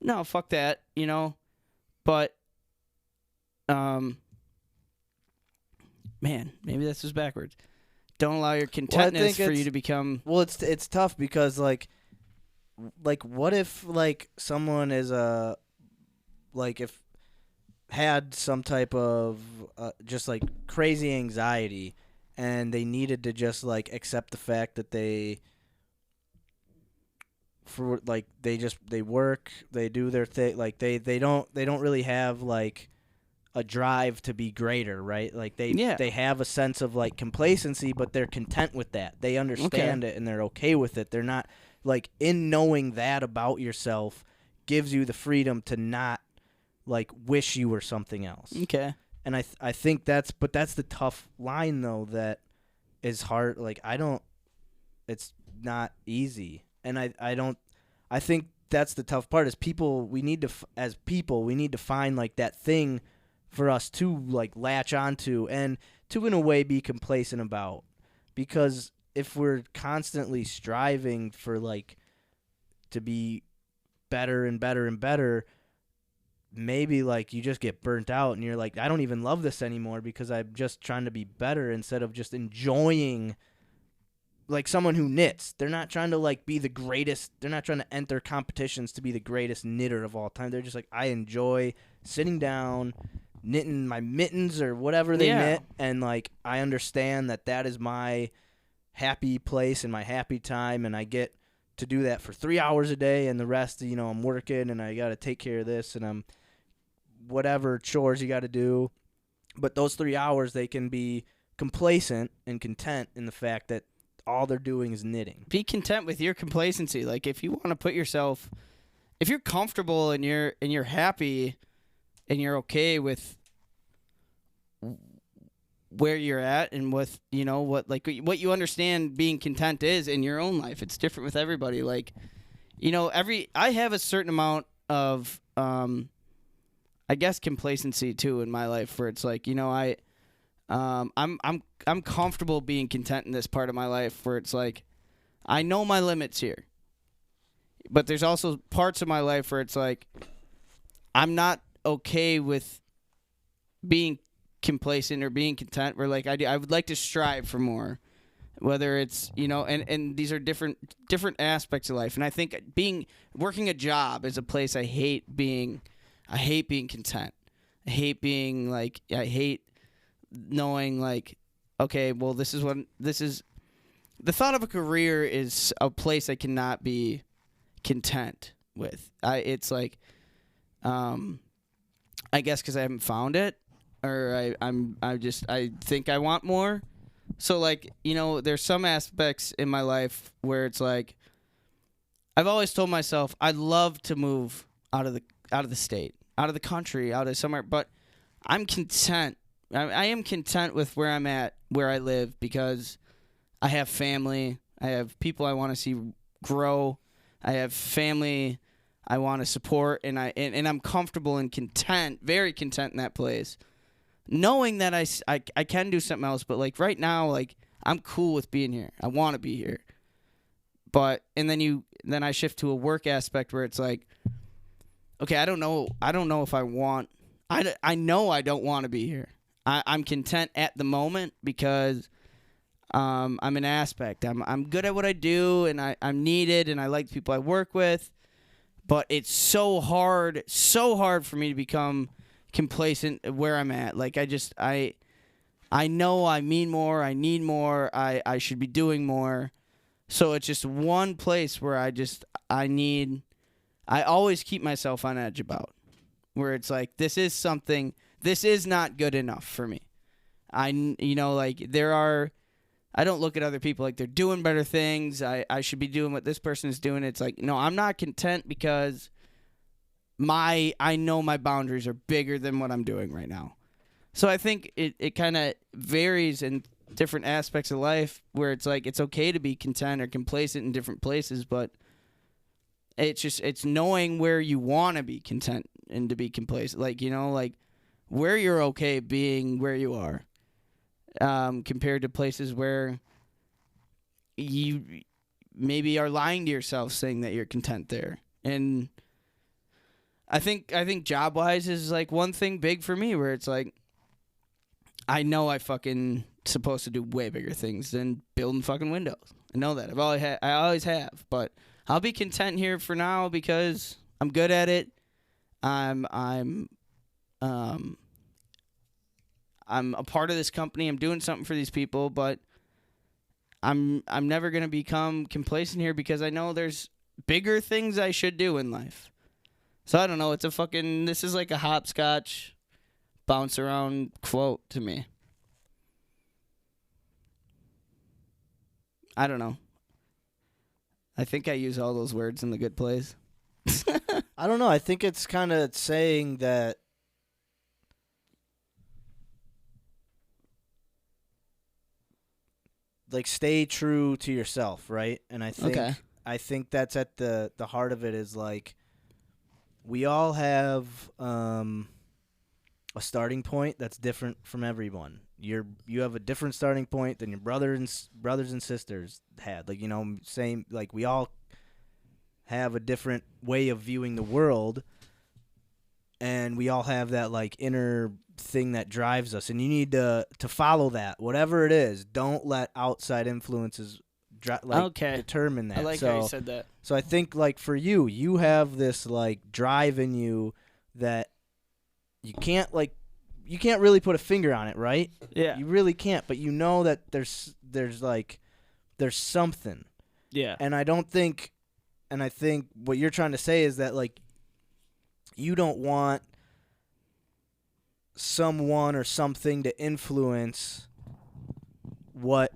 No, fuck that, you know. But, man, maybe this is backwards. Don't allow your contentness for you to become. Well, it's tough because, like, what if, like, someone is if had some type of just, like, crazy anxiety, and they needed to just, like, accept the fact that they work, they do their thing, like, they don't really have, like, a drive to be greater, right? Like Yeah. they have a sense of like complacency, but they're content with that. They understand it and they're okay with it. They're not like, in knowing that about yourself gives you the freedom to not like wish you were something else. Okay. And I think that's the tough line though, that is hard. Like it's not easy. And I think that's the tough part is we need to find like that thing for us to like latch onto and to in a way be complacent about. Because if we're constantly striving for like to be better and better and better, maybe like you just get burnt out and you're like, I don't even love this anymore because I'm just trying to be better instead of just enjoying. Like someone who knits, they're not trying to like be the greatest. They're not trying to enter competitions to be the greatest knitter of all time. They're just like, I enjoy sitting down, knitting my mittens or whatever they knit, and like I understand that is my happy place and my happy time, and I get to do that for 3 hours a day, and the rest, I'm working and I got to take care of this and I'm whatever chores you got to do. But those 3 hours, they can be complacent and content in the fact that all they're doing is knitting. Be content with your complacency. Like if you want to put yourself, if you're comfortable and you're happy and you're okay with where you're at and with what you understand being content is in your own life. It's different with everybody. Like, I have a certain amount of I guess complacency too in my life where it's like, I'm comfortable being content in this part of my life where it's like I know my limits here. But there's also parts of my life where it's like I'm not okay with being complacent or being content where like I would like to strive for more, whether it's and these are different aspects of life. And I think working a job is a place I hate being content. I hate knowing like, okay, well this is the thought of a career is a place I cannot be content with. It's like I guess because I haven't found it, or I think I want more. So like there's some aspects in my life where it's like I've always told myself I'd love to move out of the state, out of the country, out of somewhere, but I'm content. I am content with where I'm at, where I live, because I have family, I have people I want to see grow, I have family I want to support, and I'm comfortable and content, very content in that place, knowing that I can do something else. But like right now, like I'm cool with being here. I want to be here. But and then I shift to a work aspect where it's like, okay, I don't know if I want. I know I don't want to be here. I'm content at the moment because I'm an aspect. I'm good at what I do, and I'm needed, and I like the people I work with. But it's so hard for me to become complacent where I'm at. Like I know I mean more, I need more, I should be doing more. So it's just one place where I always keep myself on edge about, where it's like this is not good enough for me. I don't look at other people like they're doing better things. I should be doing what this person is doing. It's like, no, I'm not content because I know my boundaries are bigger than what I'm doing right now. So I think it kind of varies in different aspects of life where it's like it's okay to be content or complacent in different places, but it's knowing where you want to be content and to be complacent. Like, like where you're okay being where you are. Compared to places where you maybe are lying to yourself saying that you're content there. And I think job-wise is like one thing big for me where it's like I know I fucking supposed to do way bigger things than building fucking windows. I know that. I always have, but I'll be content here for now because I'm good at it. I'm a part of this company. I'm doing something for these people, but I'm never going to become complacent here because I know there's bigger things I should do in life. So I don't know. This is like a hopscotch bounce around quote to me. I don't know. I think I use all those words in the good place. I don't know. I think it's kind of saying that like stay true to yourself, right? And I think that's at the heart of it is like we all have a starting point that's different from everyone. You have a different starting point than your brothers and sisters had. Like, you know, same, like we all have a different way of viewing the world, and we all have that like inner thing that drives us, and you need to follow that, whatever it is. Don't let outside influences determine that. I like how you said that. So I think like for you have this like drive in you that you can't really put a finger on it, right? Yeah. You really can't, but you know that there's something. Yeah. And I think what you're trying to say is that like you don't want someone or something to influence what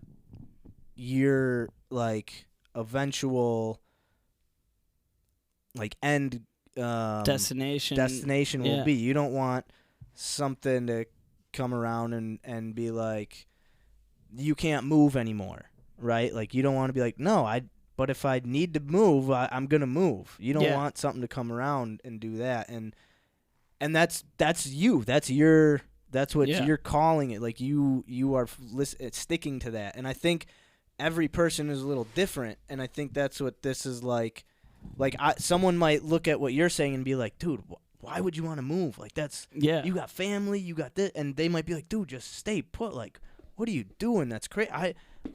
your like eventual like end destination will be. You don't want something to come around and be like you can't move anymore, right? Like you don't want to be like, no, but if I need to move, I'm gonna move. You don't want something to come around and do that, and that's you. That's what you're calling it. Like you are sticking to that, and I think every person is a little different, and I think that's what this is like. Like someone might look at what you're saying and be like, dude, why would you want to move? Like that's you got family, you got this, and they might be like, dude, just stay put. Like, what are you doing? That's crazy.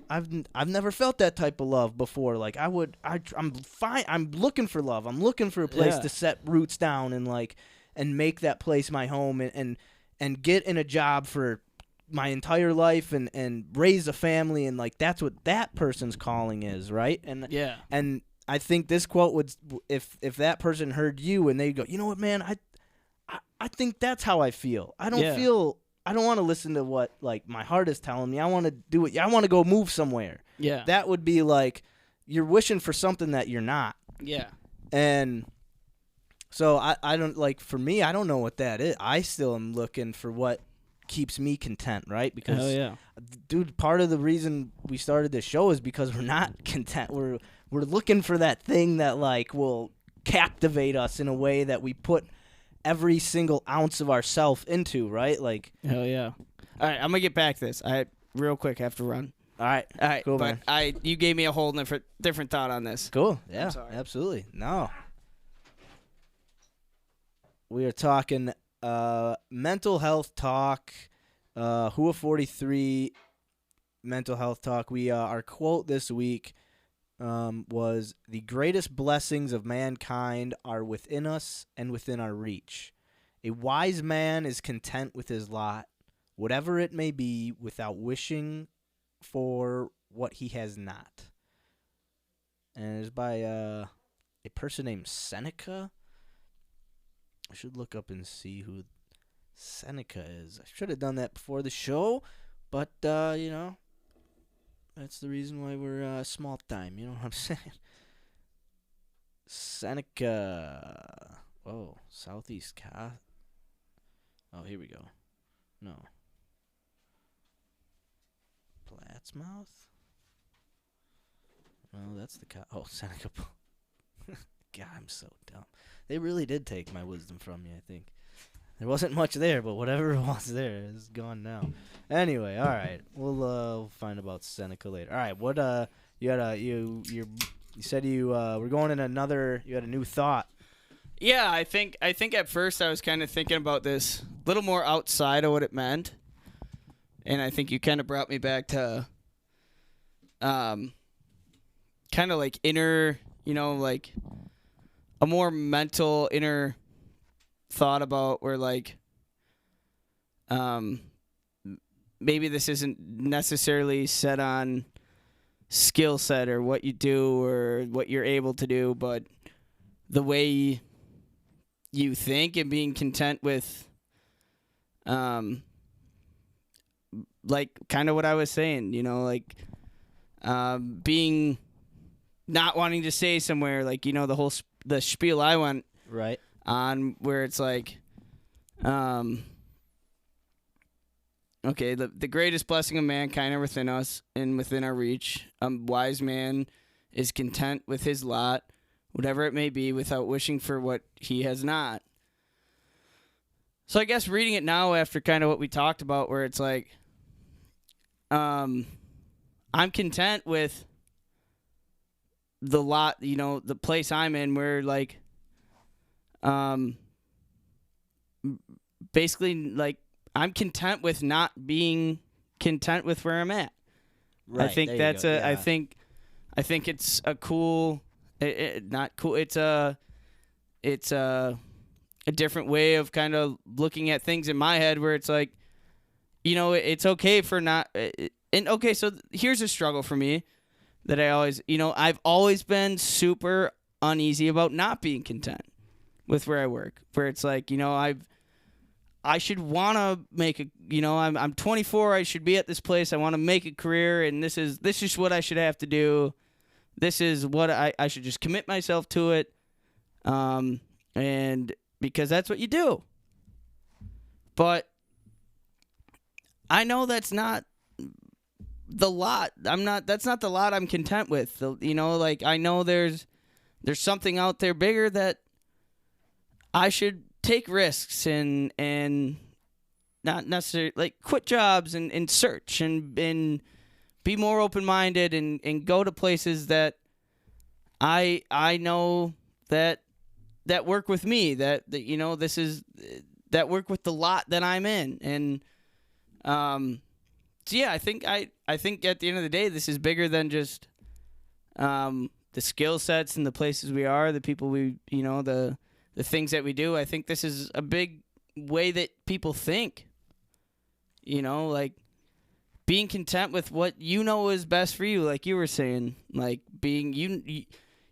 I've never felt that type of love before. Like I'm fine. I'm looking for love. I'm looking for a place to set roots down and make that place my home and get in a job for my entire life and raise a family, and like that's what that person's calling is, right? And I think this quote would, if that person heard you and they go, you know what, man, I think that's how I feel. I don't want to listen to what like my heart is telling me. I want to do it. I want to go move somewhere. Yeah. That would be like you're wishing for something that you're not. Yeah. And so I don't like, for me, I don't know what that is. I still am looking for what keeps me content, right? Because dude, part of the reason we started this show is because we're not content. We're looking for that thing that like will captivate us in a way that we put every single ounce of ourself into, right? Like, hell yeah. All right, I'm gonna get back to this. I real quick have to run. All right, cool, but man. You gave me a whole different thought on this. Cool, yeah, absolutely. No, we are talking mental health talk. HUA 43 mental health talk. We our quote this week was, "The greatest blessings of mankind are within us and within our reach. A wise man is content with his lot, whatever it may be, without wishing for what he has not." And it's by a person named Seneca. I should look up and see who Seneca is. I should have done that before the show, but you know, that's the reason why we're small time. You know what I'm saying? Seneca. Oh, Southeast Cath. Oh, here we go. No. Plattsmouth? Well, that's the Seneca. God, I'm so dumb. They really did take my wisdom from me, I think. There wasn't much there, but whatever was there is gone now. Anyway, all right. We'll find about Seneca later. All right, what you said you were going in another. You had a new thought. Yeah, I think at first I was kind of thinking about this a little more outside of what it meant, and I think you kind of brought me back to, kind of like inner, you know, like a more mental inner thought about where like maybe this isn't necessarily set on skill set or what you do or what you're able to do, but the way you think and being content with like kind of what I was saying, like being not wanting to stay somewhere, like the spiel I went Right. on, where it's like, okay, the greatest blessing of mankind are within us and within our reach. A wise man is content with his lot, whatever it may be, without wishing for what he has not. So I guess reading it now after kind of what we talked about, where it's like, I'm content with the lot, the place I'm in, where like, basically like I'm content with not being content with where I'm at. Right. I think there you that's go. a. Yeah. I think it's a cool. Not cool. It's a different way of kind of looking at things in my head, where it's like, it's okay for not. And okay, so here's a struggle for me that I always, I've always been super uneasy about not being content with where I work. Where it's like, I should want to make a, I'm 24. I should be at this place. I want to make a career, and this is what I should have to do. This is what I should just commit myself to it, and because that's what you do. But I know that's not the lot. That's not the lot I'm content with. Like I know there's something out there bigger that I should take risks and not necessarily like quit jobs and search and be more open-minded and go to places that I know that work with me, that this is that work with the lot that I'm in. And so yeah, I think at the end of the day, this is bigger than just the skill sets and the places we are, the people we, the things that we do. I think this is a big way that people think, like being content with what is best for you. Like you were saying, like being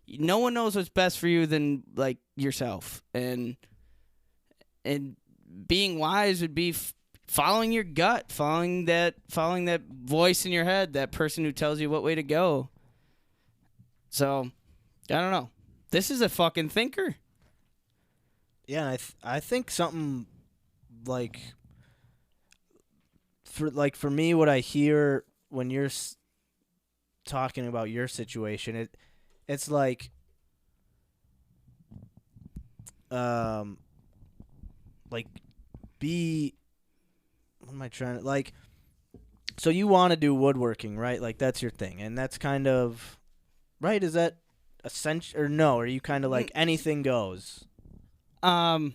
no one knows what's best for you than like yourself, and being wise would be following your gut, following that voice in your head, that person who tells you what way to go. So, I don't know. This is a fucking thinker. Yeah, I think something like for me, what I hear when you're talking about your situation, it's like be, what am I trying to, like, so you want to do woodworking, right? Like that's your thing, and that's kind of right. Is that essential or no? Are you kind of like anything goes? Yeah,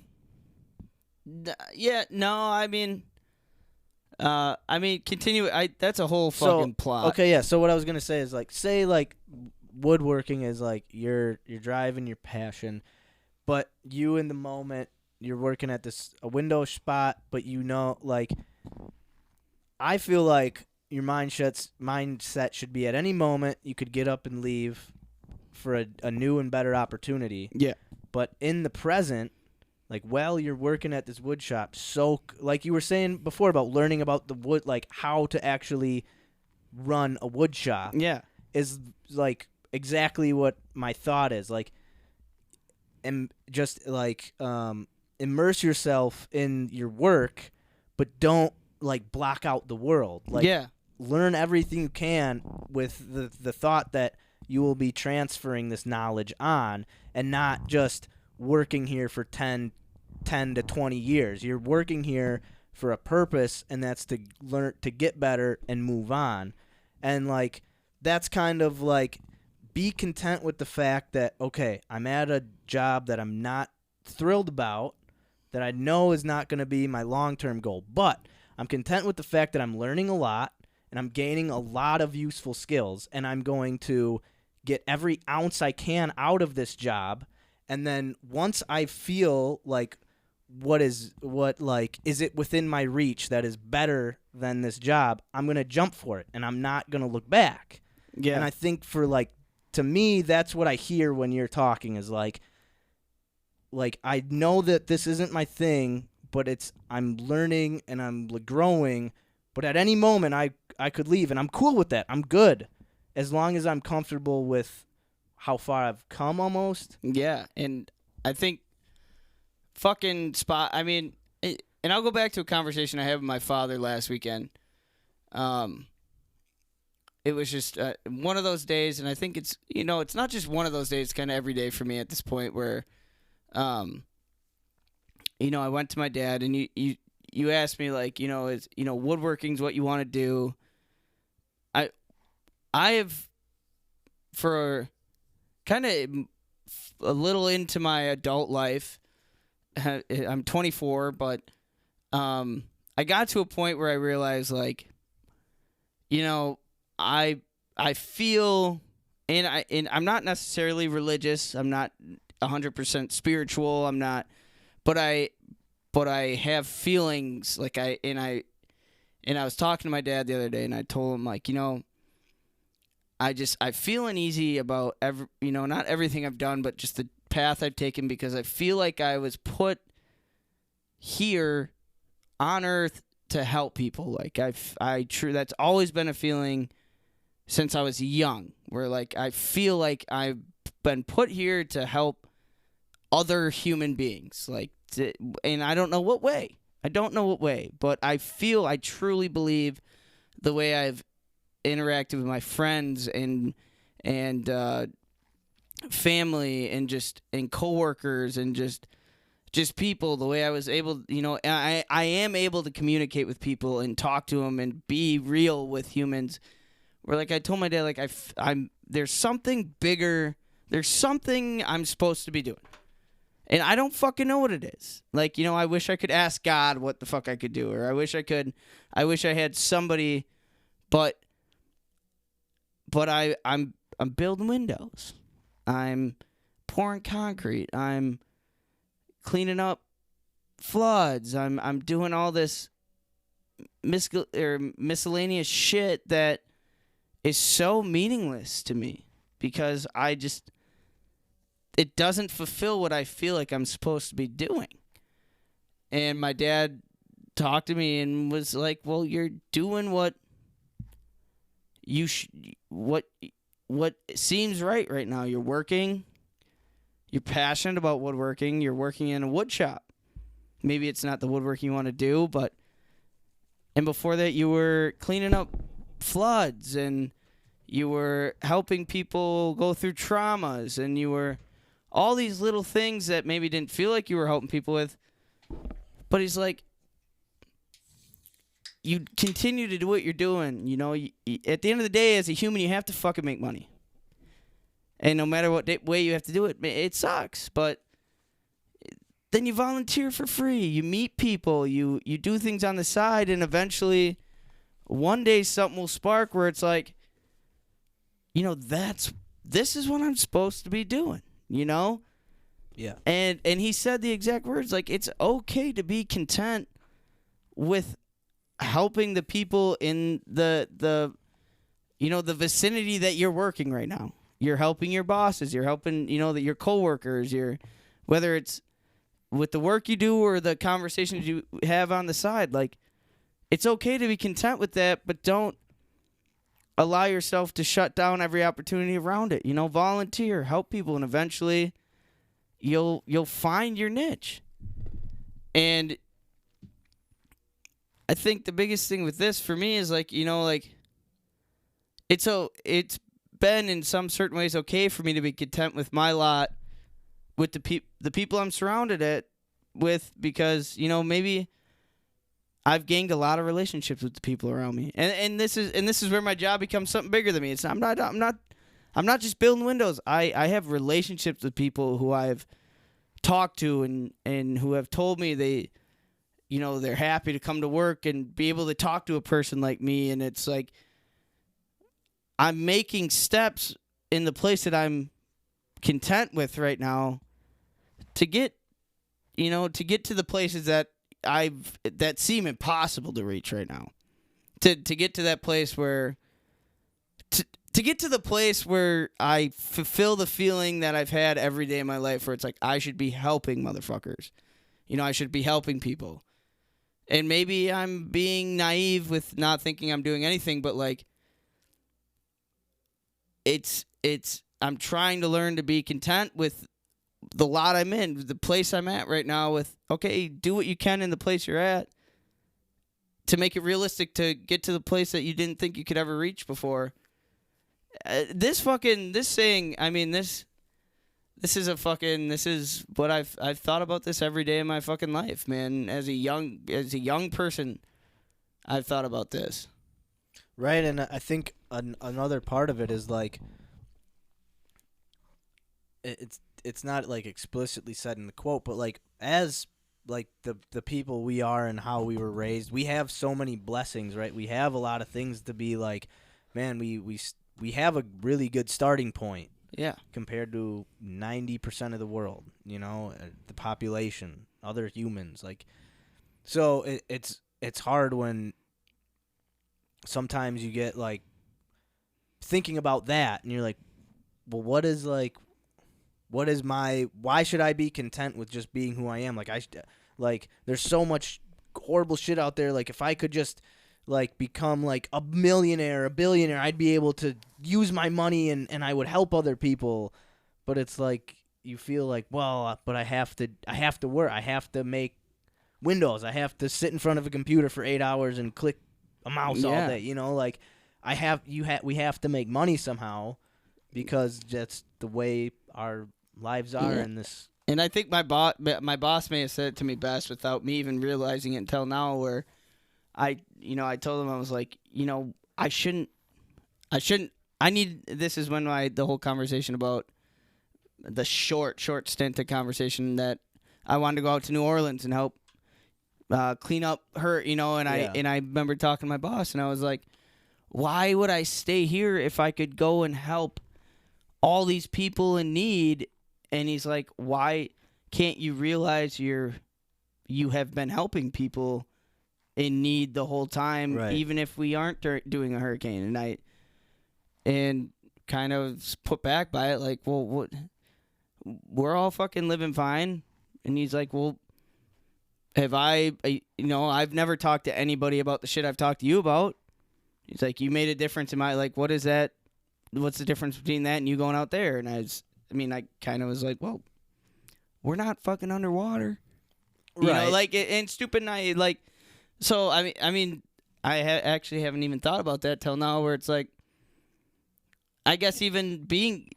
no, I mean, continue. That's a whole fucking plot. Okay, yeah. So what I was gonna say is like, say like woodworking is like your drive and your passion, but you in the moment you're working at a window spot, but like, I feel like your mindset should be at any moment you could get up and leave for a new and better opportunity. Yeah. But in the present, like while you're working at this wood shop, so like you were saying before about learning about the wood, like how to actually run a wood shop. Yeah. Is like exactly what my thought is. Like, and just like immerse yourself in your work, but don't like block out the world. Like, yeah. Learn everything you can with the thought that you will be transferring this knowledge on, and not just working here for 10 to 20 years. You're working here for a purpose, and that's to learn, to get better and move on. And like, that's kind of like, be content with the fact that, okay, I'm at a job that I'm not thrilled about, that I know is not going to be my long-term goal, but I'm content with the fact that I'm learning a lot and I'm gaining a lot of useful skills, and I'm going to get every ounce I can out of this job. And then once I feel like is it within my reach that is better than this job, I'm going to jump for it, and I'm not going to look back. Yeah. And I think to me, that's what I hear when you're talking is like, I know that this isn't my thing, but I'm learning and I'm growing. But at any moment, I could leave, and I'm cool with that. I'm good, as long as I'm comfortable with how far I've come almost. Yeah, and I think fucking spot. I mean, and I'll go back to a conversation I had with my father last weekend. It was just one of those days, and I think it's it's not just one of those days. It's kind of every day for me at this point where, I went to my dad, and you asked me like, is woodworking's what you want to do. I have, for kind of a little into my adult life, I'm 24, but I got to a point where I realized like, I feel, and I'm not necessarily religious. I'm not 100% spiritual. I'm not, but I have feelings like I was talking to my dad the other day, and I told him like, I feel uneasy about not everything I've done, but just the path I've taken, because I feel like I was put here on earth to help people. Like that's always been a feeling since I was young, where like I feel like I've been put here to help other human beings, and I don't know what way. But I truly believe the way I've interacted with my friends and family and coworkers and just people, the way I was able, I am able to communicate with people and talk to them and be real with humans. Where like I told my dad, like there's something bigger, there's something I'm supposed to be doing, and I don't fucking know what it is. Like, I wish I could ask God what the fuck I could do, or I wish I had somebody, but I'm building windows, I'm pouring concrete, I'm cleaning up floods, I'm doing all this miscellaneous shit that is so meaningless to me, because it doesn't fulfill what I feel like I'm supposed to be doing. And my dad talked to me and was like, well, you're doing what what seems right now. You're working, you're passionate about woodworking, you're working in a wood shop. Maybe it's not the woodworking you want to do, and before that you were cleaning up floods, and you were helping people go through traumas, and you were all these little things that maybe didn't feel like you were helping people with. But he's like, you continue to do what you're doing. At the end of the day, as a human, you have to fucking make money. And no matter what way you have to do it, it sucks. But then you volunteer for free. You meet people. You do things on the side, and eventually one day something will spark where it's like, this is what I'm supposed to be doing, Yeah. And he said the exact words, like, it's okay to be content with helping the people in the vicinity that you're working right now. You're helping your bosses, you're helping, your coworkers, whether it's with the work you do or the conversations you have on the side, like, it's okay to be content with that, but don't allow yourself to shut down every opportunity around it. Volunteer, help people, and eventually you'll find your niche. And I think the biggest thing with this for me is like, it's been in some certain ways okay for me to be content with my lot, with the people I'm surrounded with, because maybe I've gained a lot of relationships with the people around me, and this is where my job becomes something bigger than me. I'm not just building windows. I have relationships with people who I've talked to and who have told me they're happy to come to work and be able to talk to a person like me, and it's like I'm making steps in the place that I'm content with right now to get to the places that seem impossible to reach right now. To get to that place where to get to the place where I fulfill the feeling that I've had every day of my life, where it's like I should be helping motherfuckers. I should be helping people. And maybe I'm being naive with not thinking I'm doing anything, but like I'm trying to learn to be content with the lot I'm in, the place I'm at right now with, okay, do what you can in the place you're at to make it realistic to get to the place that you didn't think you could ever reach before. This saying, I mean, this is what I've thought about this every day of my fucking life, man. As a young person, I've thought about this. Right, and I think another part of it is like it's not like explicitly said in the quote, but like as like the people we are and how we were raised, we have so many blessings, right? We have a lot of things to be like, man, we have a really good starting point. Yeah. Compared to 90% of the world, the population, other humans, like, so it's hard when sometimes you get like thinking about that and you're like, well, why should I be content with just being who I am? Like, there's so much horrible shit out there. Like, if I could just like become like a millionaire, a billionaire, I'd be able to use my money and I would help other people. But it's like you feel like, well, but I have to work. I have to make Windows. I have to sit in front of a computer for 8 hours and click a mouse all day. Like we have to make money somehow because that's the way our lives are in this. And I think my boss may have said it to me best without me even realizing it until now, where I told him, I was like, this is when the whole conversation about the short stint of conversation that I wanted to go out to New Orleans and help clean up her, and I remember talking to my boss and I was like, why would I stay here if I could go and help all these people in need? And he's like, why can't you realize you have been helping people in need the whole time, right, even if we aren't doing a hurricane? And kind of put back by it, like, well, what? We're all fucking living fine. And he's like, well, I've never talked to anybody about the shit I've talked to you about. He's like, you made a difference in my, like, what is that? What's the difference between that and you going out there? And I kind of was like, well, we're not fucking underwater. Right. And stupid night, like, so, I actually haven't even thought about that till now, where it's like, I guess even being,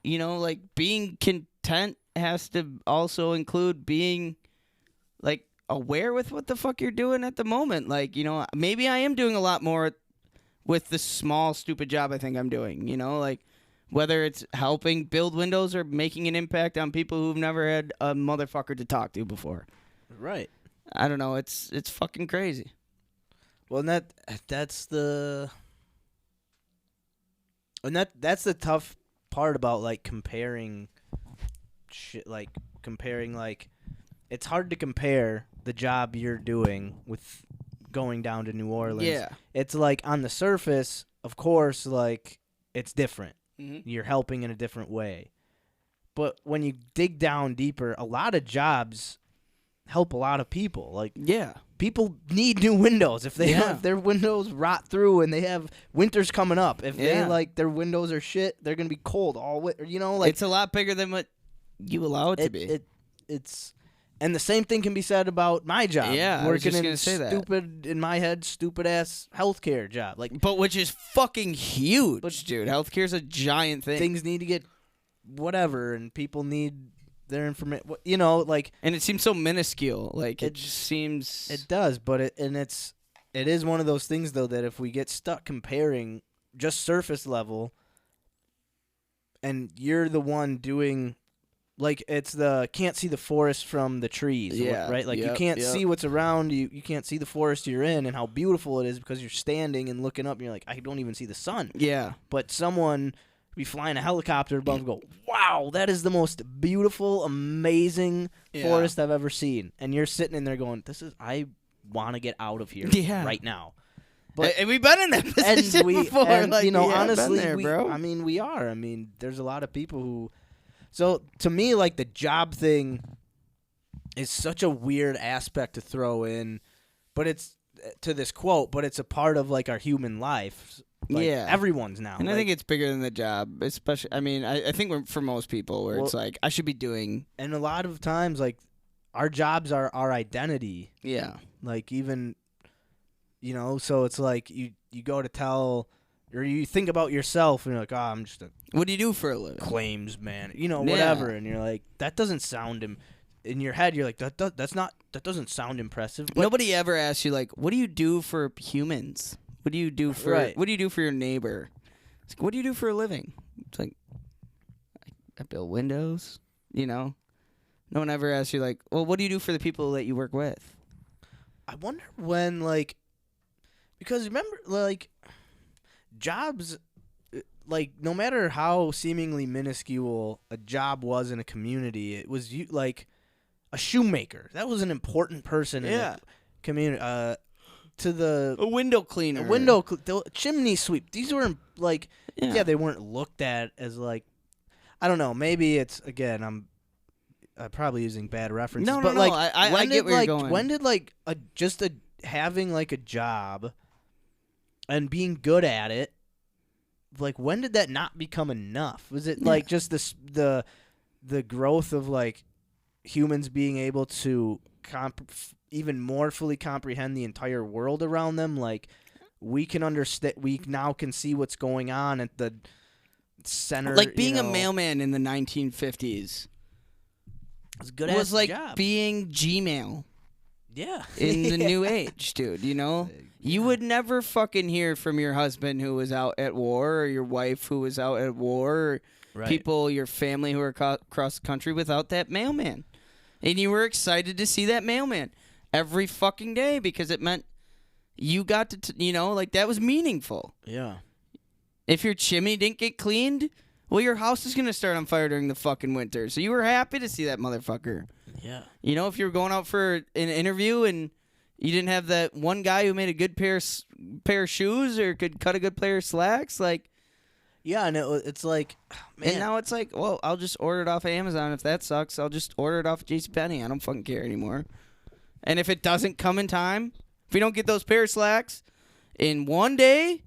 being content has to also include being, like, aware with what the fuck you're doing at the moment. Like, maybe I am doing a lot more with the small, stupid job I think I'm doing, like, whether it's helping build windows or making an impact on people who've never had a motherfucker to talk to before. Right. I don't know. It's fucking crazy. Well, and that's the tough part about, like, comparing shit, like, it's hard to compare the job you're doing with going down to New Orleans. Yeah. It's like, on the surface, of course, like, it's different. Mm-hmm. You're helping in a different way. But when you dig down deeper, a lot of jobs help a lot of people. Like, yeah, people need new windows. If if their windows rot through and they have winters coming up, if they like their windows are shit, they're gonna be cold all winter. Like, it's a lot bigger than what you allow it to be. It's and the same thing can be said about my job. Yeah, working in that. In my head, stupid ass healthcare job. Like, but which is fucking huge, dude. Healthcare's a giant thing. Things need to get whatever, and people need their information. Like, and it seems so minuscule. Like, it just seems. It does, but it is one of those things though that if we get stuck comparing just surface level, and you're the one doing. Like, it's can't see the forest from the trees, right? Like, you can't see what's around you. You can't see the forest you're in and how beautiful it is because you're standing and looking up and you're like, I don't even see the sun. Yeah. But someone be flying a helicopter above and go, wow, that is the most beautiful, amazing forest I've ever seen. And you're sitting in there going, I want to get out of here right now. But and we've been in that position before. And, honestly, there, bro. we are. There's a lot of people who... So, to me, like, the job thing, is such a weird aspect to throw in, but it's to this quote, but it's a part of like our human life. Like, Yeah. everyone's now. And I Like, think it's bigger than the job, especially. I mean, I think for most people, where it's like I should be doing. and a lot of times, like our jobs are our identity. Yeah. Like even, so it's like you go to tell, or you think about yourself, and you're like, oh, I'm just a What do you do for a living? claims man, whatever, and you're like, that doesn't sound in your head. You're like, that doesn't sound impressive. But Nobody ever asks you like, what do you do for humans? What do you do for Right. What do you do for your neighbor? It's like, what do you do for a living? It's like I build windows. No one ever asks you like, well, what do you do for the people that you work with? I wonder when, like, because remember, like, jobs, like, no matter how seemingly minuscule a job was in a community, it was like a shoemaker. That was an important person in the community. To the A window cleaner. the chimney sweep. These were like, they weren't looked at as like, I don't know. Maybe it's, again, I'm probably using bad references. No, but no, like, I get where you're going. When did like having like a job and being good at it, like when did that not become enough? Was it like just the growth of like humans being able to even more fully comprehend the entire world around them? Like we can understand, we now can see what's going on at the center. Like being a mailman in the 1950s was like job. being Gmail Yeah. in the new age, dude. You would never fucking hear from your husband who was out at war, or your wife who was out at war, or Right. people, your family who are across the country without that mailman. And you were excited to see that mailman every fucking day because it meant you got to, like that was meaningful. Yeah. If your chimney didn't get cleaned, well, your house is going to start on fire during the fucking winter. So you were happy to see that motherfucker. Yeah. If you were going out for an interview and you didn't have that one guy who made a good pair of shoes or could cut a good pair of slacks, like. Yeah, and it's like, man. And now it's like, well, I'll just order it off of Amazon. If that sucks, I'll just order it off of JCPenney. I don't fucking care anymore. And if it doesn't come in time, if we don't get those pair of slacks in one day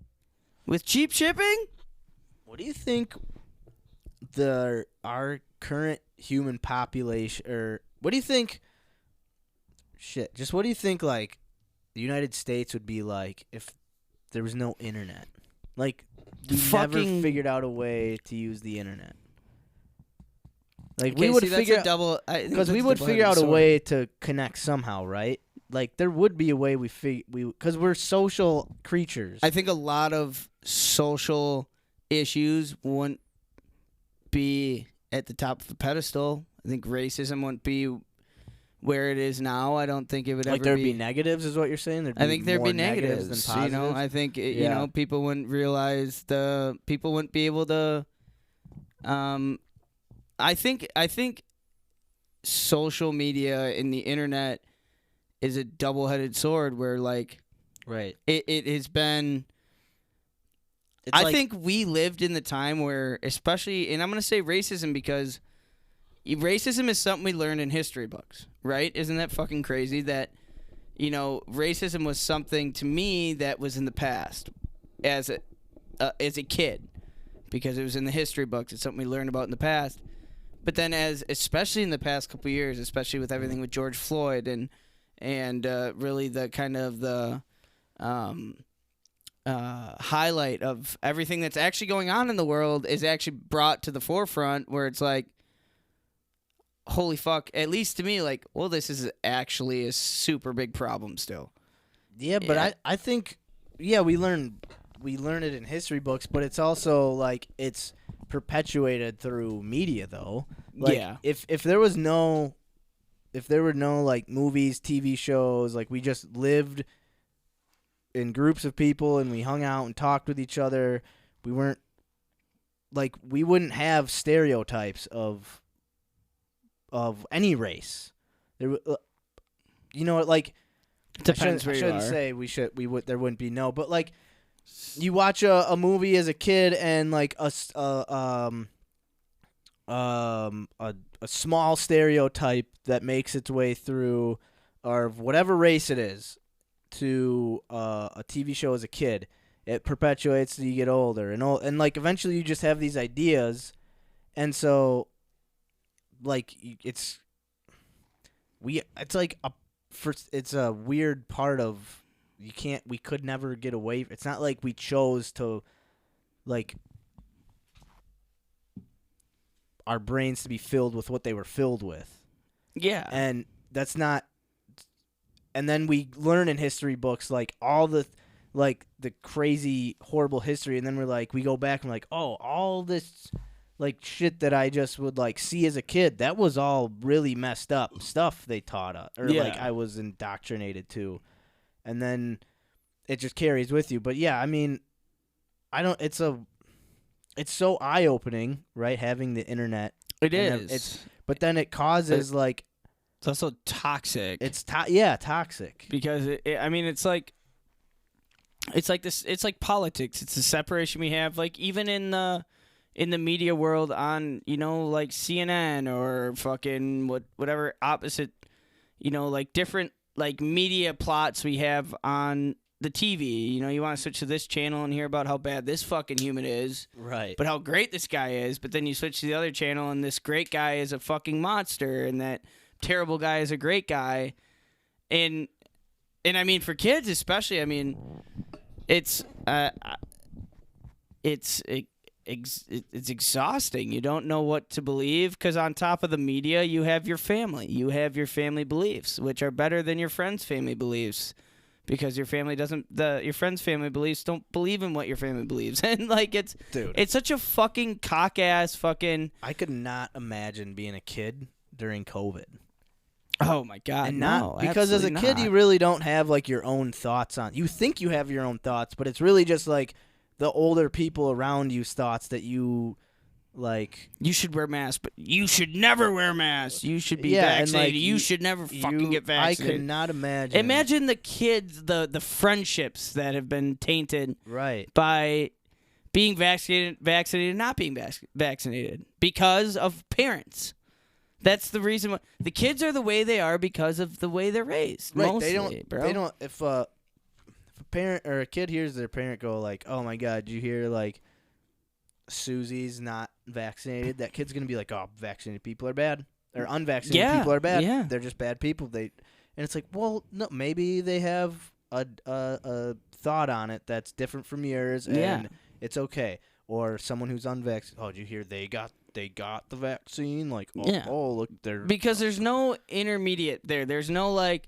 with cheap shipping. What do you think our current human population, or what do you think, what do you think, like, the United States would be like if there was no internet? Like, we never figured out a way to use the internet. Like, we would figure out, because we would figure out a way to connect somehow, right? Like, there would be a way because we're social creatures. I think a lot of social issues wouldn't be at the top of the pedestal. I think racism wouldn't be where it is now. I don't think it would like ever there'd be negatives, is what you're saying? I think there'd more be negatives than positives? I think people wouldn't realize people wouldn't be able to. I think social media and the internet is a double-headed sword where like right. it has been. I think we lived in the time where, especially, and I'm going to say racism because racism is something we learned in history books, right? Isn't that fucking crazy that, racism was something to me that was in the past as a kid because it was in the history books. It's something we learned about in the past. But then especially in the past couple of years, especially with everything with George Floyd and really the kind of the highlight of everything that's actually going on in the world is actually brought to the forefront where it's like, holy fuck, at least to me, like, well, this is actually a super big problem still. Yeah, but I think, we learn it in history books, but it's also like it's perpetuated through media though. Like, if there were no like movies, TV shows, like we just lived in groups of people and we hung out and talked with each other, we wouldn't have stereotypes of any race. There, like, Depends where you shouldn't are. say there wouldn't be no, but like you watch a movie as a kid and like a small stereotype that makes its way through, or whatever race it is, to a TV show as a kid. It perpetuates as you get older, and like eventually you just have these ideas, and so like it's like it's a weird part of we could never get away. It's not like we chose to like our brains to be filled with what they were filled with. Yeah. And that's not. And then we learn in history books like all the crazy horrible history, and then we go back and we're like, oh, all this like shit that I just would like see as a kid, that was all really messed up stuff they taught us, or like I was indoctrinated to, and then it just carries with you. But yeah, I mean, it's so eye opening, right? Having the internet, it is. But then it causes like. It's also toxic. It's toxic. Because it's like this. It's like politics. It's the separation we have. Like even in the media world, on like CNN or fucking whatever opposite, like different like media plots we have on the TV. You want to switch to this channel and hear about how bad this fucking human is, right? But how great this guy is. But then you switch to the other channel and this great guy is a fucking monster, and that terrible guy is a great guy. And I mean, for kids especially, I mean, it's exhausting. You don't know what to believe, because on top of the media, you have your family. You have your family beliefs, which are better than your friend's family beliefs, because your family your friend's family beliefs don't believe in what your family believes. And like it's such a fucking cock ass fucking. I could not imagine being a kid during COVID. Oh my God! And no, because as a kid, you really don't have like your own thoughts on. You think you have your own thoughts, but it's really just like the older people around you's thoughts that you like. You should wear masks, but you should never wear masks. You should be vaccinated. And, like, you should never fucking get vaccinated. I could not imagine. Imagine the kids, the friendships that have been tainted, right, by being vaccinated, and not being vaccinated because of parents. That's the reason why the kids are the way they are, because of the way they're raised. Right. Mostly, they don't. If a parent or a kid hears their parent go like, "Oh my God, did you hear like Susie's not vaccinated?" That kid's gonna be like, "Oh, vaccinated people are bad, or unvaccinated people are bad. Yeah. They're just bad people." And it's like, well, no, maybe they have a thought on it that's different from yours, and it's okay. Or someone who's unvaccinated. Oh, did you hear they got the vaccine? Like, oh look, because there's no intermediate there. There's no like,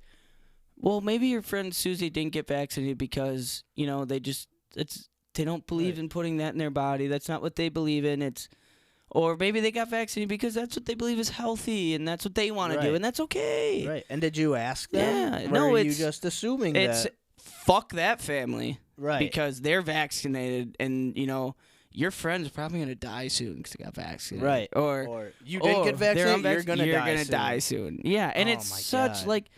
well, maybe your friend Susie didn't get vaccinated because they don't believe in putting that in their body. That's not what they believe in. Or maybe they got vaccinated because that's what they believe is healthy, and that's what they want to do, and that's okay. Right. And did you ask them? Yeah. No, are you just assuming that? Fuck that family. Right. Because they're vaccinated, and your friend's probably going to die soon because they got vaccinated. Right. Or you didn't get vaccinated, you're going to die soon. Yeah, and it's such God. Like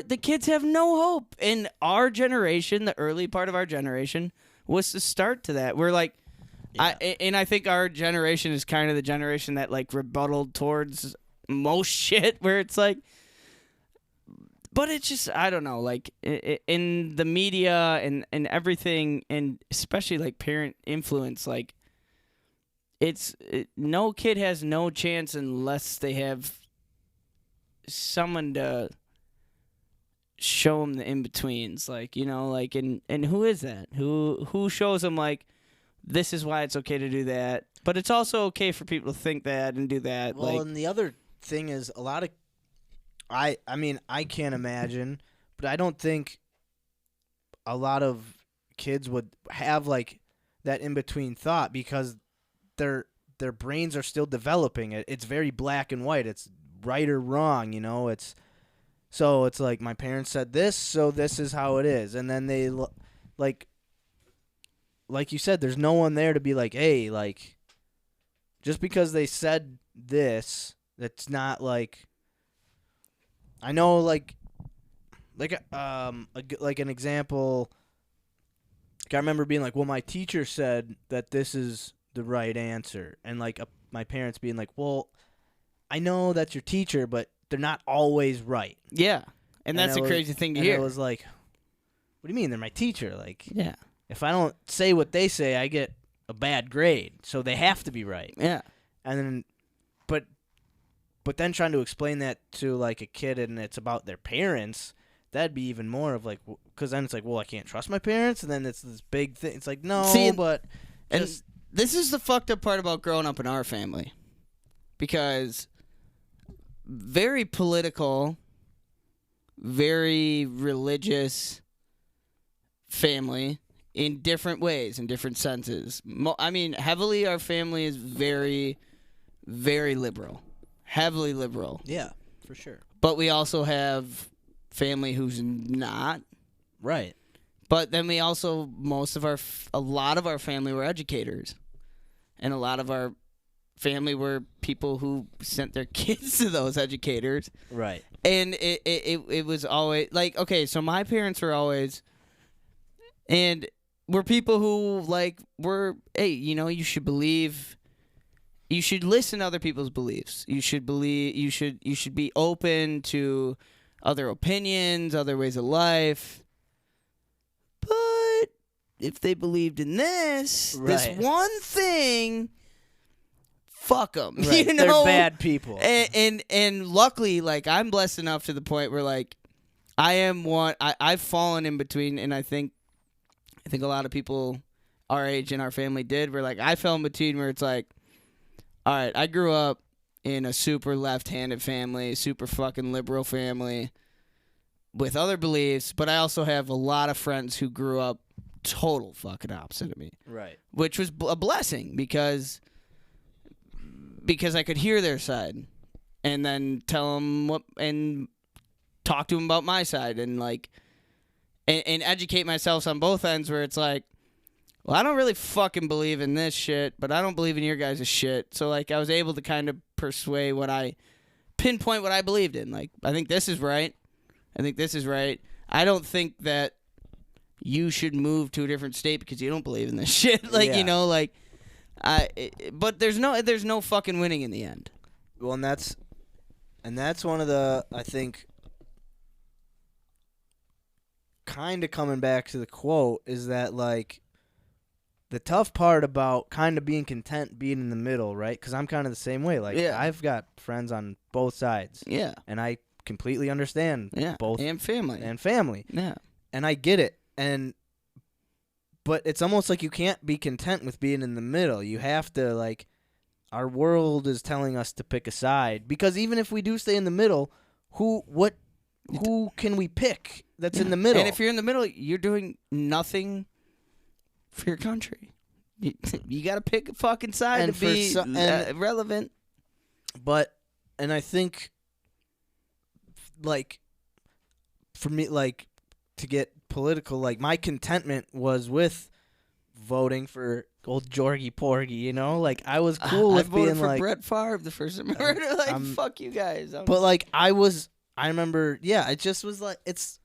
the kids have no hope. In our generation, the early part of our generation was the start to that. We're like, I think our generation is kind of the generation that like rebutted towards most shit, where it's like, but it's just, I don't know, like in the media and everything, and especially like parent influence, like no kid has no chance unless they have someone to show them the in-betweens, like, like, and who is that? Who shows them like, this is why it's okay to do that, but it's also okay for people to think that and do that. Well, and the other thing is a lot of, I mean, I can't imagine, but I don't think a lot of kids would have like that in between thought, because their brains are still developing. It's very black and white. It's right or wrong, It's like my parents said this, so this is how it is, and then they like you said, there's no one there to be like, hey, like just because they said this, that's not like. I know, like an example. I remember being like, "Well, my teacher said that this is the right answer," and like my parents being like, well, I know that's your teacher, but they're not always right. Yeah. And that's a crazy thing to hear. And it was like, what do you mean? They're my teacher. Like, yeah. if I don't say what they say, I get a bad grade. So they have to be right. Yeah. And then, but then trying to explain that to like a kid and it's about their parents, that'd be even more of like, because then it's like, well, I can't trust my parents. And then it's this big thing. It's like, no, but. And this is the fucked up part about growing up in our family. Because very political, very religious family in different ways, in different senses. I mean, heavily our family is very, very liberal. Heavily liberal. Yeah, for sure. But we also have family who's not. Right. But then we also, a lot of our family were educators. And a lot of our family were people who sent their kids to those educators. Right. And it was always, like, okay, so my parents were always, and were people who, like, were, hey, you know, you should listen to other people's beliefs. You should be open to other opinions, other ways of life. But if they believed in this one thing, fuck them. Right. You know? They're bad people. And luckily, like, I'm blessed enough to the point where, like, I've fallen in between, and I think a lot of people our age in our family did, where, like, I fell in between where it's like, all right, I grew up in a super left-handed family, super fucking liberal family with other beliefs, but I also have a lot of friends who grew up total fucking opposite of me. Right. Which was a blessing because I could hear their side and then tell them and talk to them about my side and, like, and educate myself on both ends where it's like, well, I don't really fucking believe in this shit, but I don't believe in your guys' shit. So, like, I was able to kind of pinpoint what I believed in. Like, I think this is right. I think this is right. I don't think that you should move to a different state because you don't believe in this shit. Like, yeah. You know, like, but there's no fucking winning in the end. Well, and that's one of the, I think, kind of coming back to the quote is that, like, the tough part about kind of being content being in the middle, right? Because I'm kind of the same way. Like, yeah. I've got friends on both sides. Yeah. And I completely understand both. And family. Yeah. And I get it. But it's almost like you can't be content with being in the middle. You have to, like, our world is telling us to pick a side. Because even if we do stay in the middle, who can we pick that's in the middle? And if you're in the middle, you're doing nothing for your country. You got to pick a fucking side to be relevant. And I think, like, for me, like, to get political, like, my contentment was with voting for old Jorgy Porgy, you know? Like, I was cool with being, for like... Brett Favre the first time. Like, fuck you guys. But, like, I remember, yeah, it just was, like, it's...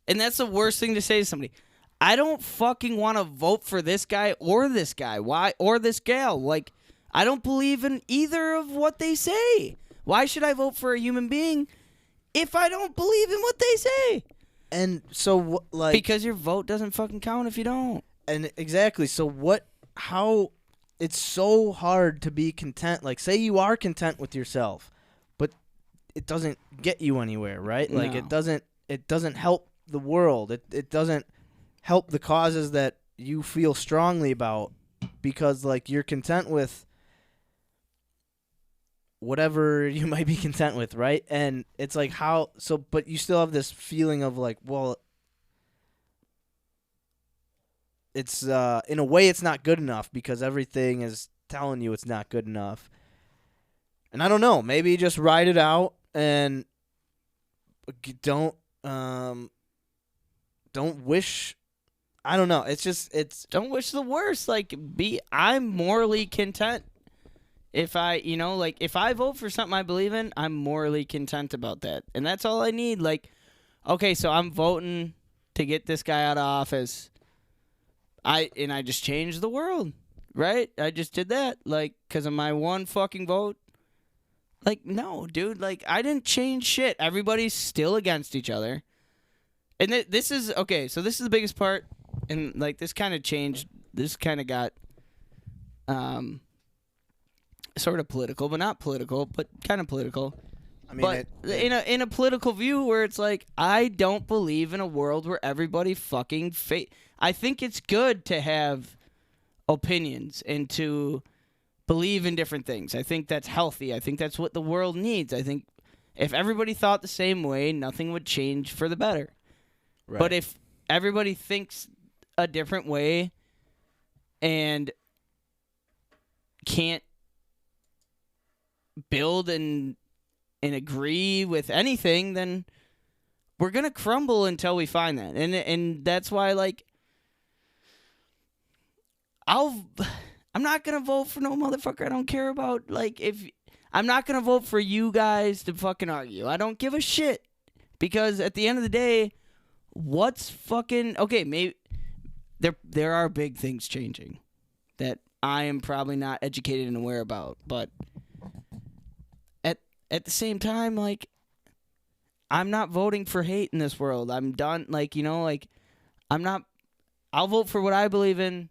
And that's the worst thing to say to somebody. I don't fucking want to vote for this guy. Why? Or this gal. Like, I don't believe in either of what they say. Why should I vote for a human being if I don't believe in what they say? And so, like... Because your vote doesn't fucking count if you don't. And exactly. So how... It's so hard to be content. Like, say you are content with yourself, but it doesn't get you anywhere, right? No. Like, it doesn't help the world. It doesn't help the causes that you feel strongly about because, like, you're content with whatever you might be content with, right? And it's like but you still have this feeling of, like, well, it's in a way it's not good enough because everything is telling you it's not good enough. And I don't know, maybe just ride it out and don't wish. I don't know. It's don't wish the worst. Like, I'm morally content. If I vote for something I believe in, I'm morally content about that. And that's all I need. Like, okay, so I'm voting to get this guy out of office. I just changed the world. right? I just did that, like, because of my one fucking vote. Like, no, dude. Like, I didn't change shit. Everybody's still against each other. And this is, okay, so this is the biggest part. And, like, this kind of changed. This kind of got sort of political, but not political, but kind of political. I mean, But in a political view where it's like, I don't believe in a world where everybody fucking I think it's good to have opinions and to believe in different things. I think that's healthy. I think that's what the world needs. I think if everybody thought the same way, nothing would change for the better. right. But if everybody thinks a different way and can't build and agree with anything, then we're gonna crumble until we find that. And that's why, like, I'm not gonna vote for no motherfucker I don't care about. Like, if I'm not gonna vote for you guys to fucking argue. I don't give a shit. Because at the end of the day, what's fucking okay, maybe there are big things changing that I am probably not educated and aware about, but at the same time, like, I'm not voting for hate in this world. I'm done. Like, you know, like, I'll vote for what I believe in.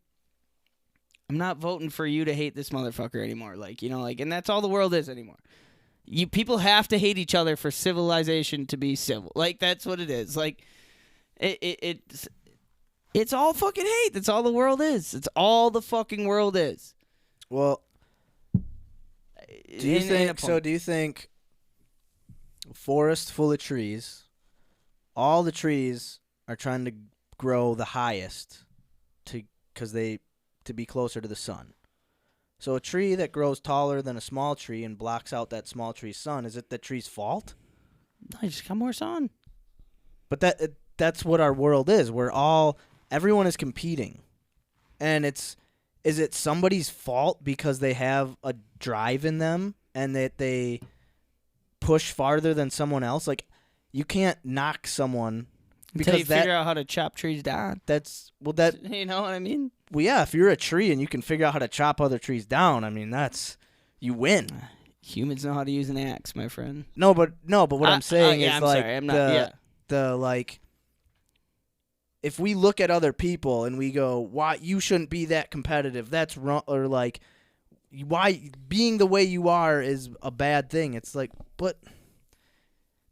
I'm not voting for you to hate this motherfucker anymore. Like, you know, like, and that's all the world is anymore. People have to hate each other for civilization to be civil. Like, that's what it is. Like, it's all fucking hate. That's all the world is. It's all the fucking world is. Well, do you think a forest full of trees, all the trees are trying to grow the highest to be closer to the sun? So a tree that grows taller than a small tree and blocks out that small tree's sun, is it the tree's fault? No, you just got more sun. But that's what our world is. Everyone is competing. And is it somebody's fault because they have a drive in them and that they push farther than someone else? Like, you can't knock someone until you figure out how to chop trees down. You know what I mean? Well, yeah, if you're a tree and you can figure out how to chop other trees down, I mean, you win. Humans know how to use an axe, my friend. No, but what I'm saying is, I'm like, sorry, I'm not, like, if we look at other people and we go, why you shouldn't be that competitive, that's wrong, or like, why being the way you are is a bad thing. It's like, but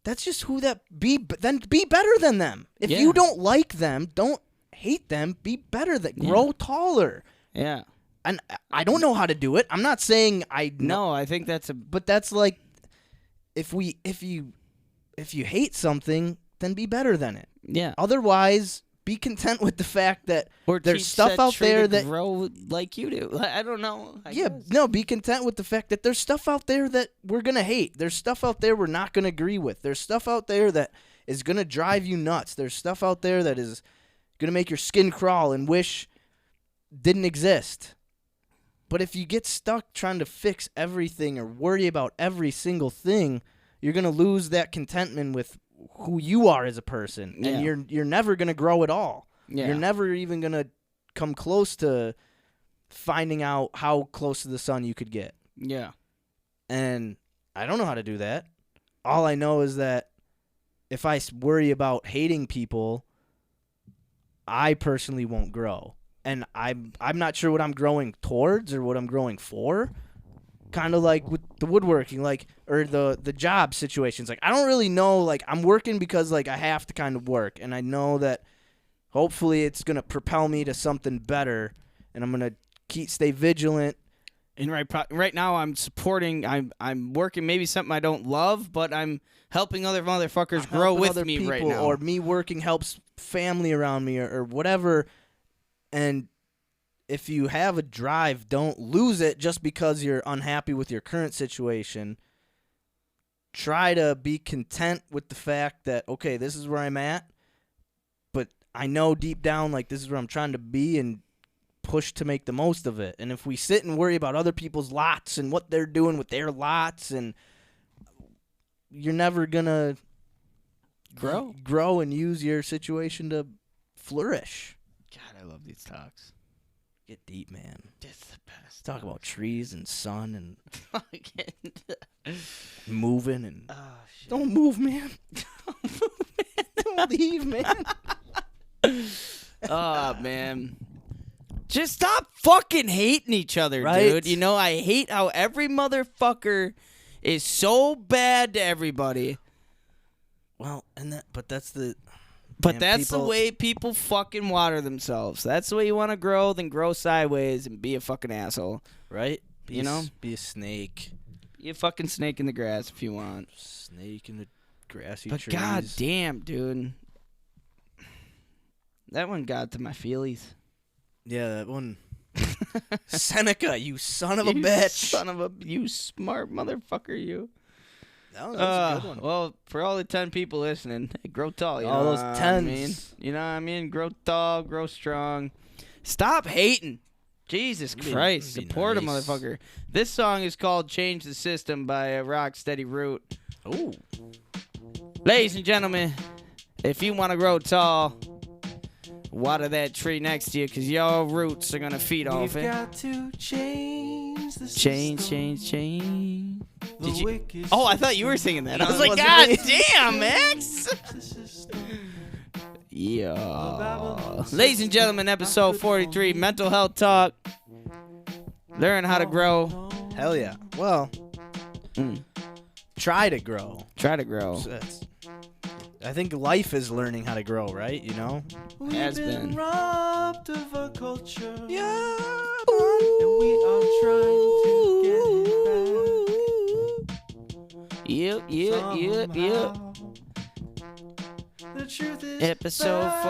that's just who that then be better than them. If you don't like them, don't hate them, be better than grow taller. Yeah. And I don't know how to do it. I'm not saying I know. No, I think but that's like, if you hate something, then be better than it. Yeah. Otherwise, be content with the fact that or there's stuff out there that grow like you do. I don't know. Be content with the fact that there's stuff out there that we're gonna hate. There's stuff out there we're not gonna agree with. There's stuff out there that is gonna drive you nuts. There's stuff out there that is gonna make your skin crawl and wish didn't exist. But if you get stuck trying to fix everything or worry about every single thing, you're gonna lose that contentment with who you are as a person, and you're never gonna grow at all. Yeah. You're never even gonna come close to finding out how close to the sun you could get. Yeah. And I don't know how to do that. All I know is that if I worry about hating people, I personally won't grow. And I'm not sure what I'm growing towards or what I'm growing for. Kind of like with the woodworking, like, or the job situations. Like, I don't really know. Like, I'm working because, like, I have to kind of work, and I know that hopefully it's gonna propel me to something better, and I'm gonna stay vigilant. And right now I'm supporting. I'm working maybe something I don't love, but I'm helping other motherfuckers grow with other me people, right now. Or me working helps family around me, or whatever. And if you have a drive, don't lose it just because you're unhappy with your current situation. Try to be content with the fact that, okay, this is where I'm at, but I know deep down, like, this is where I'm trying to be, and push to make the most of it. And if we sit and worry about other people's lots and what they're doing with their lots, and you're never going to grow and use your situation to flourish. God, I love these talks. Get deep, man. It's the best. Talk about trees and sun and Fucking. moving and Oh, shit. don't move, man. Don't leave, man. Oh, man. Just stop fucking hating each other, Right? dude. You know, I hate how every motherfucker is so bad to everybody. Well, but that's the. But man, that's the people- way people fucking water themselves. That's the way you want to grow, then grow sideways and be a fucking asshole. right? Be You a know? be a snake. Be a fucking snake in the grass if you want. Snake in the grassy But trees. god damn, dude. That one got to my feelies. Yeah, that one. Seneca, you son of a You bitch. Son of a, you smart motherfucker, you. That was a good one. Well, for all the 10 people listening, hey, grow tall. You All know those what 10s. I mean? You know what I mean? Grow tall, grow strong. Stop hating. Jesus Be- Christ. be Support a nice. motherfucker. This song is called Change the System by Rocksteady Root. Ooh. Ladies and gentlemen, if you want to grow tall, water that tree next to you because your roots are going to feed off We've it. got to change the Change, system. change, change. The Did you? wicked Oh, I thought you were singing that. I was No, it like, wasn't God me." damn, Max. system. Yeah. Ladies and gentlemen, episode 43, Mental Health Talk. Learn how to grow. Hell yeah. Well, Mm. try to grow. Try to grow. So I think life is learning how to grow, right? You know? We've Has been been. robbed of our culture. Yeah. And we are trying to get it Yep, back. yep, yep, yep. Somehow. The truth is Episode back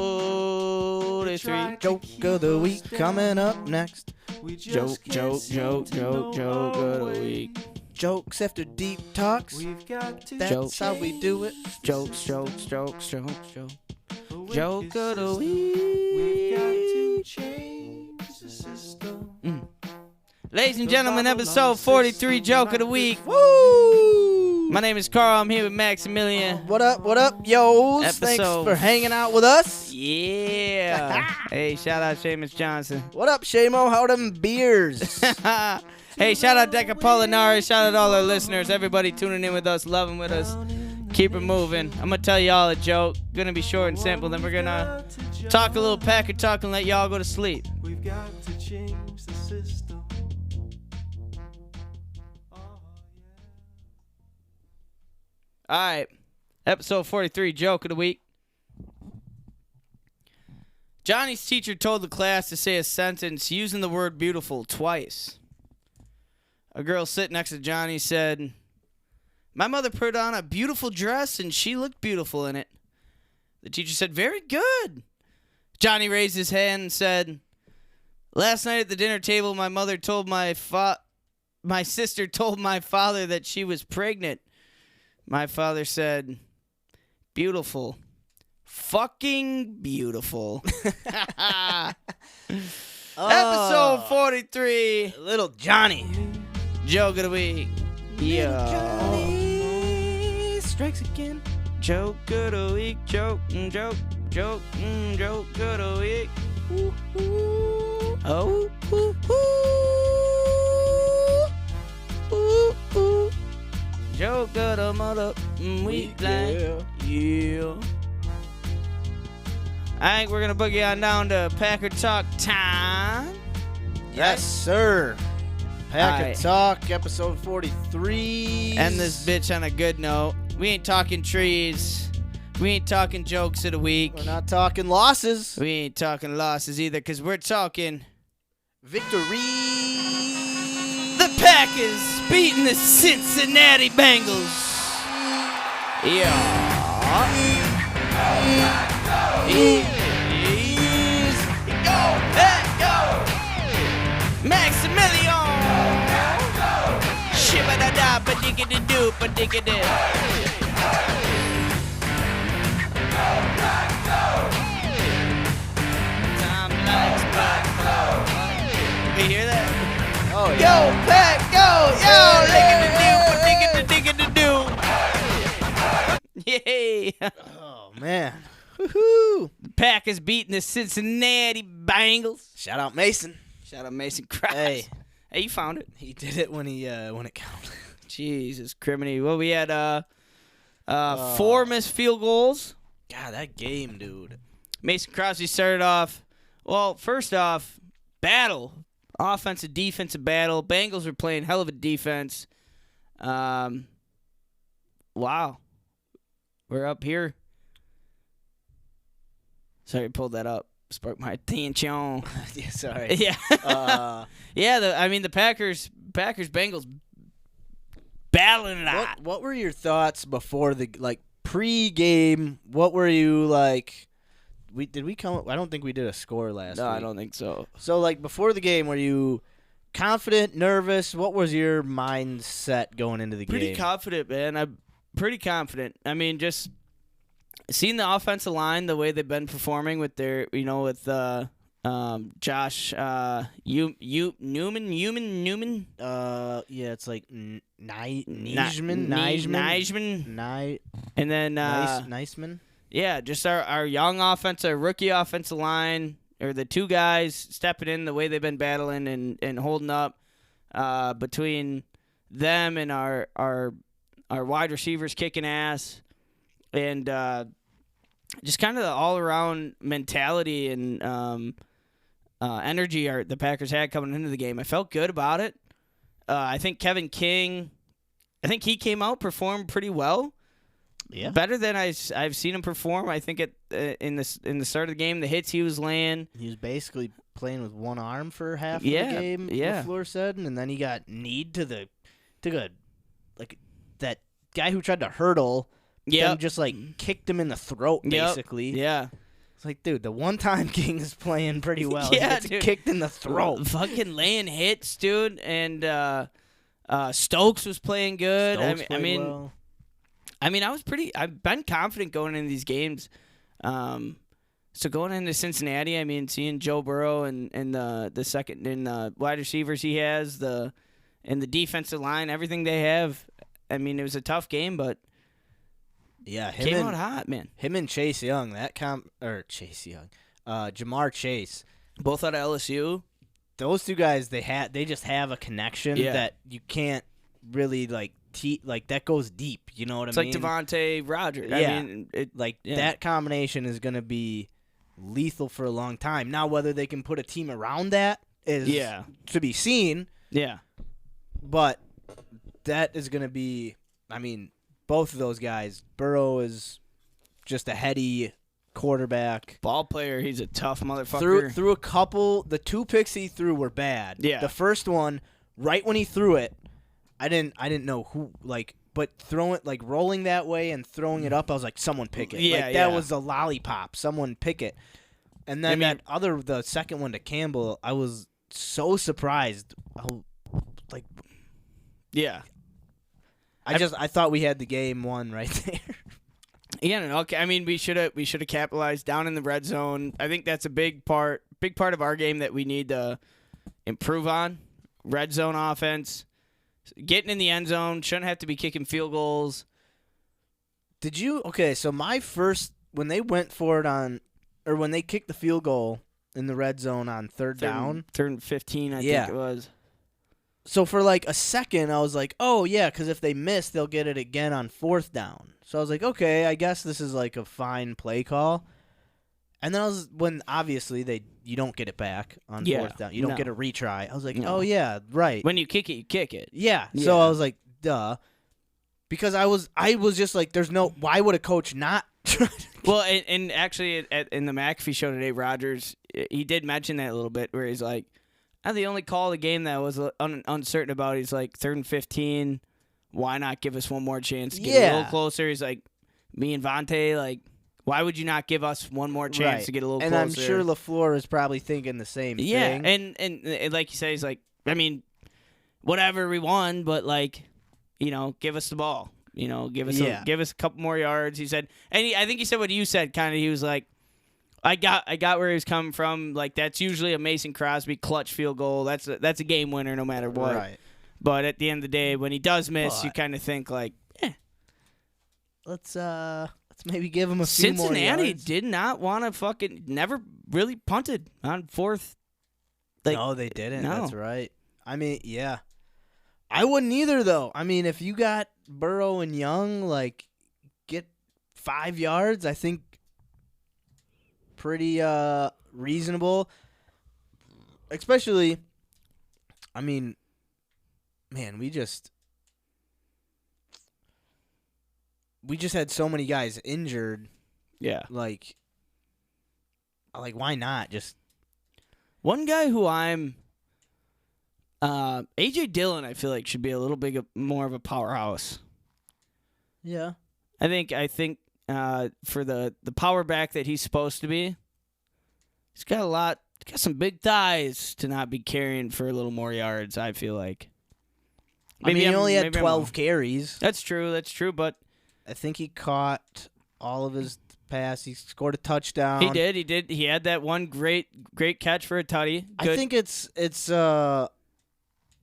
alone. 43. Joke of the week coming up next. We Joke, just can't joke, seem joke, to joke, know joke our of the way. week. Jokes after deep talks. We've got to That's how we do it. Jokes, jokes, jokes, jokes, jokes. the wicked Joke of the system. We've got to change the system. Ladies and gentlemen, episode 43, Joke of the Week. Woo! My name is Carl. I'm here with Maximilian. What up, yos? Thanks Episode- for hanging out with us. Yeah. Hey, shout out Seamus Johnson. What up, Seamo? How them beers? Hey, shout out Deca Pollinari. Shout out all our listeners. Everybody tuning in with us, loving with us. Keep it moving. I'm going to tell y'all a joke. Going to be short and simple. Then we're going to talk a little pack of talk and let y'all go to sleep. We've got to change the system. All right. Episode 43, Joke of the Week. Johnny's teacher told the class to say a sentence using the word beautiful twice. A girl sitting next to Johnny said, "My mother put on a beautiful dress and she looked beautiful in it." The teacher said, "Very good." Johnny raised his hand and said, "Last night at the dinner table, my mother told my sister told my father that she was pregnant. My father said, 'Beautiful. Fucking beautiful.'" Episode 43, Little Johnny. Joke of the Week. Yeah. Johnny strikes again. Joke of the Week. Joke, joke, joke, joke of the Week. Ooh, ooh. Oh, ooh, ooh. Ooh, ooh. Joke of the mother week. Yeah. I think we're going to boogie on down to Packer Talk time. Yes, sir. Pack Alright. of Talk, episode 43. End this bitch on a good note. We ain't talking trees. We ain't talking jokes of the week. We're not talking losses. We ain't talking losses either, because we're talking Victory. the Packers beating the Cincinnati Bengals. Yeah. Go, Pack, go. Maximilian. Shibba-da-da, ba-digga-da-do, ba-digga-da. Tom likes butt. You hear that? Oh, Go, yeah. Pack, go! Yo, lick-a-da-do, ba-digga-da-digga-da-do. Yay! Oh, man. Woohoo! The Packers beating the Cincinnati Bengals. Shout out Mason. Shout out Mason Krause. Hey, You found it. he did it when it counted. Jesus, criminy. Well, we had 4 missed field goals. God, that game, dude. Mason Krause started off. Well, first off, battle. Offensive, defensive battle. Bengals were playing hell of a defense. Wow. We're up here. Sorry, I pulled that up. Sparked my attention. Yeah, sorry. Yeah. Yeah, the Packers Bengals battling it out. What were your thoughts before the pre-game? What were you like? Did we come? I don't think we did a score last week. No, I don't think so. So before the game, were you confident, nervous? What was your mindset going into the game? Pretty confident, man. I'm pretty confident. I mean, just seeing the offensive line, the way they've been performing with their, with Josh Newman. Yeah, it's like Nijman. And then Neisman. Yeah, just our young rookie offensive line, or the 2 guys stepping in the way they've been battling and holding up between them and our wide receivers kicking ass, and just kind of the all-around mentality and energy the Packers had coming into the game. I felt good about it. I think Kevin King, he came out, performed pretty well. Yeah, better than I've seen him perform. I think in the start of the game, the hits he was laying. He was basically playing with one arm for half of the game. Yeah, LaFleur said, and then he got kneed to that guy who tried to hurdle. Yeah, just kicked him in the throat, basically. Yeah. It's like, dude, the one-time King is playing pretty well. Yeah, he gets kicked in the throat. Fucking laying hits, dude. And Stokes was playing good. Well. I've been confident going into these games. So going into Cincinnati, seeing Joe Burrow and the second and the wide receivers he has, and the defensive line, everything they have. It was a tough game, but yeah, came out hot, man. Him and Chase Young, Jamar Chase, both out of LSU. Those 2 guys, they just have a connection that you can't really that goes deep. You know what I mean? It's like Devontae Rogers. Yeah. That combination is going to be lethal for a long time. Now, whether they can put a team around that is to be seen. Yeah. But that is going to be, both of those guys. Burrow is just a heady quarterback. Ball player, he's a tough motherfucker. Threw a couple, the 2 picks he threw were bad. Yeah. The first one, right when he threw it, I didn't know who, but throwing it, rolling that way and throwing it up, I was like, someone pick it. Yeah, that was a lollipop. Someone pick it. And then the second one to Campbell, I was so surprised. Yeah. I thought we had the game won right there. Yeah, okay. We should have capitalized down in the red zone. I think that's a big part of our game that we need to improve on. Red zone offense. Getting in the end zone, shouldn't have to be kicking field goals. So my first, when they went for it when they kicked the field goal in the red zone on third down. Third and 15, I think it was. So for a second, I was like, oh, yeah, because if they miss, they'll get it again on 4th down. So I was like, okay, I guess this is a fine play call. And then when obviously you don't get it back on 4th down. You don't get a retry. I was like, oh, yeah, right. When you kick it, you kick it. Yeah. So I was like, duh. Because I was just like, why would a coach not try to Well, and actually in the McAfee show today, Rogers, he did mention that a little bit where he's like, the only call of the game that I was uncertain about, he's like, 3rd and 15, why not give us one more chance to get a little closer? He's like, me and Vontae, why would you not give us one more chance to get a little closer? And I'm sure LaFleur is probably thinking the same thing. Yeah, and like you say, he's like, whatever, we won, but give us the ball. Give us a couple more yards. He said, and I think he said what you said. Kind of, he was like, I got where he was coming from. That's usually a Mason Crosby clutch field goal. That's a game winner no matter what. Right. But at the end of the day, when he does miss, you kind of think let's maybe give him a few more Cincinnati yards. did not want to never really punted on fourth. No, they didn't. No. That's right. I mean, yeah. I wouldn't either, though. I mean, if you got Burrow and Young, get 5 yards, I think pretty reasonable. Especially, I mean, man, we just had so many guys injured. Yeah. Why not? Just one guy who I'm AJ Dillon, I feel like should be a little bit more of a powerhouse. yeah. I think for the power back that he's supposed to be, he's got some big thighs to not be carrying for a little more yards, I feel like. He only had 12 carries. That's true, but I think he caught all of his pass. He scored a touchdown. he did. He had that one great catch for a tutty. Good. I think it's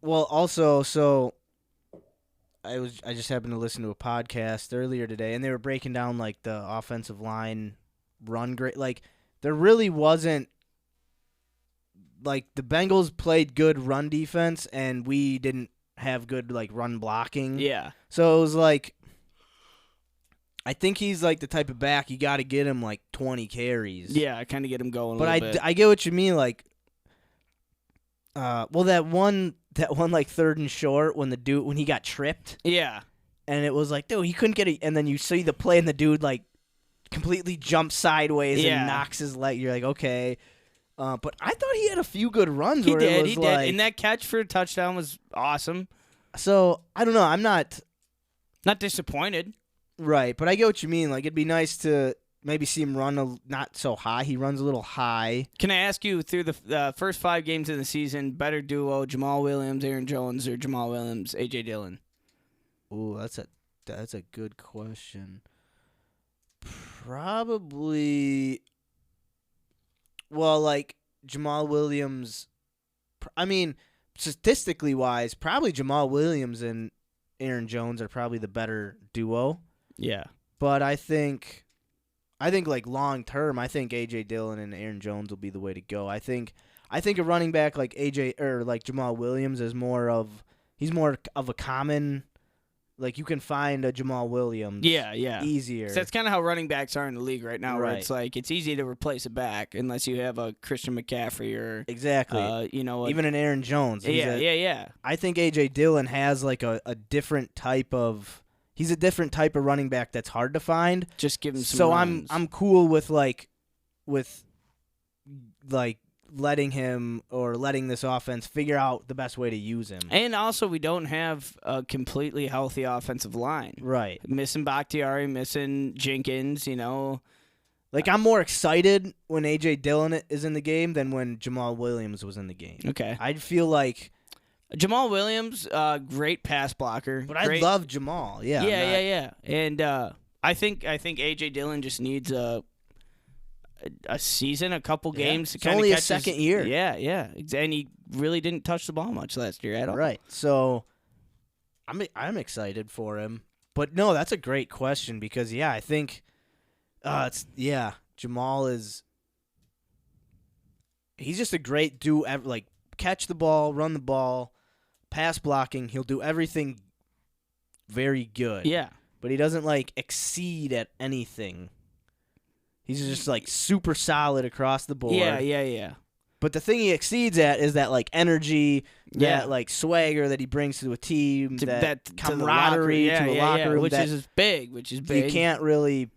well, also, so I just happened to listen to a podcast earlier today, and they were breaking down the offensive line run grade. There really wasn't the Bengals played good run defense, and we didn't have good run blocking. Yeah. So it was I think he's the type of back you got to get him 20 carries. Yeah, I kind of get him going But a little bit. I get what you mean. Well, that one third and short when he got tripped. Yeah. And it was dude, he couldn't get it. And then you see the play, and the dude completely jumps sideways and knocks his leg. You're okay. But I thought he had a few good runs. He where did. It was He did. And that catch for a touchdown was awesome. So I don't know. I'm not disappointed. right, but I get what you mean. It'd be nice to maybe see him run not so high. He runs a little high. Can I ask you, through the first 5 games of the season, better duo, Jamal Williams, Aaron Jones, or Jamal Williams, A.J. Dillon? Ooh, that's a good question. Probably, well, Jamal Williams, I mean, statistically wise, probably Jamal Williams and Aaron Jones are probably the better duo. Yeah. But I think long term, I think A.J. Dillon and Aaron Jones will be the way to go. I think a running back like A.J. or Jamal Williams is more of a common. You can find a Jamal Williams. Yeah. Easier. So that's kind of how running backs are in the league right now. Right. Where it's it's easy to replace a back unless you have a Christian McCaffrey or exactly. Even an Aaron Jones. Yeah. I think A.J. Dillon has a different type of. He's a different type of running back that's hard to find. Just give him some. So runs. I'm cool with letting this offense figure out the best way to use him. And also, we don't have a completely healthy offensive line. Right. Missing Bakhtiari, missing Jenkins, I'm more excited when A.J. Dillon is in the game than when Jamal Williams was in the game. Okay. I feel like Jamal Williams, great pass blocker. But I love Jamal. Yeah. Yeah. And I think A.J. Dillon just needs a season, a couple games to kind of only catch his second year. Yeah. And he really didn't touch the ball much last year at all. Right. So I'm excited for him. But no, that's a great question because I think Jamal is he's just a great catch the ball, run the ball, pass blocking. He'll do everything very good. Yeah. But he doesn't exceed at anything. He's just super solid across the board. Yeah. But the thing he exceeds at is that energy, that swagger that he brings to a team, that camaraderie to a locker room, which is big. You can't really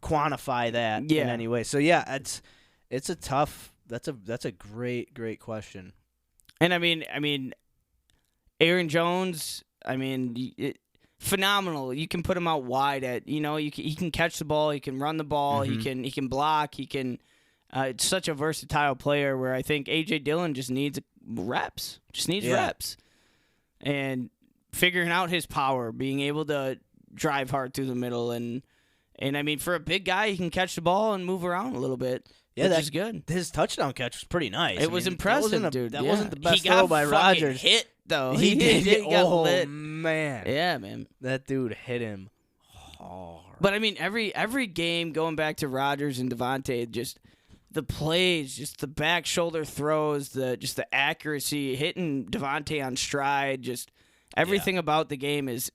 quantify that in any way. So it's a tough. That's a great question. And I mean, Aaron Jones. Phenomenal. You can put him out wide at he can catch the ball, he can run the ball, Mm-hmm. he can block, he can. It's such a versatile player where I think A.J. Dillon just needs reps. Reps, and figuring out his power, being able to drive hard through the middle, and for a big guy, he can catch the ball and move around a little bit. Yeah, which is good. His touchdown catch was pretty nice. It was impressive, dude. That wasn't the best he got throw by Rodgers. Hit though. He did. He got lit. Man. Yeah, man. That dude hit him hard. But I mean, every game going back to Rodgers and Devontae, just the plays, just the back shoulder throws, just the accuracy, hitting Devontae on stride, just everything about the game is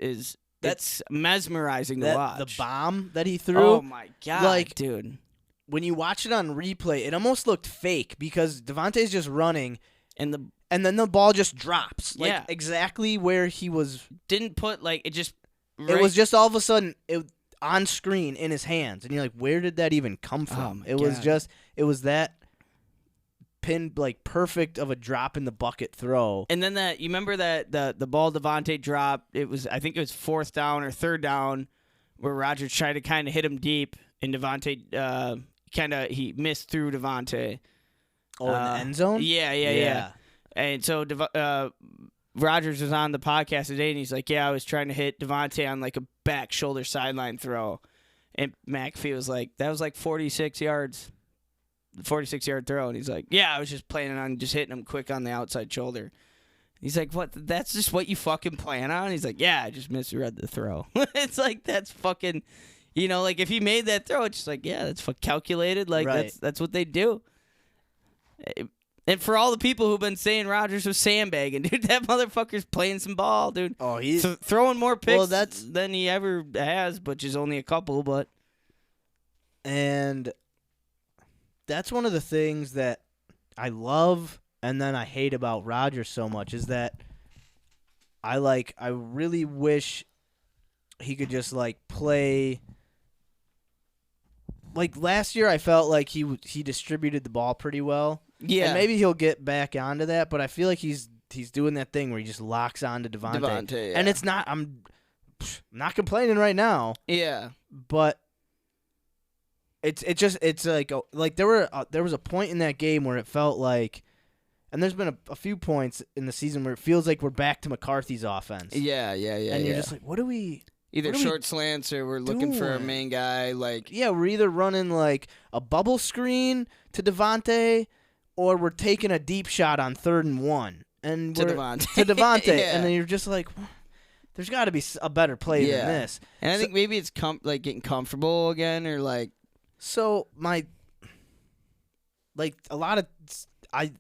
that's mesmerizing to watch. The bomb that he threw. Oh my god, like, dude! When you watch it on replay, it almost looked fake because Devontae's just running, and then the ball just drops, like exactly where he was. Didn't put like it just. It was just all of a sudden on screen in his hands, and you're like, where did that even come from? Oh It was that pinned like perfect of a drop in the bucket throw. And then you remember that the ball Devontae dropped. I think it was 4th down or 3rd down, where Rodgers tried to kind of hit him deep, and Devontae he missed through Devontae. Oh, in the end zone? Yeah. And so Rodgers was on the podcast today, and he's like, I was trying to hit Devontae on like a back shoulder sideline throw. And McAfee was like, that was like 46 yards, 46-yard throw. And he's like, I was just planning on just hitting him quick on the outside shoulder. He's like, what? That's just what you fucking plan on? He's like, I just misread the throw. It's like, that's fucking, like if he made that throw, it's just like, that's calculated. Like, right. that's what they do. And for all the people who've been saying Rodgers was sandbagging, dude, that motherfucker's playing some ball, dude. Oh, he's throwing more picks than he ever has, which is only a couple, but. And that's one of the things that I love and then I hate about Rodgers so much is that I really wish he could just play. Like last year, I felt like he distributed the ball pretty well. Yeah, and maybe he'll get back onto that, but I feel like he's doing that thing where he just locks onto Devontae. And it's not. I'm not complaining right now. Yeah, but it's like there was a point in that game where it felt like, and there's been a few points in the season where it feels like we're back to McCarthy's offense. Yeah. And you're just like, what do we? Either short slants or we're looking for a main guy. We're either running like a bubble screen to Devontae, or we're taking a deep shot on 3rd and 1 and to Devontae. And then you're just like, there's got to be a better play than this. And I think maybe it's getting comfortable again, or like. So a lot of I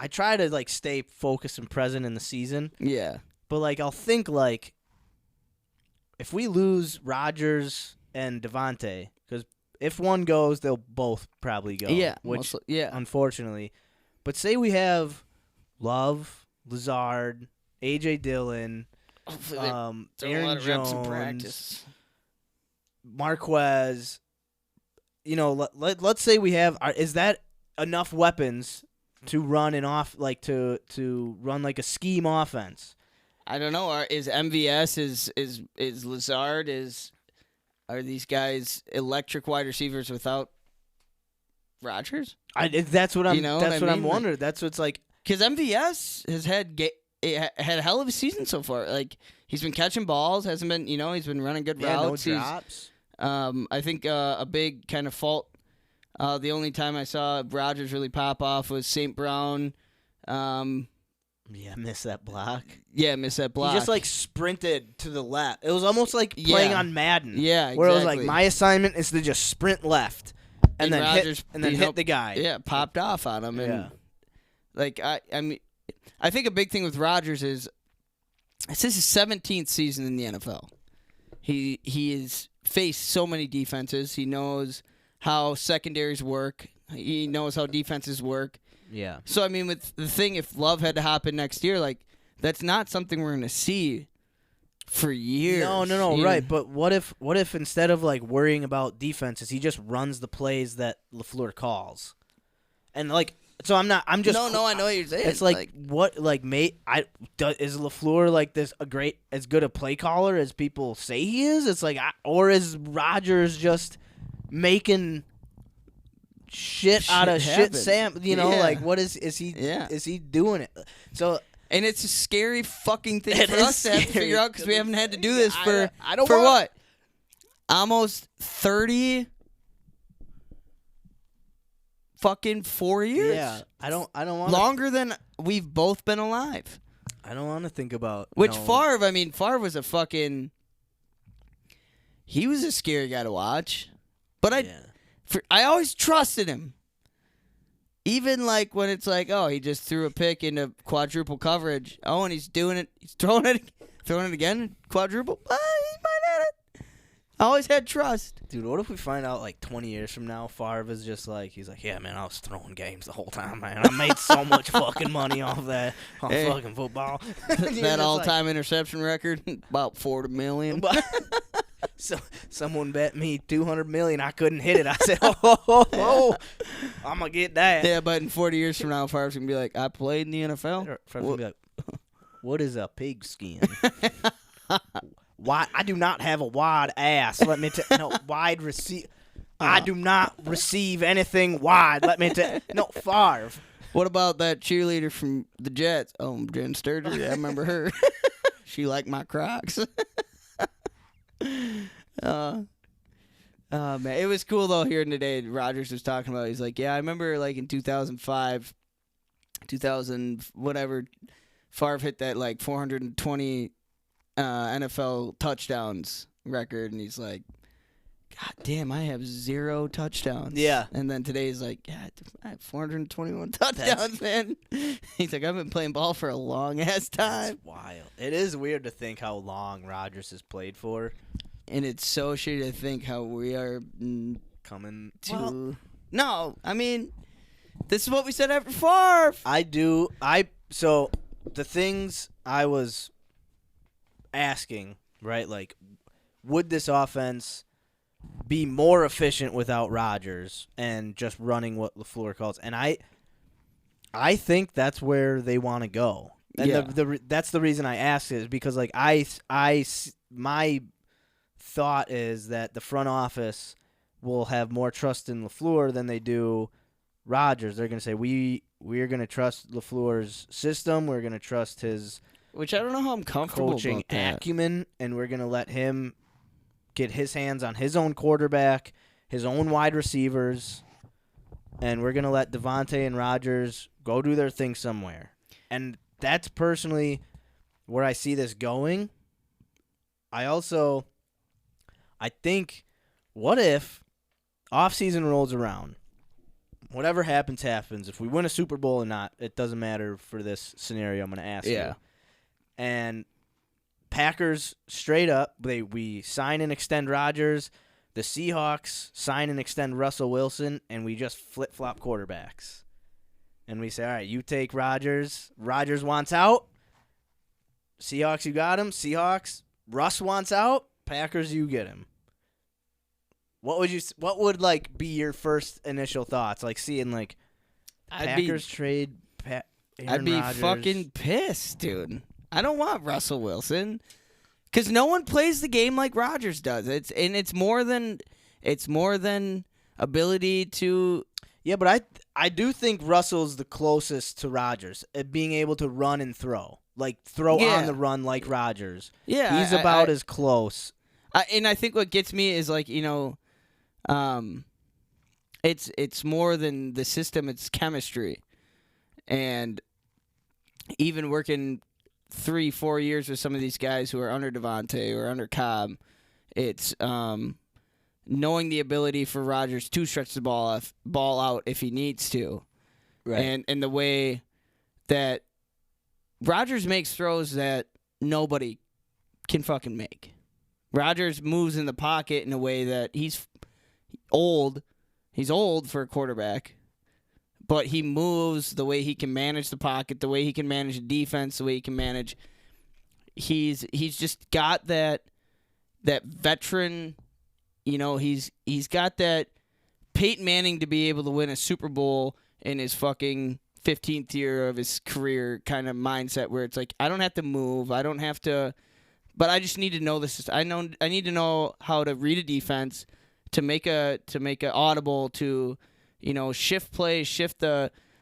try to stay focused and present in the season. Yeah. But I'll think if we lose Rodgers and Devontae, because if one goes, they'll both probably go. Yeah. Unfortunately. But say we have Love, Lazard, A.J. Dillon, Aaron Jones, Marquez. Let's say we have. Is that enough weapons to run to run a scheme offense? I don't know. Is MVS is Lazard are these guys electric wide receivers without Rodgers? That's what I'm. That's what I'm mean? wondering. That's what's like. Because MVS has had a hell of a season so far. He's been catching balls. Hasn't been. He's been running good routes. No drops. I think a big kind of fault. The only time I saw Rodgers really pop off was St. Brown. Missed that block. Yeah, missed that block. He just sprinted to the left. It was almost like playing on Madden. Yeah, exactly. Where it was like, my assignment is to just sprint left and then Rodgers, hit the guy. Yeah, popped off on him. And I mean, I think a big thing with Rodgers is this is his 17th season in the NFL. He has faced so many defenses. He knows how secondaries work. He knows how defenses work. Yeah. So, I mean, with the thing, if Love had to hop in next year, that's not something we're going to see for years. No, right. But what if instead of, worrying about defenses, he just runs the plays that LaFleur calls? And, so I'm just... No, I know what you're saying. It's is LaFleur, as good a play caller as people say he is? It's or is Rodgers just making... shit out of shit Sam, what is he is he doing it? So, and it's a scary fucking thing for us to have to figure out because we haven't had to do this for what? Almost 30 fucking 4 years. Yeah. I don't want longer than we've both been alive. I don't want to think about Favre was a fucking he was a scary guy to watch. But Yeah. I always trusted him. Even like when it's like, oh, he just threw a pick into quadruple coverage. Oh, and he's doing it. He's throwing it again. Quadruple. He might have it. I always had trust. Dude, what if we find out like 20 years from now, Favre is just like, he's like, yeah, man, I was throwing games the whole time, man. I made so much fucking money off that, on fucking football. That all-time interception record, about $40 million. So someone bet me $200 million. I couldn't hit it. I said, oh, I'm gonna get that. Yeah, but in 40 years from now, Favre's gonna be like, I played in the NFL. Favre's gonna be like, what is a pig skin? Why? I do not have a wide ass. Let me tell. No, wide receive. I do not receive anything wide. Let me tell. No, Favre. What about that cheerleader from the Jets? Oh, Jen Sturger. I remember her. She liked my Crocs. Man, it was cool though hearing today. Rodgers was talking about. He's like, yeah, I remember like in 2005, 2000 whatever, Favre hit that like 420 NFL touchdowns record, and he's like, God damn, I have 0 touchdowns. Yeah. And then today he's like, yeah, I have 421 touchdowns, man. He's like, I've been playing ball for a long ass time. That's wild. It is weird to think how long Rodgers has played for. And it's so shitty to think how we are Coming to. well, No, I mean, this is what we said after Favre. So the things I was asking, right? Like, would this offense be more efficient without Rodgers and just running what LaFleur calls? And I think that's where they want to go. And Yeah. that's the reason I asked it, is because like my thought is that the front office will have more trust in LaFleur than they do Rodgers. They're going to say we're going to trust LaFleur's system. We're going to trust his Which I don't know how I'm comfortable coaching about that. acumen, and we're going to let him get his hands on his own quarterback, his own wide receivers, and we're going to let Devontae and Rodgers go do their thing somewhere. And that's personally where I see this going. I think, what if offseason rolls around? Whatever happens, happens. If we win a Super Bowl or not, it doesn't matter for this scenario I'm going to ask you. And Packers, straight up, we sign and extend Rodgers. The Seahawks sign and extend Russell Wilson, and we just flip-flop quarterbacks. And we say, all right, you take Rodgers. Rodgers wants out. Seahawks, you got him. Seahawks, Russ wants out. Packers, you get him. What would like be your first initial thoughts? Like seeing like Packers trade Aaron I'd be Rodgers. fucking pissed, dude. I don't want Russell Wilson because no one plays the game like Rodgers does. It's more than ability to. Yeah, but I do think Russell's the closest to Rodgers at being able to run and throw. Like throw Yeah. on the run like Rodgers. Yeah, He's about as close. And I think what gets me is like it's more than the system. It's chemistry, and even working 3-4 years with some of these guys who are under Devontae or under Cobb, it's knowing the ability for Rodgers to stretch the ball out if he needs to, Right. and the way that Rodgers makes throws that nobody can fucking make. Rodgers moves in the pocket in a way that he's old. He's old for a quarterback, but he moves the way he can manage the pocket, the way he can manage the defense, the way he can manage. He's just got that veteran. He's got that Peyton Manning to be able to win a Super Bowl in his fucking 15th year of his career kind of mindset, where it's like, I don't have to move, I don't have to, but I just need to know this. I need to know how to read a defense, to make a audible, to shift plays,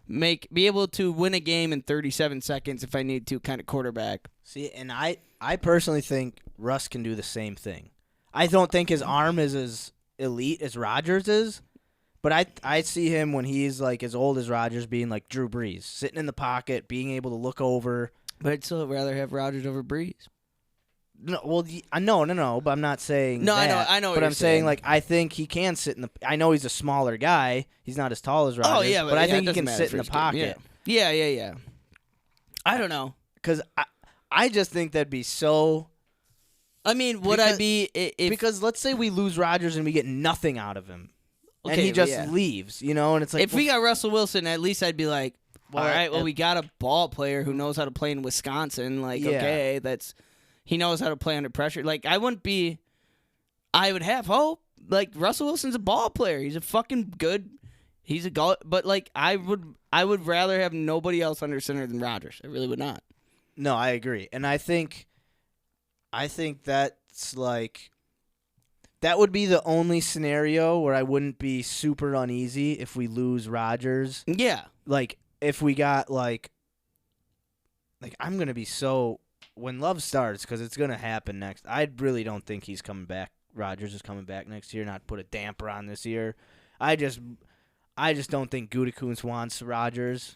be able to win a game in 37 seconds if I need to, kind of quarterback. See, and I personally think Russ can do the same thing. I don't think his arm is as elite as Rodgers is, but I see him when he's like as old as Rodgers being like Drew Brees, sitting in the pocket, being able to look over. But I'd still rather have Rodgers over Breeze. No, well, no, but I'm not saying No, that. I know what But you're I'm saying, saying. like, I think he can sit in the. I know he's a smaller guy. He's not as tall as Rodgers. Oh yeah, but I think it he can doesn't sit in matter the for his game. pocket. Yeah. I don't know. Because I just think that'd be so. I mean, would I be if Because let's say we lose Rodgers and we get nothing out of him, and Okay, he just yeah. leaves, and it's like if we got Russell Wilson, at least I'd be like, Well, all right, well, at- we got a ball player who knows how to play in Wisconsin. Like, Yeah. okay, he knows how to play under pressure. Like, I would have hope. Like, Russell Wilson's a ball player. He's a fucking good. He's a goal, but like I would rather have nobody else under center than Rodgers. I really would not. No, I agree, and I think that's like that would be the only scenario where I wouldn't be super uneasy if we lose Rodgers. Yeah. Like if we got like I'm gonna be so when Love starts because it's gonna happen next. I really don't think he's coming back. Rodgers is coming back next year. Not to put a damper on this year. I just don't think Gutekunst wants Rodgers.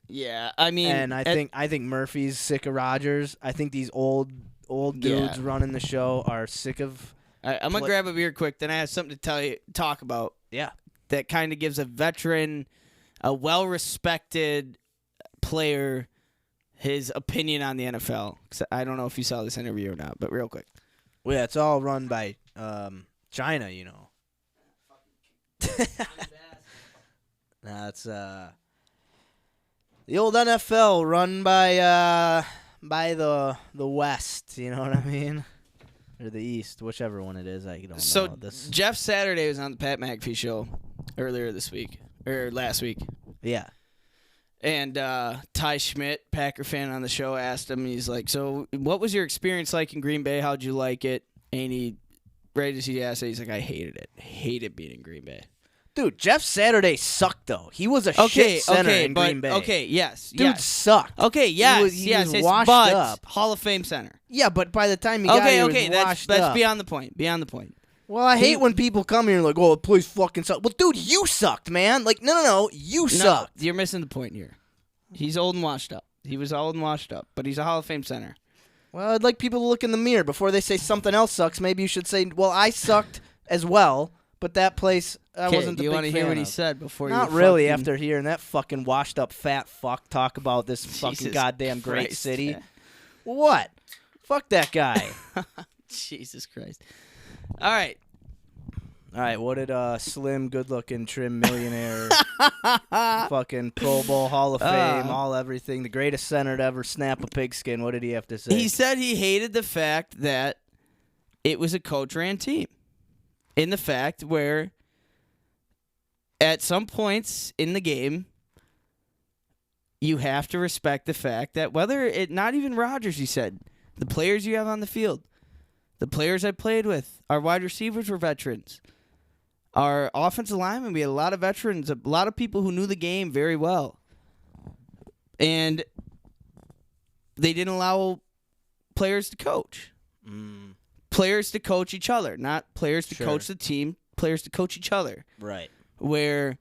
Yeah, I mean, And I think Murphy's sick of Rodgers. I think these old dudes running the show are sick of. I'm gonna grab a beer quick. Then I have something to talk about. Yeah. That kind of gives a veteran, a well-respected player, his opinion on the NFL. 'Cause I don't know if you saw this interview or not, but real quick. Well, yeah, it's all run by China, That's the old NFL run by the West. You know what I mean? Or the East, whichever one it is. I don't know. So Jeff Saturday was on the Pat McAfee show earlier this week or last week. Yeah. And Ty Schmidt, Packer fan on the show, asked him, he's like, so what was your experience like in Green Bay? How'd you like it? And he, right as he asked it, he's like, I hated it. Hated being in Green Bay. Dude, Jeff Saturday sucked, though. He was a shit center in Green Bay. Okay, yes. Dude sucked. Okay, yes. He was yes, washed but up. Hall of Fame center. Yeah, but by the time he got here, he was washed that's up. beyond the point. Beyond the point. Well, I hate when people come here and like, oh, the place fucking sucked. Well, dude, you sucked, man. Like, no, you sucked. No, you're missing the point here. He's old and washed up. He was old and washed up, but he's a Hall of Fame center. Well, I'd like people to look in the mirror before they say something else sucks. Maybe you should say, well, I sucked as well, but that place I wasn't the do you big want to hear fan what he of. said before you Not really fucking... after hearing that fucking washed up fat fuck talk about this fucking Jesus goddamn great Christ. city. What? Fuck that guy. Jesus Christ. All right. All right, what did slim, good-looking, trim millionaire, fucking Pro Bowl, Hall of Fame, all everything, the greatest center to ever snap a pigskin, what did he have to say? He said he hated the fact that it was a coach-ran team. In the fact where at some points in the game, you have to respect the fact that not even Rodgers, he said, the players you have on the field, the players I played with, our wide receivers were veterans. Our offensive linemen, we had a lot of veterans, a lot of people who knew the game very well. And they didn't allow players to coach. Players to coach each other, not players to coach the team, players to coach each other. Right. Where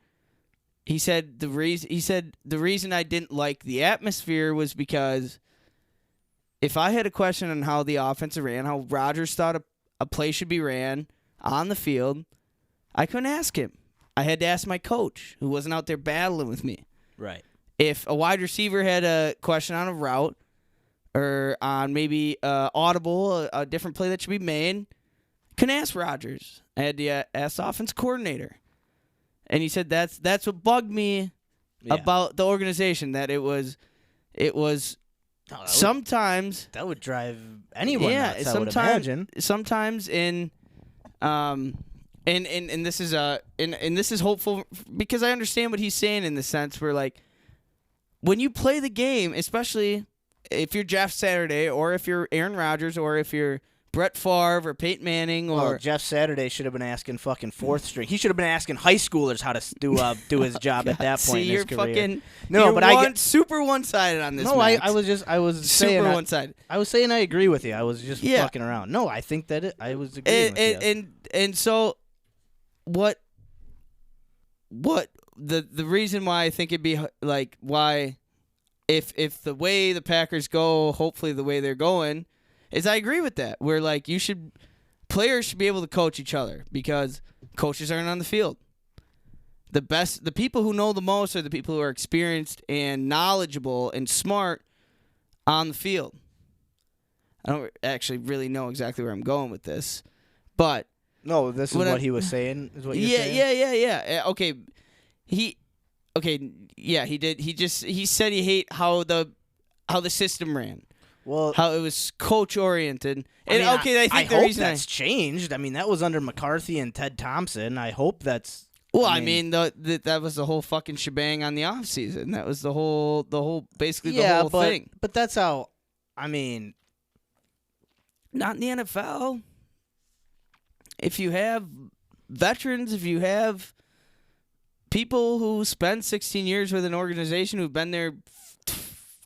he said the reason I didn't like the atmosphere was because if I had a question on how the offense ran, how Rodgers thought a play should be ran on the field, I couldn't ask him. I had to ask my coach, who wasn't out there battling with me. Right. If a wide receiver had a question on a route or on maybe audible, a different play that should be made, couldn't ask Rodgers. I had to ask the offense coordinator. And he said that's what bugged me about the organization, that it was sometimes that would drive anyone nuts, I would imagine. Sometimes in and this is and this is hopeful because I understand what he's saying in the sense where, like, when you play the game, especially if you're Jeff Saturday or if you're Aaron Rodgers or if you're Brett Favre or Peyton Manning or Jeff Saturday should have been asking fucking fourth string. He should have been asking high schoolers how to do his job at that point in his career. I get super one-sided on this. No, Max. I was saying super one-sided. I was saying I agree with you. I was just fucking around. No, I think that I was agreeing with you. And so what the reason why I think it'd be like why if the way the Packers go, hopefully the way they're going, is I agree with that. Where like players should be able to coach each other because coaches aren't on the field. The people who know the most are the people who are experienced and knowledgeable and smart on the field. I don't actually really know exactly where I'm going with this, but no, this is what he was saying. Is what you're saying? Yeah. Okay, he did. He said he hate how the system ran. Well, how it was coach oriented. And I think the hope reason that's changed. I mean, that was under McCarthy and Ted Thompson. I hope that's. Well, that was the whole fucking shebang on the off season. That was the whole basically the whole thing. But that's how. I mean, not in the NFL. If you have veterans, if you have people who spend 16 years with an organization who've been there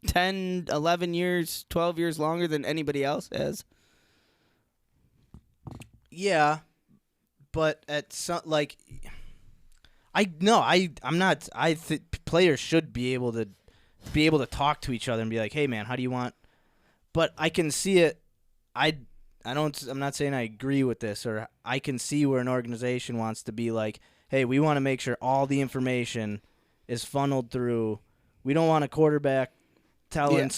10, 11 years, 12 years longer than anybody else has. Yeah, but at some I'm not. I think players should be able to talk to each other and be like, "Hey, man, how do you want?" But I can see it. I'm not saying I agree with this, or I can see where an organization wants to be like, "Hey, we want to make sure all the information is funneled through. We don't want a quarterback telling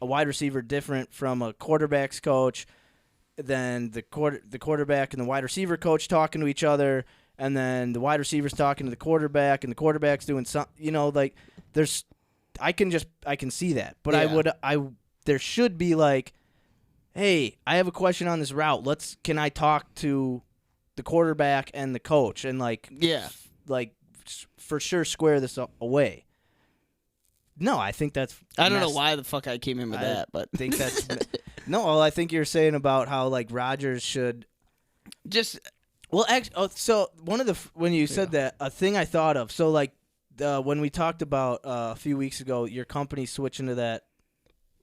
a wide receiver different from a quarterback's coach, then the quarterback and the wide receiver coach talking to each other." And then the wide receiver's talking to the quarterback, and the quarterback's doing something. I can see that, but there should be like, hey, I have a question on this route. Can I talk to the quarterback and the coach and for sure square this away. No, I think that's. I don't know why the fuck I came in with that, but I think that's. No, well, I think you're saying about how like Rodgers should just. Well, actually, so one of the when you said that, a thing I thought of. So like when we talked about a few weeks ago, your company switching to that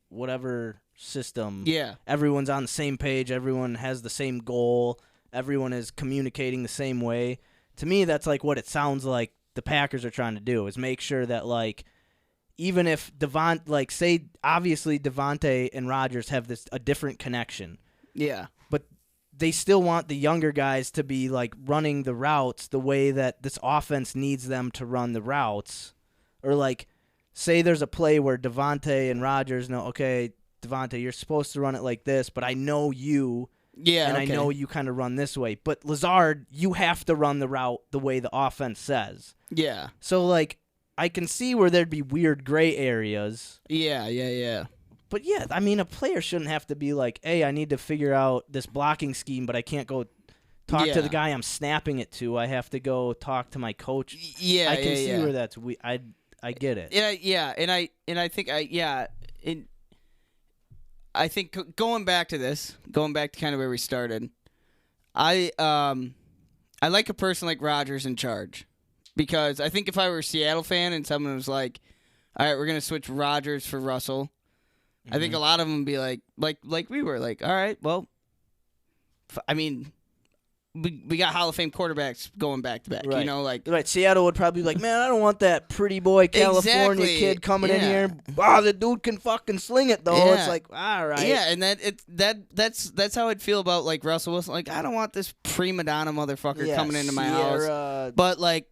whatever system. Yeah. Everyone's on the same page. Everyone has the same goal. Everyone is communicating the same way. To me, that's like what it sounds like the Packers are trying to do is make sure that like even if obviously Devontae and Rodgers have a different connection. Yeah. But they still want the younger guys to be like running the routes the way that this offense needs them to run the routes. Or like say there's a play where Devontae and Rodgers know, okay, Devontae, you're supposed to run it like this, but I know you. Yeah, and I know you kind of run this way. But Lazard, you have to run the route the way the offense says. Yeah. So, like, I can see where there'd be weird gray areas. Yeah. But, yeah, I mean, a player shouldn't have to be like, hey, I need to figure out this blocking scheme, but I can't go talk to the guy I'm snapping it to. I have to go talk to my coach. Yeah, I can see where that's I get it. I think going back to kind of where we started, I like a person like Rodgers in charge because I think if I were a Seattle fan and someone was like, all right, we're going to switch Rodgers for Russell, I think a lot of them would be like we were like, all right, well, I mean, we got Hall of Fame quarterbacks going back to back, you know, like right. Seattle would probably be like, man, I don't want that pretty boy California kid coming in here. Wow, the dude can fucking sling it though. Yeah. It's like, all right, yeah, and that's how I'd feel about like Russell Wilson. Like, I don't want this prima donna motherfucker coming into my house. But like,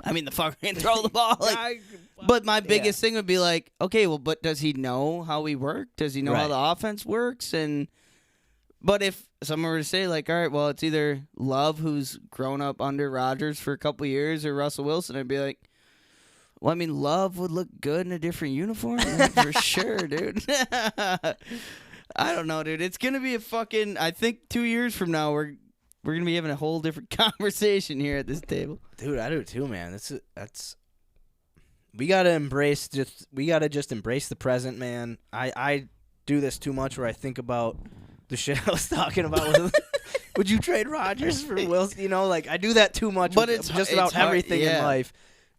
I mean, the fucker can throw the ball. Like, but my biggest thing would be like, okay, well, but does he know how we work? Does he know how the offense works? But if someone were to say, like, all right, well, it's either Love, who's grown up under Rodgers for a couple years, or Russell Wilson, I'd be like, well, I mean, Love would look good in a different uniform for sure, dude. I don't know, dude. It's going to be I think 2 years from now, we're going to be having a whole different conversation here at this table. Dude, I do too, man. We got to embrace just embrace the present, man. I do this too much where I think about the shit I was talking about. Would you trade Rodgers for Wilson? You know, like I do that too much. But it's just about everything in life.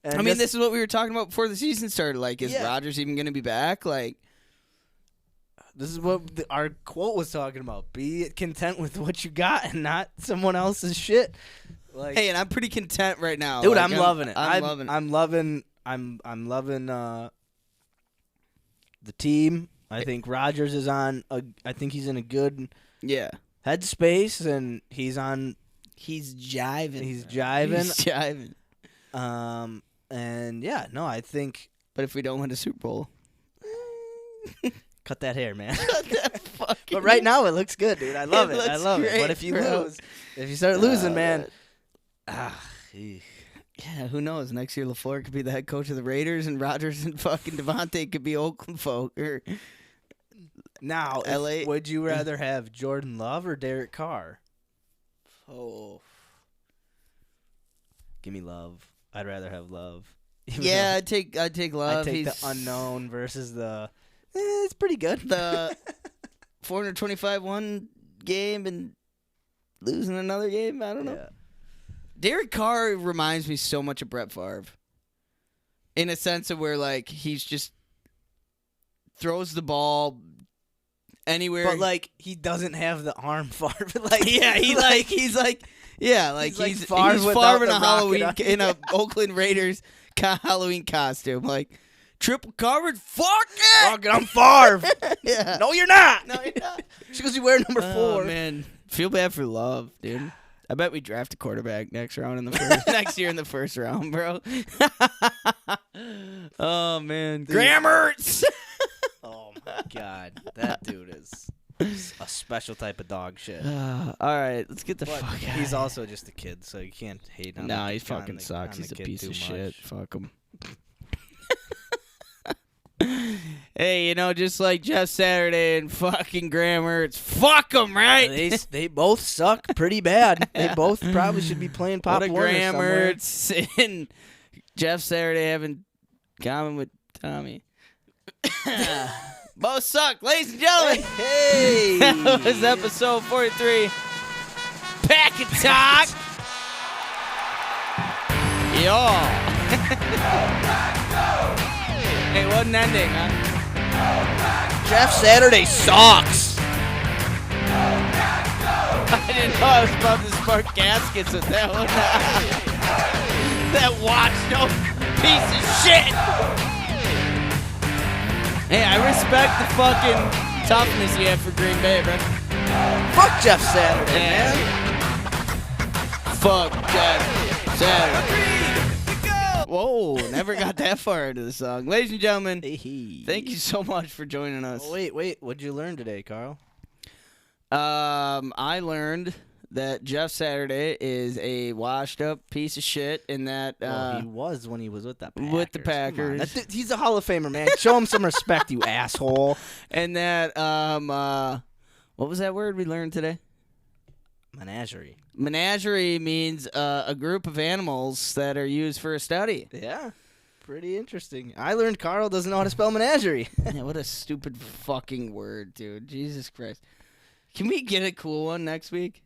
And I mean, this is what we were talking about before the season started. Like, is Rodgers even going to be back? Like, this is what our quote was talking about. Be content with what you got and not someone else's shit. Like, hey, and I'm pretty content right now, dude. Like, I'm loving it. I'm loving it. I'm loving the team. I think Rodgers is I think he's in a good Yeah. headspace, and he's jiving. He's jiving. He's jiving. And yeah, no, I think. But if we don't win a Super Bowl, Cut that hair, man. cut that fucking. But right now it looks good, dude. I love it. I looks love it. great, But if you bro. lose, if you start losing, man. Yeah, who knows? Next year, LaFleur could be the head coach of the Raiders, and Rodgers and fucking Devontae could be Oakland folk. Or Now, LA. would you rather have Jordan Love or Derek Carr? Oh. Give me Love. I'd rather have Love. Even Yeah, though I'd take Love. I'd take He's the unknown versus the. It's pretty good. the 425 one game and losing another game. I don't know. Yeah. Derek Carr reminds me so much of Brett Favre. In a sense of where, like, he's just throws the ball anywhere. But like he doesn't have the arm far. Like yeah, he's like he's He's Favre He's without Favre in the a Halloween rocket. in a Oakland Raiders Halloween costume, like triple covered. Fuck it! Fuck it, I'm Favre. Yeah. No, you're not. No, you're not. Just because you wear number 4. Oh man, feel bad for Love, dude. I bet we draft a quarterback next round in the first, next year in the first round, bro. Oh man, Graham Mertz. Oh my God, that dude is a special type of dog shit. All right, let's get the But fuck out. he's also just a kid, so you can't hate on him. Nah, he on fucking the- sucks. on He's the a kid piece too of shit. much. Fuck him. Hey, you know, just like Jeff Saturday and fucking Graham Mertz, fuck them, right? They both suck pretty bad. They both probably should be playing Pop What a Warner Graham somewhere. Mertz and Jeff Saturday having common with Tommy. Both suck, ladies and gentlemen. Hey, That was episode 43. Pack and Talk. Y'all. Hey, wasn't ending, huh? Jeff Saturday sucks. I didn't know I was about to spark gaskets with that one. That watchdog piece of shit. Hey, I respect the fucking toughness you have for Green Bay, bro. Fuck Jeff Saturday, Yeah. man. Fuck Jeff Saturday. Whoa, never got that far into the song. Ladies and gentlemen, thank you so much for joining us. Oh, wait. What'd you learn today, Carl? I learned that Jeff Saturday is a washed-up piece of shit, and that Well, he was when he was with the Packers. with the Come on. Packers. He's a Hall of Famer, man. Show him some respect, you asshole. and that what was that word we learned today? Menagerie. Menagerie means a group of animals that are used for a study. Yeah. Pretty interesting. I learned Carl doesn't know how to spell menagerie. Yeah, what a stupid fucking word, dude. Jesus Christ. Can we get a cool one next week?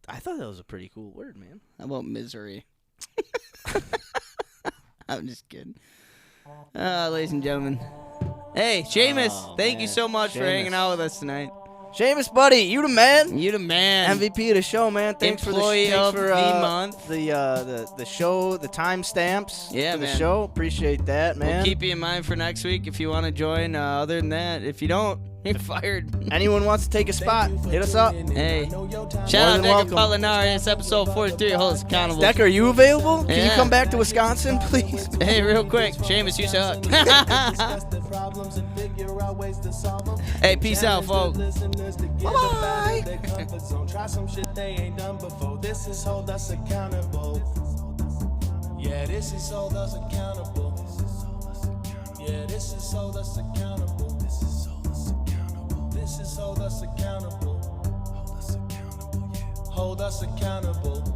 I thought that was a pretty cool word, man. How about misery? I'm just kidding. Ladies and gentlemen. Hey, Seamus, thank you so much for hanging Seamus. out with us tonight. Seamus, buddy, you the man. You the man. MVP of the show, man. Thanks Employee for of the month. the show, the timestamps Yeah, for the man. show. Appreciate that, man. We'll keep you in mind for next week if you want to shout other than that, if you don't, you're fired. Anyone wants to take a spot, hit us up. Hey, shout More out than Decker welcome. Molinari. It's episode 43. Hold us accountable. Decker, are you available? Can you Yeah. come back to Wisconsin, please? Hey, real quick, Seamus, you suck. Hey, peace out, folks. Bye-bye. Try some shit they ain't done before. This is hold us accountable. Yeah, this is hold us accountable. Yeah, this is hold us accountable. This is hold us accountable. This is hold us accountable. Hold us accountable, yeah. Hold us accountable.